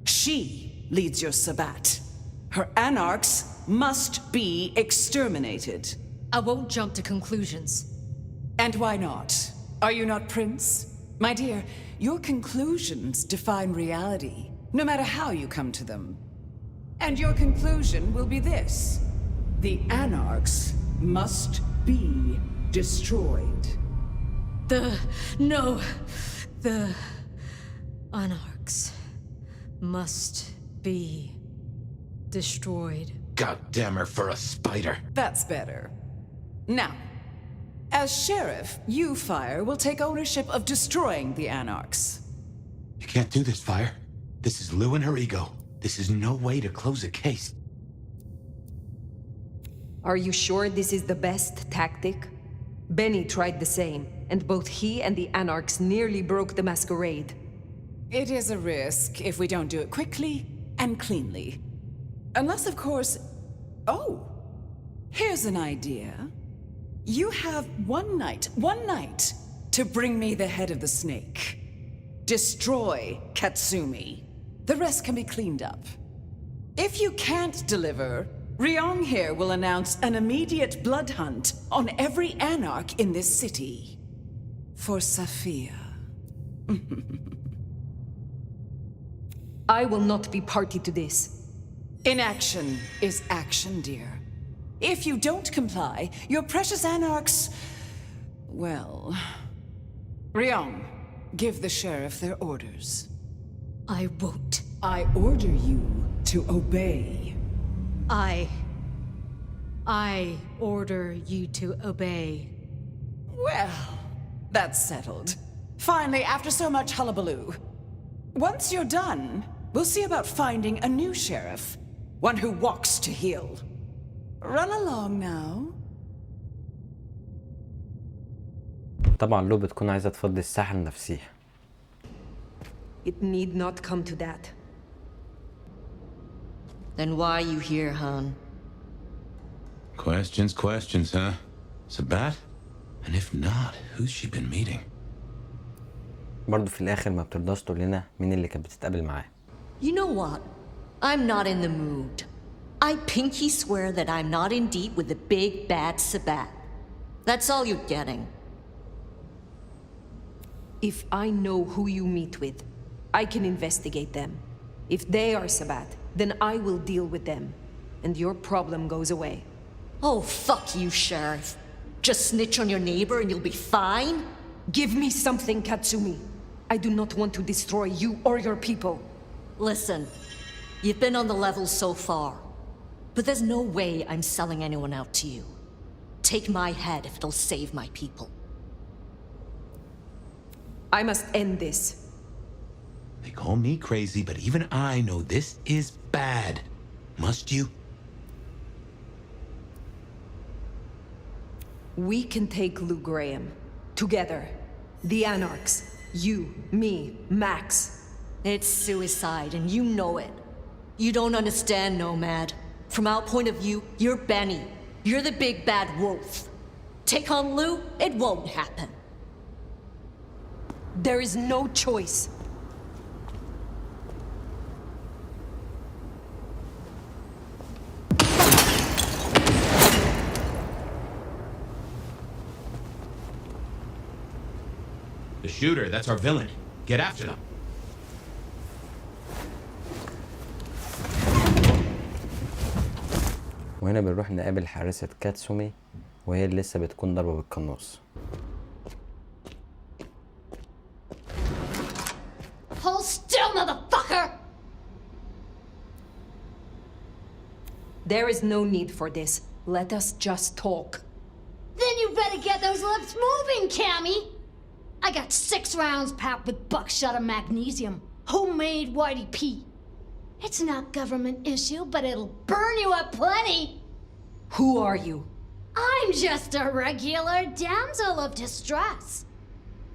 She leads your Sabbat. Her Anarchs must be exterminated. I won't jump to conclusions. And why not? Are you not Prince? My dear, your conclusions define reality, no matter how you come to them. And your conclusion will be this: the Anarchs must be destroyed. The Anarchs must be destroyed. God damn her for a spider. That's better. Now, as sheriff, you, Fire, will take ownership of destroying the Anarchs. You can't do this, Fire. This is Lou and her ego. This is no way to close a case. Are you sure this is the best tactic? Benny tried the same, and both he and the Anarchs nearly broke the masquerade. It is a risk if we don't do it quickly and cleanly. Unless, of course... Oh! Here's an idea. You have one night, to bring me the head of the snake. Destroy Katsumi. The rest can be cleaned up. If you can't deliver, Ryong here will announce an immediate blood hunt on every Anarch in this city. For Safia. I will not be party to this. Inaction is action, dear. If you don't comply, your precious Anarchs... well... Ryong, give the sheriff their orders. I won't. I order you to obey. I order you to obey. Well, that's settled. Finally, after so much hullabaloo. Once you're done, we'll see about finding a new sheriff. One who walks to heal. Run along now. طبعا لو بتكون عايزة تفضي الساحة لنفسيها. It need not come to that. Then why are you here, hon? Questions, huh? Sabat? And if not, who's she been meeting? برضه في الآخر ما بترضاش تقول لنا مين اللي كانت بتتقابل معاه. You know what? I'm not in the mood. I pinky swear that I'm not in deep with the big bad Sabat. That's all you're getting. If I know who you meet with, I can investigate them. If they are Sabat, then I will deal with them. And your problem goes away. Oh, fuck you, Sheriff. Just snitch on your neighbor and you'll be fine? Give me something, Katsumi. I do not want to destroy you or your people. Listen, you've been on the level so far. But there's no way I'm selling anyone out to you. Take my head if it'll save my people. I must end this. They call me crazy, but even I know this is bad. Must you? We can take Lou Graham. Together. The Anarchs. You, me, Max. It's suicide, and you know it. You don't understand, Nomad. From our point of view, you're Benny. You're the big bad wolf. Take on Lou, it won't happen. There is no choice. The shooter, that's our villain. Get after them. وهنا بنروح نقابل حارسة كاتسومي وهي اللي لسه بتكون ضربة بالقناص. Hold still, motherfucker! There is no need for this. Let us just talk. Then you better get those lips moving, Cammy! I got 6 rounds packed with buckshot and magnesium. Homemade Whitey P. It's not government issue, but it'll burn you up plenty! Who are you? I'm just a regular damsel of distress.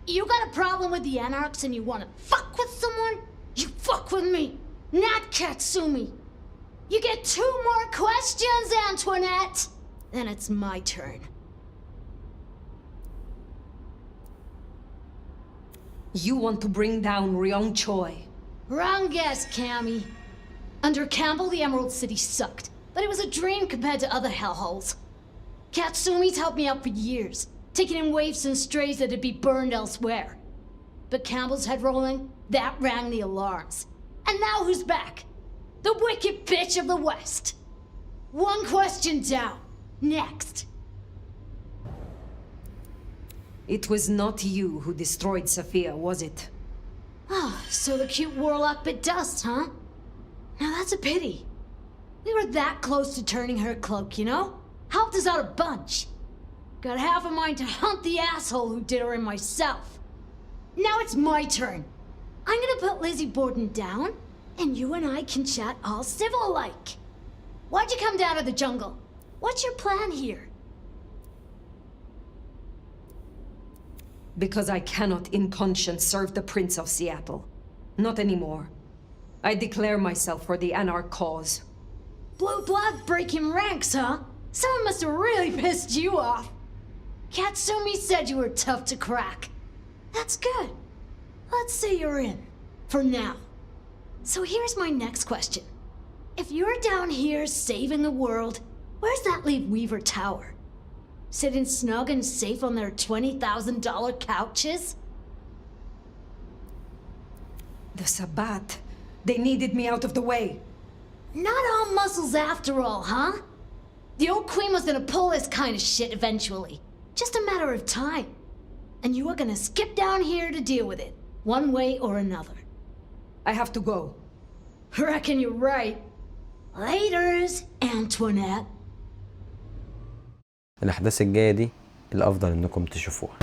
You got a problem with the Anarchs and you want to fuck with someone? You fuck with me, not Katsumi. You get 2 more questions, Antoinette. Then it's my turn. You want to bring down Ryong Choi. Wrong guess, Cammy. Under Campbell, the Emerald City sucked, but it was a dream compared to other hellholes. Katsumi's helped me out for years. taking in waifs and strays that'd be burned elsewhere. But Campbell's head rolling, that rang the alarms. And now who's back? The wicked bitch of the West. One question down. Next. It was not you who destroyed Sophia, was it? Oh, so the cute warlock bit dust, huh? Now that's a pity. We were that close to turning her cloak, you know? Helped us out a bunch. Got half a mind to hunt the asshole who did her in myself. Now it's my turn. I'm gonna put Lizzie Borden down, and you and I can chat all civil-like. Why'd you come down to the jungle? What's your plan here? Because I cannot in conscience serve the Prince of Seattle. Not anymore. I declare myself for the Anarch cause. Blue blood breaking ranks, huh? Someone must have really pissed you off. Katsumi said you were tough to crack. That's good. Let's say you're in. For now. So here's my next question. If you're down here saving the world, where's that leave Weaver Tower? Sitting snug and safe on their $20,000 couches? The Sabbat. They needed me out of the way. Not all muscles after all, huh? The old queen was gonna pull this kind of shit eventually. Just a matter of time. And you are gonna skip down here to deal with it, one way or another. I have to go. Reckon you're right. Laters, Antoinette. الأحداث الجاية دي الأفضل إنكم تشوفوها.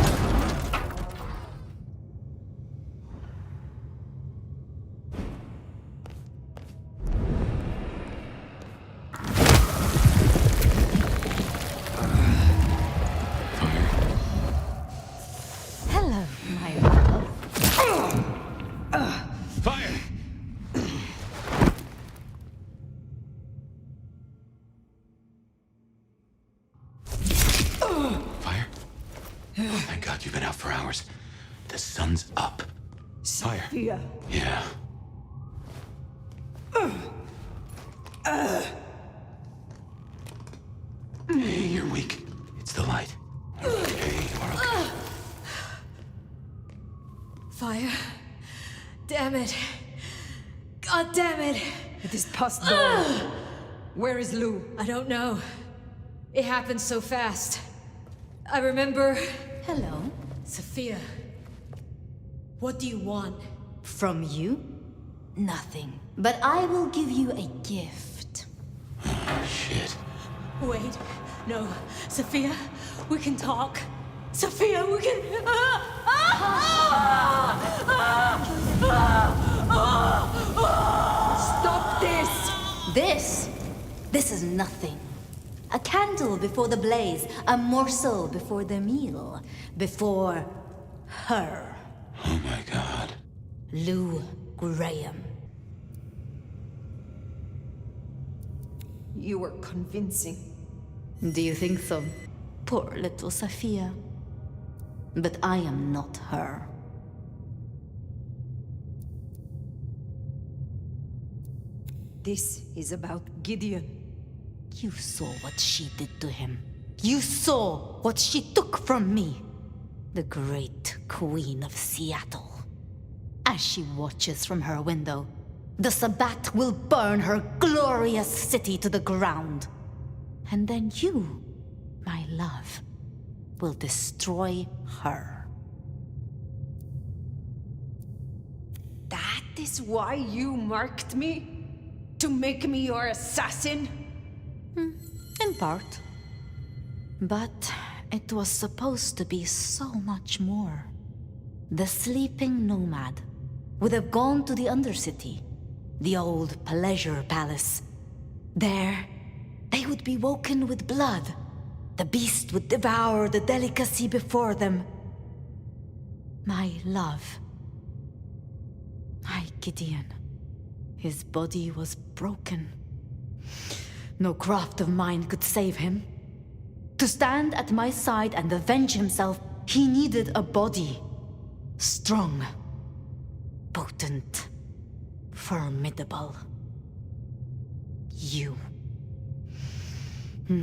Hello, my love. Fire! Fire? Oh, thank God you've been out for hours. The sun's up. Fire. Sophia. Yeah. Hey, you're weak. It's the light. You're okay. You're okay. Fire. Damn it. God damn it. It is past dawn. Where is Lou? I don't know. It happened so fast. I remember... Hello. Sophia. What do you want? From you? Nothing. But I will give you a gift. Shit. Wait. No. Sophia, we can talk. Sophia, we can... Stop this! This is nothing. A candle before the blaze, a morsel before the meal, before her. Oh my God. Lou Graham. You were convincing. Do you think so? Poor little Sophia. But I am not her. This is about Gideon. You saw what she did to him. You saw what she took from me. The great Queen of Seattle. As she watches from her window, the Sabbat will burn her glorious city to the ground. And then you, my love, will destroy her. That is why you marked me? To make me your assassin? In part. But it was supposed to be so much more. The sleeping nomad would have gone to the Undercity, the old pleasure palace. There, they would be woken with blood. The beast would devour the delicacy before them. My love. My Gideon. His body was broken. No craft of mine could save him. To stand at my side and avenge himself, he needed a body. Strong. Potent. Formidable. You.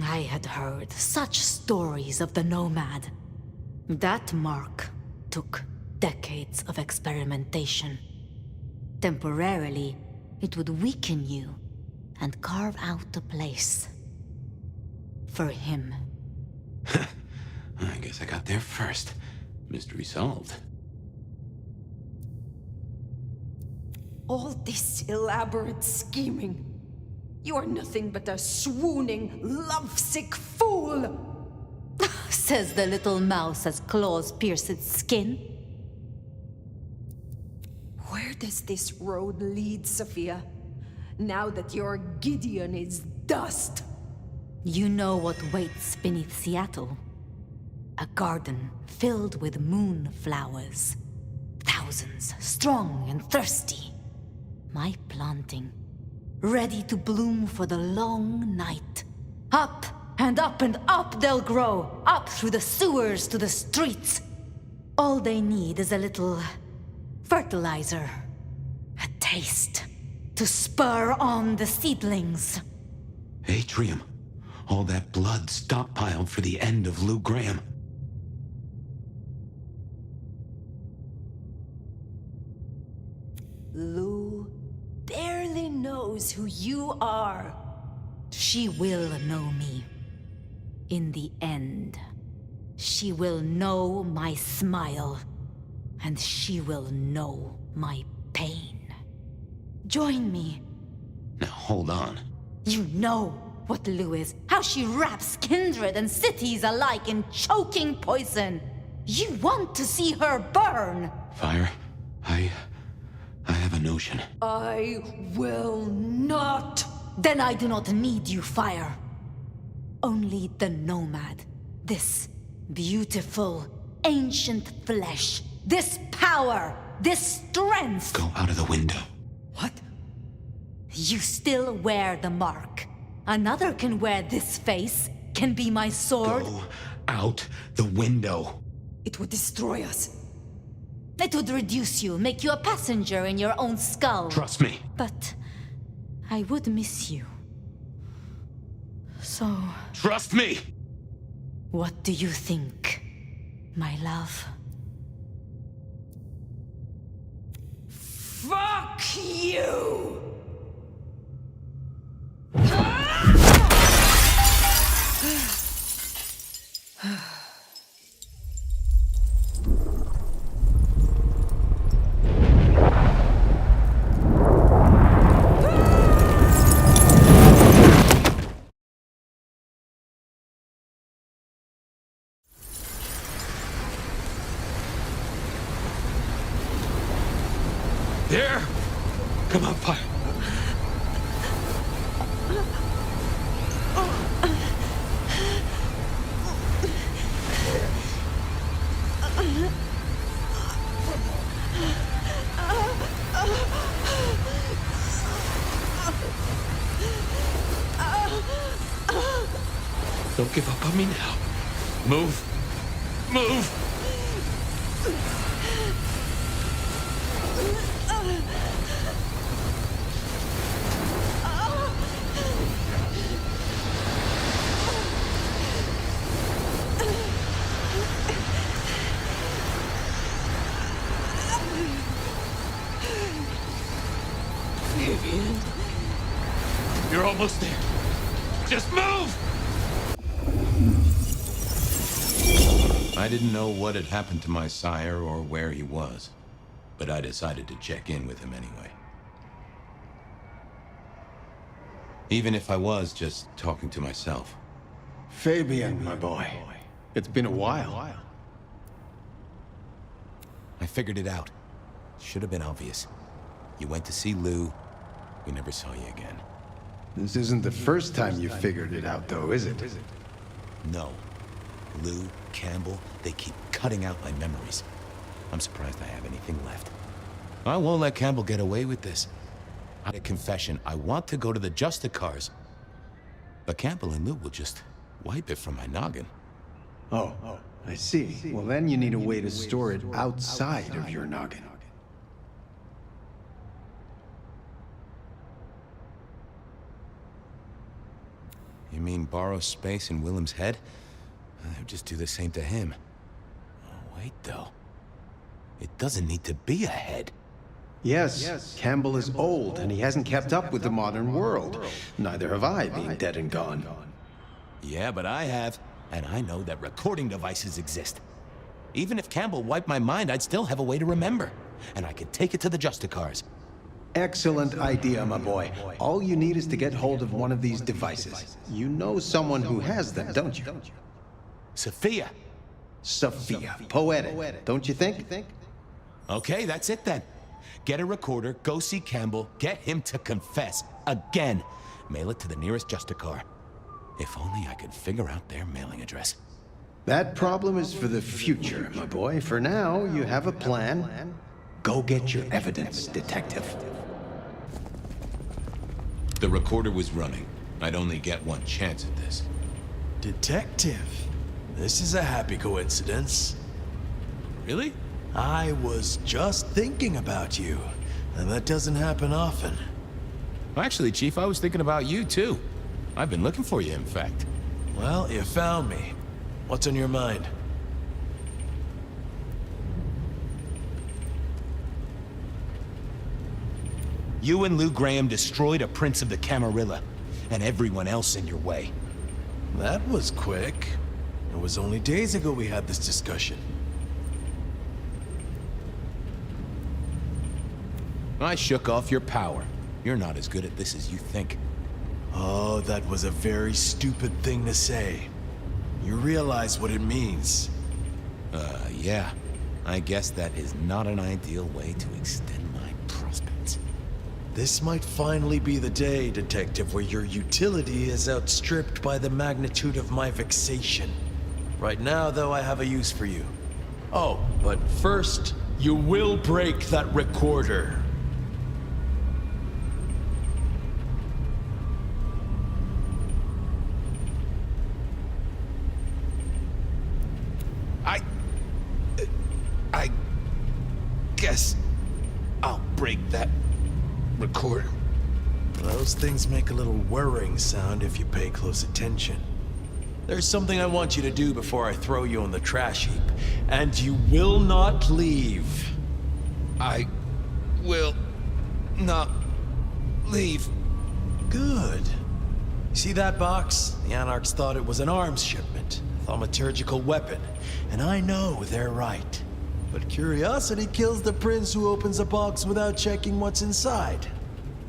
I had heard such stories of the nomad. That mark took decades of experimentation. Temporarily, it would weaken you and carve out a place for him. I guess I got there first. Mystery solved. All this elaborate scheming. You are nothing but a swooning, lovesick fool! Says the little mouse as claws pierce its skin. Where does this road lead, Sophia? Now that your Gideon is dust? You know what waits beneath Seattle. A garden filled with moonflowers. Thousands, strong and thirsty. My planting, ready to bloom for the long night. Up and up and up they'll grow, up through the sewers to the streets. All they need is a little fertilizer, a taste, to spur on the seedlings. Atrium. All that blood stockpiled for the end of Lou Graham. Lou barely knows who you are. She will know me. In the end, she will know my smile, and she will know my pain. Join me. Now hold on. You know what Lou is, how she wraps kindred and cities alike in choking poison. You want to see her burn. Fire, I have a notion. I will not. Then I do not need you, Fire. Only the nomad. This beautiful, ancient flesh. This power. This strength. Go out of the window. What? You still wear the mark. Another can wear this face, can be my sword. Go out the window. It would destroy us. It would reduce you, make you a passenger in your own skull. Trust me. But I would miss you. So... Trust me! What do you think, my love? Fuck you! There! Come on, Fire. Don't give up on me now. Move. Move! You're almost there. Just move! I didn't know what had happened to my sire or where he was, but I decided to check in with him anyway. Even if I was just talking to myself. Fabian, my boy. It's been a while. I figured it out. Should have been obvious. You went to see Lou. We never saw you again. This isn't the first time you figured it out, though, is it? No. Lou, Campbell, they keep cutting out my memories. I'm surprised I have anything left. I won't let Campbell get away with this. I had a confession. I want to go to the Justicars. But Campbell and Lou will just wipe it from my noggin. Oh, I see. Well, then you need a way to store it outside of your noggin. You mean borrow space in Willem's head? They would just do the same to him. Wait, though. It doesn't need to be a head. Yes, Campbell is old, and he hasn't kept up with the modern world. Neither have I, being dead and gone. Yeah, but I have. And I know that recording devices exist. Even if Campbell wiped my mind, I'd still have a way to remember. And I could take it to the Justicars. Excellent idea, my boy. All you need is to get hold of one of these devices. You know someone who has them, don't you? Sophia. Sophia. Poetic, don't you think? Okay, that's it then. Get a recorder, go see Campbell, get him to confess. Again. Mail it to the nearest Justicar. If only I could figure out their mailing address. That problem is for the future, my boy. For now, you have a plan. Go get your evidence, detective. The recorder was running. I'd only get one chance at this. Detective? This is a happy coincidence. Really? I was just thinking about you, and that doesn't happen often. Actually, Chief, I was thinking about you, too. I've been looking for you, in fact. Well, you found me. What's on your mind? You and Lou Graham destroyed a prince of the Camarilla, and everyone else in your way. That was quick. It was only days ago we had this discussion. I shook off your power. You're not as good at this as you think. Oh, that was a very stupid thing to say. You realize what it means. Yeah. I guess that is not an ideal way to extend my prospects. This might finally be the day, Detective, where your utility is outstripped by the magnitude of my vexation. Right now, though, I have a use for you. Oh, but first, you will break that recorder. I guess I'll break that recorder. Those things make a little whirring sound if you pay close attention. There's something I want you to do before I throw you on the trash heap, and you will not leave. I will not leave. Good. See that box? The Anarchs thought it was an arms shipment, a thaumaturgical weapon, and I know they're right. But curiosity kills the prince who opens a box without checking what's inside.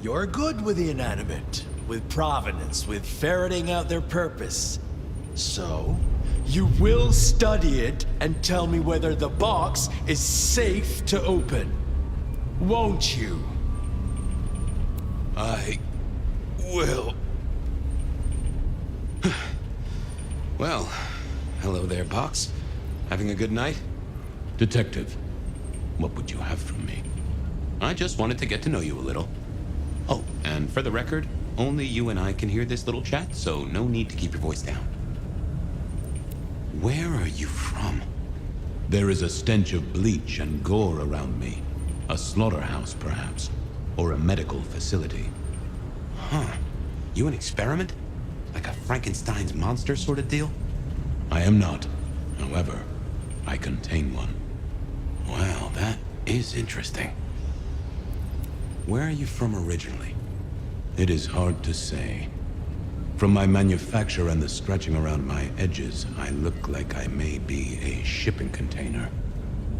You're good with the inanimate, with provenance, with ferreting out their purpose. So, you will study it and tell me whether the box is safe to open. Won't you? I will. Well, hello there, box. Having a good night? Detective, what would you have from me? I just wanted to get to know you a little. Oh, and for the record, only you and I can hear this little chat, so no need to keep your voice down. Where are you from? There is a stench of bleach and gore around me. A slaughterhouse, perhaps. Or a medical facility. Huh. You an experiment? Like a Frankenstein's monster sort of deal? I am not. However, I contain one. Well, that is interesting. Where are you from originally? It is hard to say. From my manufacture and the stretching around my edges, I look like I may be a shipping container.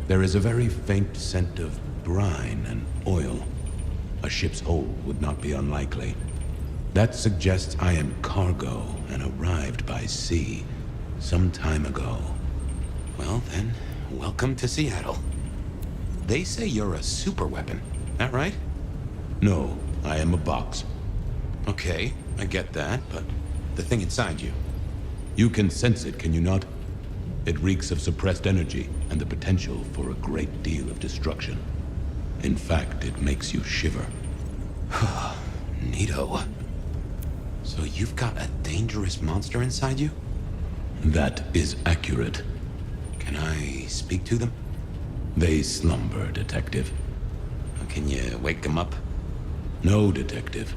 There is a very faint scent of brine and oil. A ship's hold would not be unlikely. That suggests I am cargo and arrived by sea some time ago. Well then, welcome to Seattle. They say you're a superweapon, that right? No, I am a box. Okay, I get that, but the thing inside you. You can sense it, can you not? It reeks of suppressed energy and the potential for a great deal of destruction. In fact, it makes you shiver. Neato. So you've got a dangerous monster inside you? That is accurate. Can I speak to them? They slumber, Detective. Can you wake them up? No, Detective.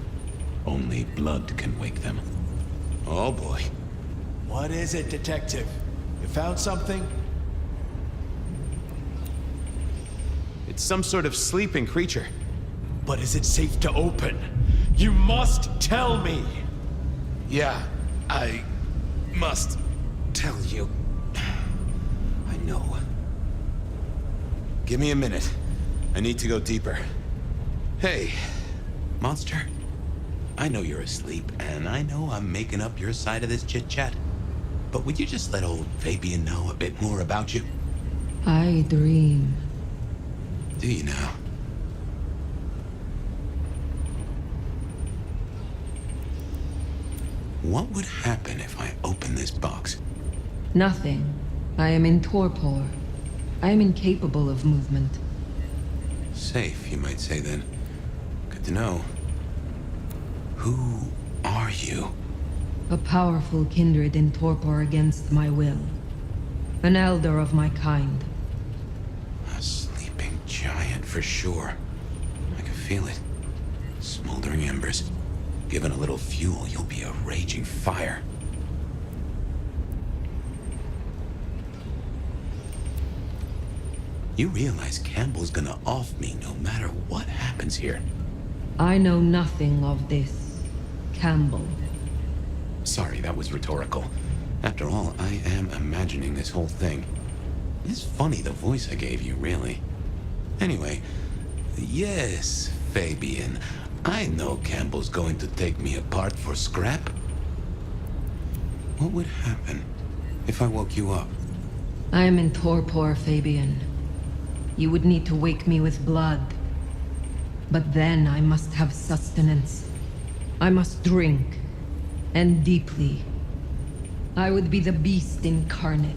Only blood can wake them. Oh boy. What is it, Detective? You found something? It's some sort of sleeping creature. But is it safe to open? You must tell me! Yeah, I must tell you. I know. Give me a minute. I need to go deeper. Hey, monster. I know you're asleep, and I know I'm making up your side of this chit-chat. But would you just let old Fabian know a bit more about you? I dream. Do you now? What would happen if I open this box? Nothing. I am in torpor. I am incapable of movement. Safe, you might say then. Good to know. Who are you? A powerful kindred in torpor against my will. An elder of my kind. A sleeping giant for sure. I can feel it. Smoldering embers. Given a little fuel, you'll be a raging fire. You realize Campbell's gonna off me no matter what happens here. I know nothing of this, Campbell. Sorry, that was rhetorical. After all, I am imagining this whole thing. It's funny the voice I gave you, really. Anyway, yes, Fabian. I know Campbell's going to take me apart for scrap. What would happen if I woke you up? I am in torpor, Fabian. You would need to wake me with blood. But then I must have sustenance. I must drink. And deeply. I would be the beast incarnate.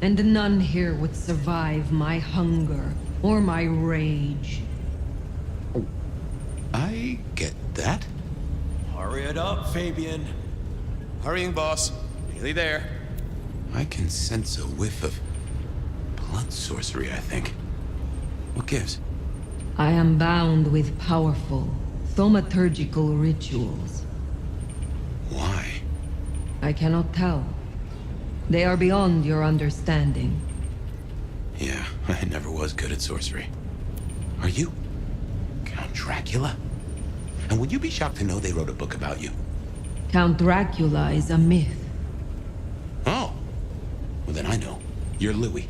And none here would survive my hunger or my rage. I get that. Hurry it up, Fabian. Hurrying, boss. Nearly there. I can sense a whiff of blood sorcery, I think. What gives? I am bound with powerful, thaumaturgical rituals. Why? I cannot tell. They are beyond your understanding. Yeah, I never was good at sorcery. Are you Count Dracula? And would you be shocked to know they wrote a book about you? Count Dracula is a myth. Oh. Well, then I know. You're Louis.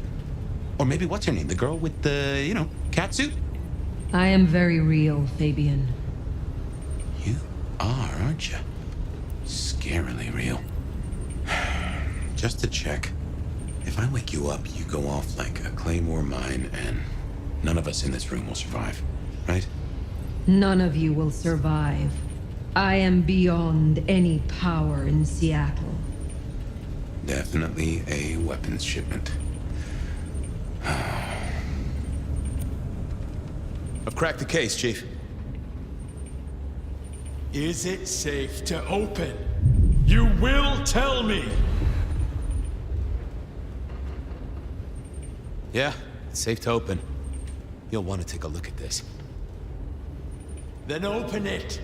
Or maybe what's her name? The girl with the, cat suit? I am very real, Fabian. You are, aren't you? Scarily real. Just to check. If I wake you up, you go off like a claymore mine, and none of us in this room will survive, right? None of you will survive. I am beyond any power in Seattle. Definitely a weapons shipment. I've cracked the case, Chief. Is it safe to open? You will tell me! Yeah, it's safe to open. You'll want to take a look at this. Then open it!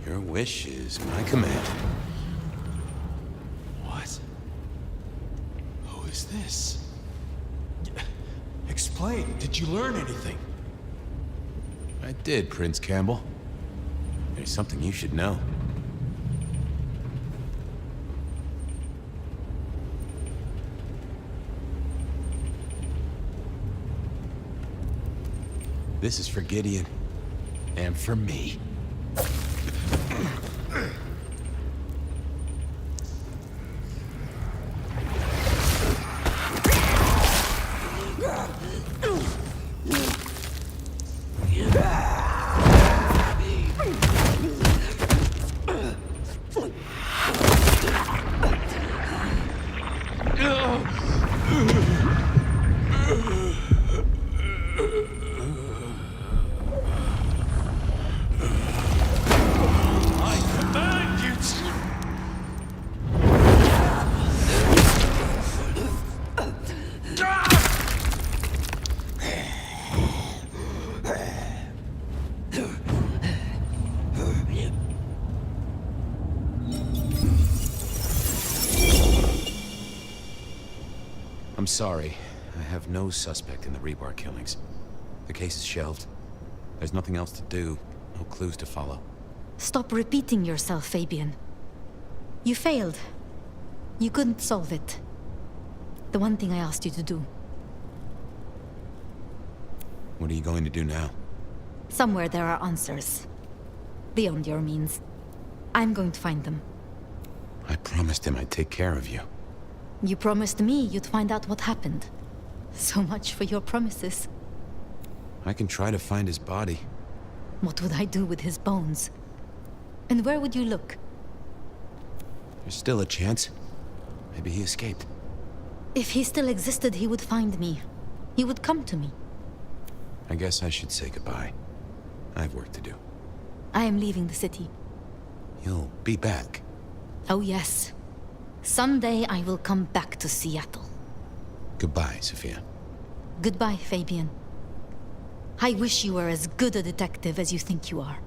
Your wish is my command. What? Who is this? Explain, did you learn anything? I did, Prince Campbell. There's something you should know. This is for Gideon. And for me. sorry. I have no suspect in the rebar killings. The case is shelved. There's nothing else to do. No clues to follow. Stop repeating yourself, Fabian. You failed. You couldn't solve it. The one thing I asked you to do. What are you going to do now? Somewhere there are answers. Beyond your means. I'm going to find them. I promised him I'd take care of you. You promised me you'd find out what happened. So much for your promises. I can try to find his body. What would I do with his bones? And where would you look? There's still a chance. Maybe he escaped. If he still existed, he would find me. He would come to me. I guess I should say goodbye. I have work to do. I am leaving the city. You'll be back. Oh yes. Someday I will come back to Seattle. Goodbye, Sophia. Goodbye, Fabian. I wish you were as good a detective as you think you are.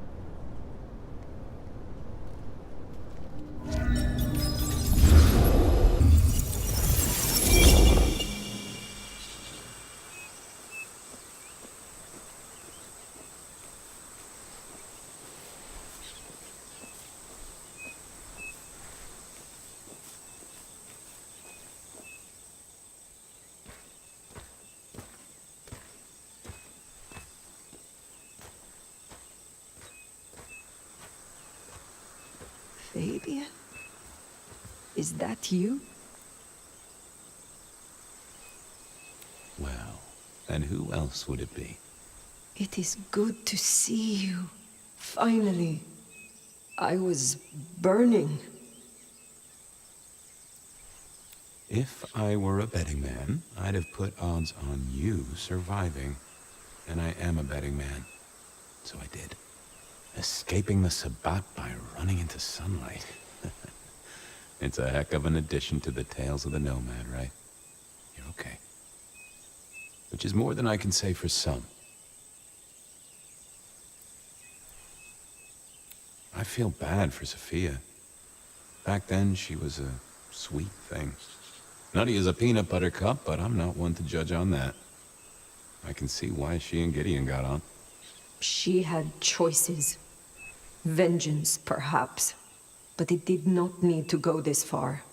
Fabian? Is that you? Well, and who else would it be? It is good to see you. Finally. I was burning. If I were a betting man, I'd have put odds on you surviving. And I am a betting man. So I did. Escaping the Sabbat by running into sunlight. It's a heck of an addition to the tales of the nomad, right? You're okay. Which is more than I can say for some. I feel bad for Sophia. Back then, she was a sweet thing. Nutty as a peanut butter cup, but I'm not one to judge on that. I can see why she and Gideon got on. She had choices. Vengeance, perhaps. But it did not need to go this far.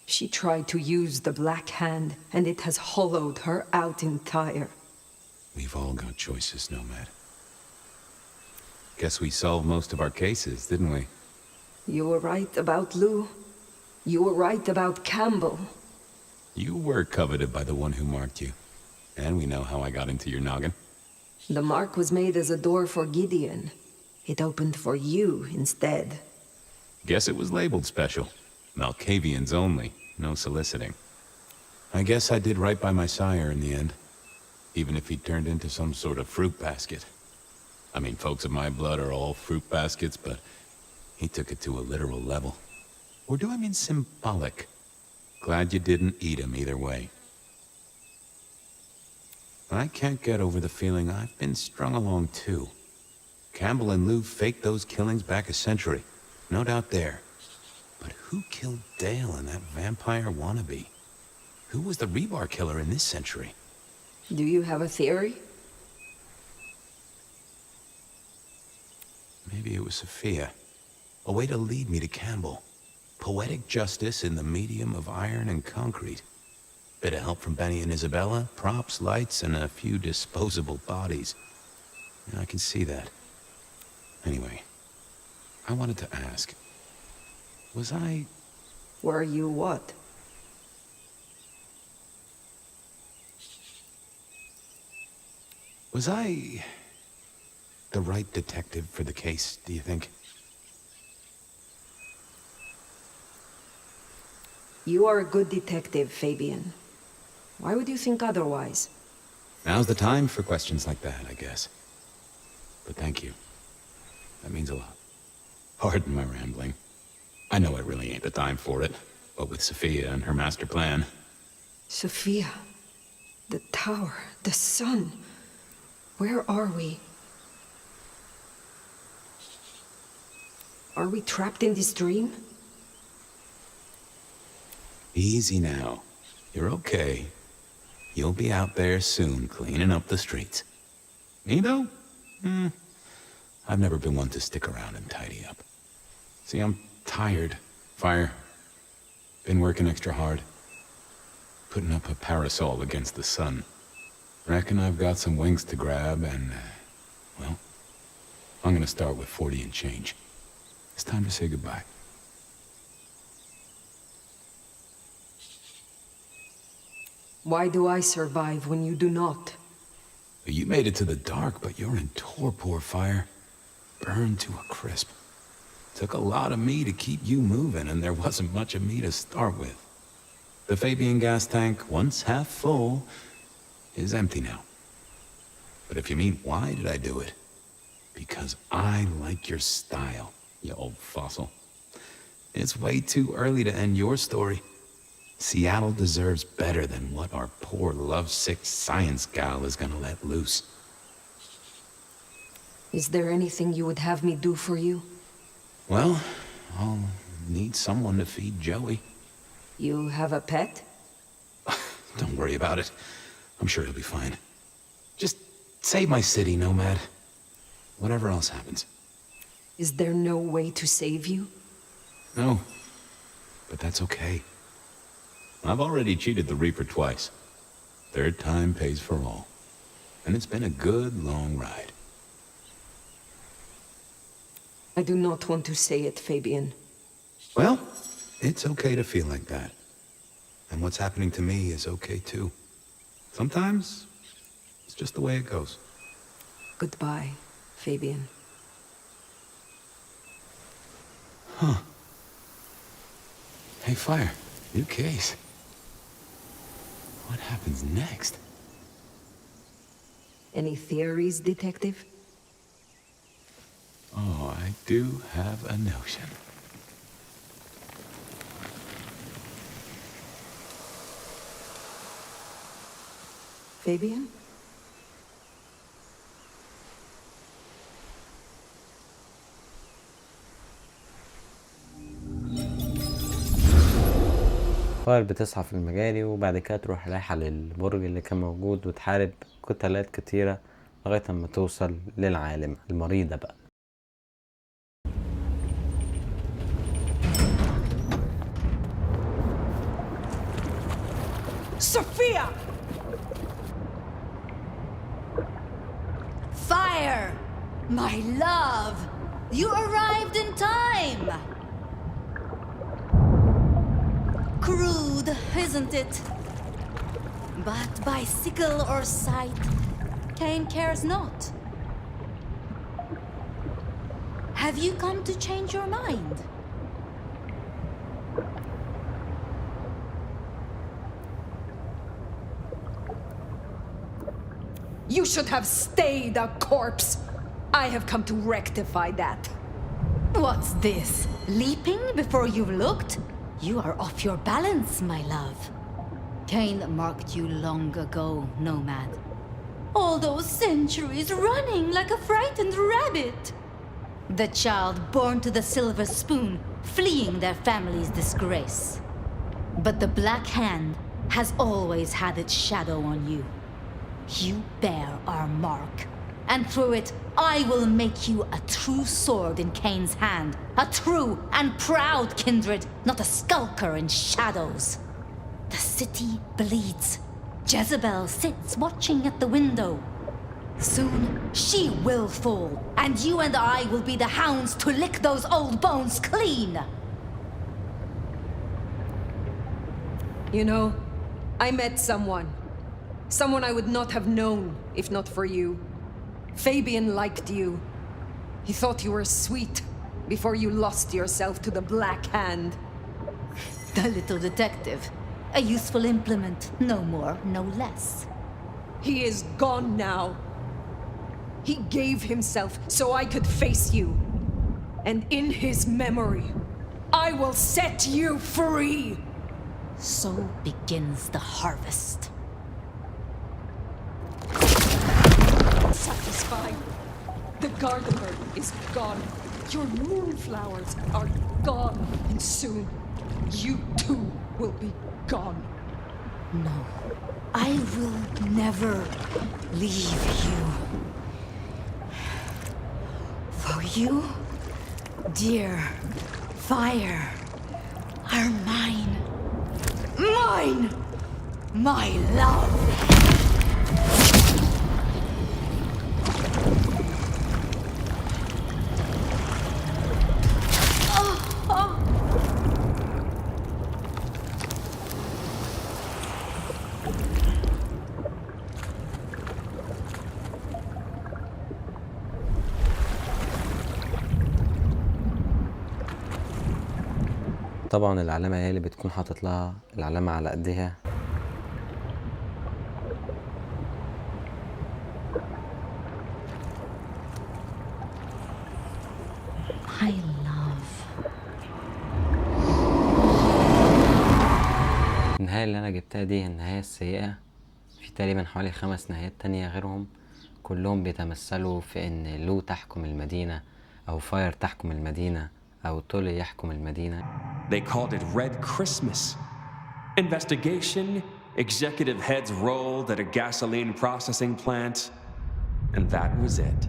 She tried to use the Black Hand, and it has hollowed her out entire. We've all got choices, Nomad. Guess we solved most of our cases, didn't we? You were right about Lou. You were right about Campbell. You were coveted by the one who marked you. And we know how I got into your noggin. The mark was made as a door for Gideon. It opened for you instead. Guess it was labeled special. Malkavians only, no soliciting. I guess I did right by my sire in the end. Even if he turned into some sort of fruit basket. I mean, folks of my blood are all fruit baskets, but he took it to a literal level. Or do I mean symbolic? Glad you didn't eat him either way. I can't get over the feeling I've been strung along too. Campbell and Lou faked those killings back a century. No doubt there. But who killed Dale and that vampire wannabe? Who was the rebar killer in this century? Do you have a theory? Maybe it was Sophia. A way to lead me to Campbell. Poetic justice in the medium of iron and concrete. Bit of help from Benny and Isabella, props, lights, and a few disposable bodies. Yeah, I can see that. Anyway, I wanted to ask, was I... Were you what? Was I the right detective for the case, do you think? You are a good detective, Fabian. Why would you think otherwise? Now's the time for questions like that, I guess. But thank you. That means a lot. Pardon my rambling. I know it really ain't the time for it, but with Sophia and her master plan... Sophia, the tower, the sun. Where are we? Are we trapped in this dream? Easy now. You're okay. You'll be out there soon cleaning up the streets. Me, though? I've never been one to stick around and tidy up. See, I'm tired. Fire. Been working extra hard. Putting up a parasol against the sun. Reckon I've got some wings to grab and, well, I'm gonna start with 40 and change. It's time to say goodbye. Why do I survive when you do not? You made it to the dark, but you're in torpor, Fire. Burned to a crisp. Took a lot of me to keep you moving, and there wasn't much of me to start with. The Fabian gas tank, once half full, is empty now. But if you mean why did I do it? Because I like your style, you old fossil. It's way too early to end your story. Seattle deserves better than what our poor lovesick science gal is gonna let loose. Is there anything you would have me do for you? Well, I'll need someone to feed Joey. You have a pet? Don't worry about it. I'm sure he'll be fine. Just save my city, Nomad. Whatever else happens. Is there no way to save you? No, but that's okay. I've already cheated the Reaper twice. Third time pays for all. And it's been a good, long ride. I do not want to say it, Fabian. Well, it's okay to feel like that. And what's happening to me is okay too. Sometimes, it's just the way it goes. Goodbye, Fabian. Huh. Hey, Fire. New case. What happens next? Any theories, Detective? Oh, I do have a notion. Fabian? فاير بتصحى في المجاري وبعد كده تروح رايحة للبرج اللي كان موجود وتحارب قتالات كتيرة لغاية اما توصل للعالمة المريضة بقى. Sophia! Fire! My love! You arrived in time! Crude, isn't it? But by sickle or sight, Cain cares not. Have you come to change your mind? You should have stayed a corpse. I have come to rectify that. What's this? Leaping before you've looked? You are off your balance, my love. Cain marked you long ago, Nomad. All those centuries running like a frightened rabbit. The child born to the silver spoon, fleeing their family's disgrace. But the Black Hand has always had its shadow on you. You bear our mark, and through it, I will make you a true sword in Cain's hand. A true and proud kindred, not a skulker in shadows. The city bleeds. Jezebel sits watching at the window. Soon, she will fall, and you and I will be the hounds to lick those old bones clean. You know, I met someone. Someone I would not have known if not for you. Fabian liked you. He thought you were sweet before you lost yourself to the Black Hand. The little detective. A useful implement, no more, no less. He is gone now. He gave himself so I could face you. And in his memory, I will set you free. So begins the harvest. Satisfied. The gardener is gone. Your moonflowers are gone. And soon, you too will be gone. No. I will never leave you. For you, dear fire, are mine. Mine! My love! طبعا العلامة هي اللي بتكون حاطط لها العلامة على قدها. My love. النهاية اللي انا جبتها دي النهاية السيئة. في تقريبا حوالي 5 نهايات تانية غيرهم، كلهم بيتمثلوا في ان لو تحكم المدينة، او فاير تحكم المدينة، او تولي يحكم المدينة. They called it Red Christmas. Investigation, executive heads rolled at a gasoline processing plant, and that was it.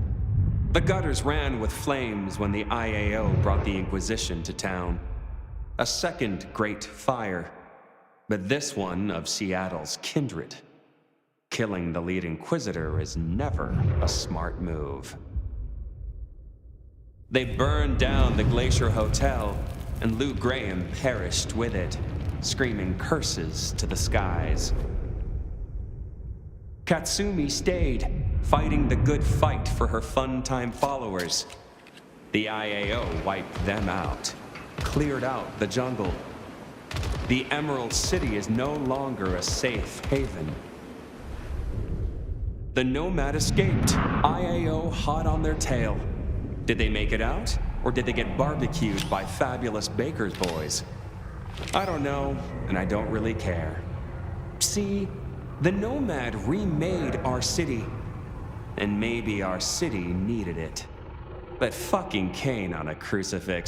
The gutters ran with flames when the IAO brought the Inquisition to town. A second great fire, but this one of Seattle's kindred. Killing the lead Inquisitor is never a smart move. They burned down the Glacier Hotel, and Lou Graham perished with it, screaming curses to the skies. Katsumi stayed, fighting the good fight for her fun-time followers. The IAO wiped them out, cleared out the jungle. The Emerald City is no longer a safe haven. The Nomad escaped, IAO hot on their tail. Did they make it out, or did they get barbecued by fabulous baker's boys? I don't know, and I don't really care. See, the Nomad remade our city, and maybe our city needed it. But fucking Cain on a crucifix.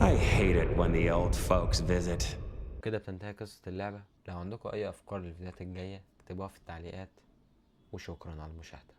I hate it when the old folks visit. كده بتنتهي قصة اللعبة. لو عندكم اي افكار للفيديوهات الجاية اكتبوها في التعليقات، وشكرا على المشاهدة.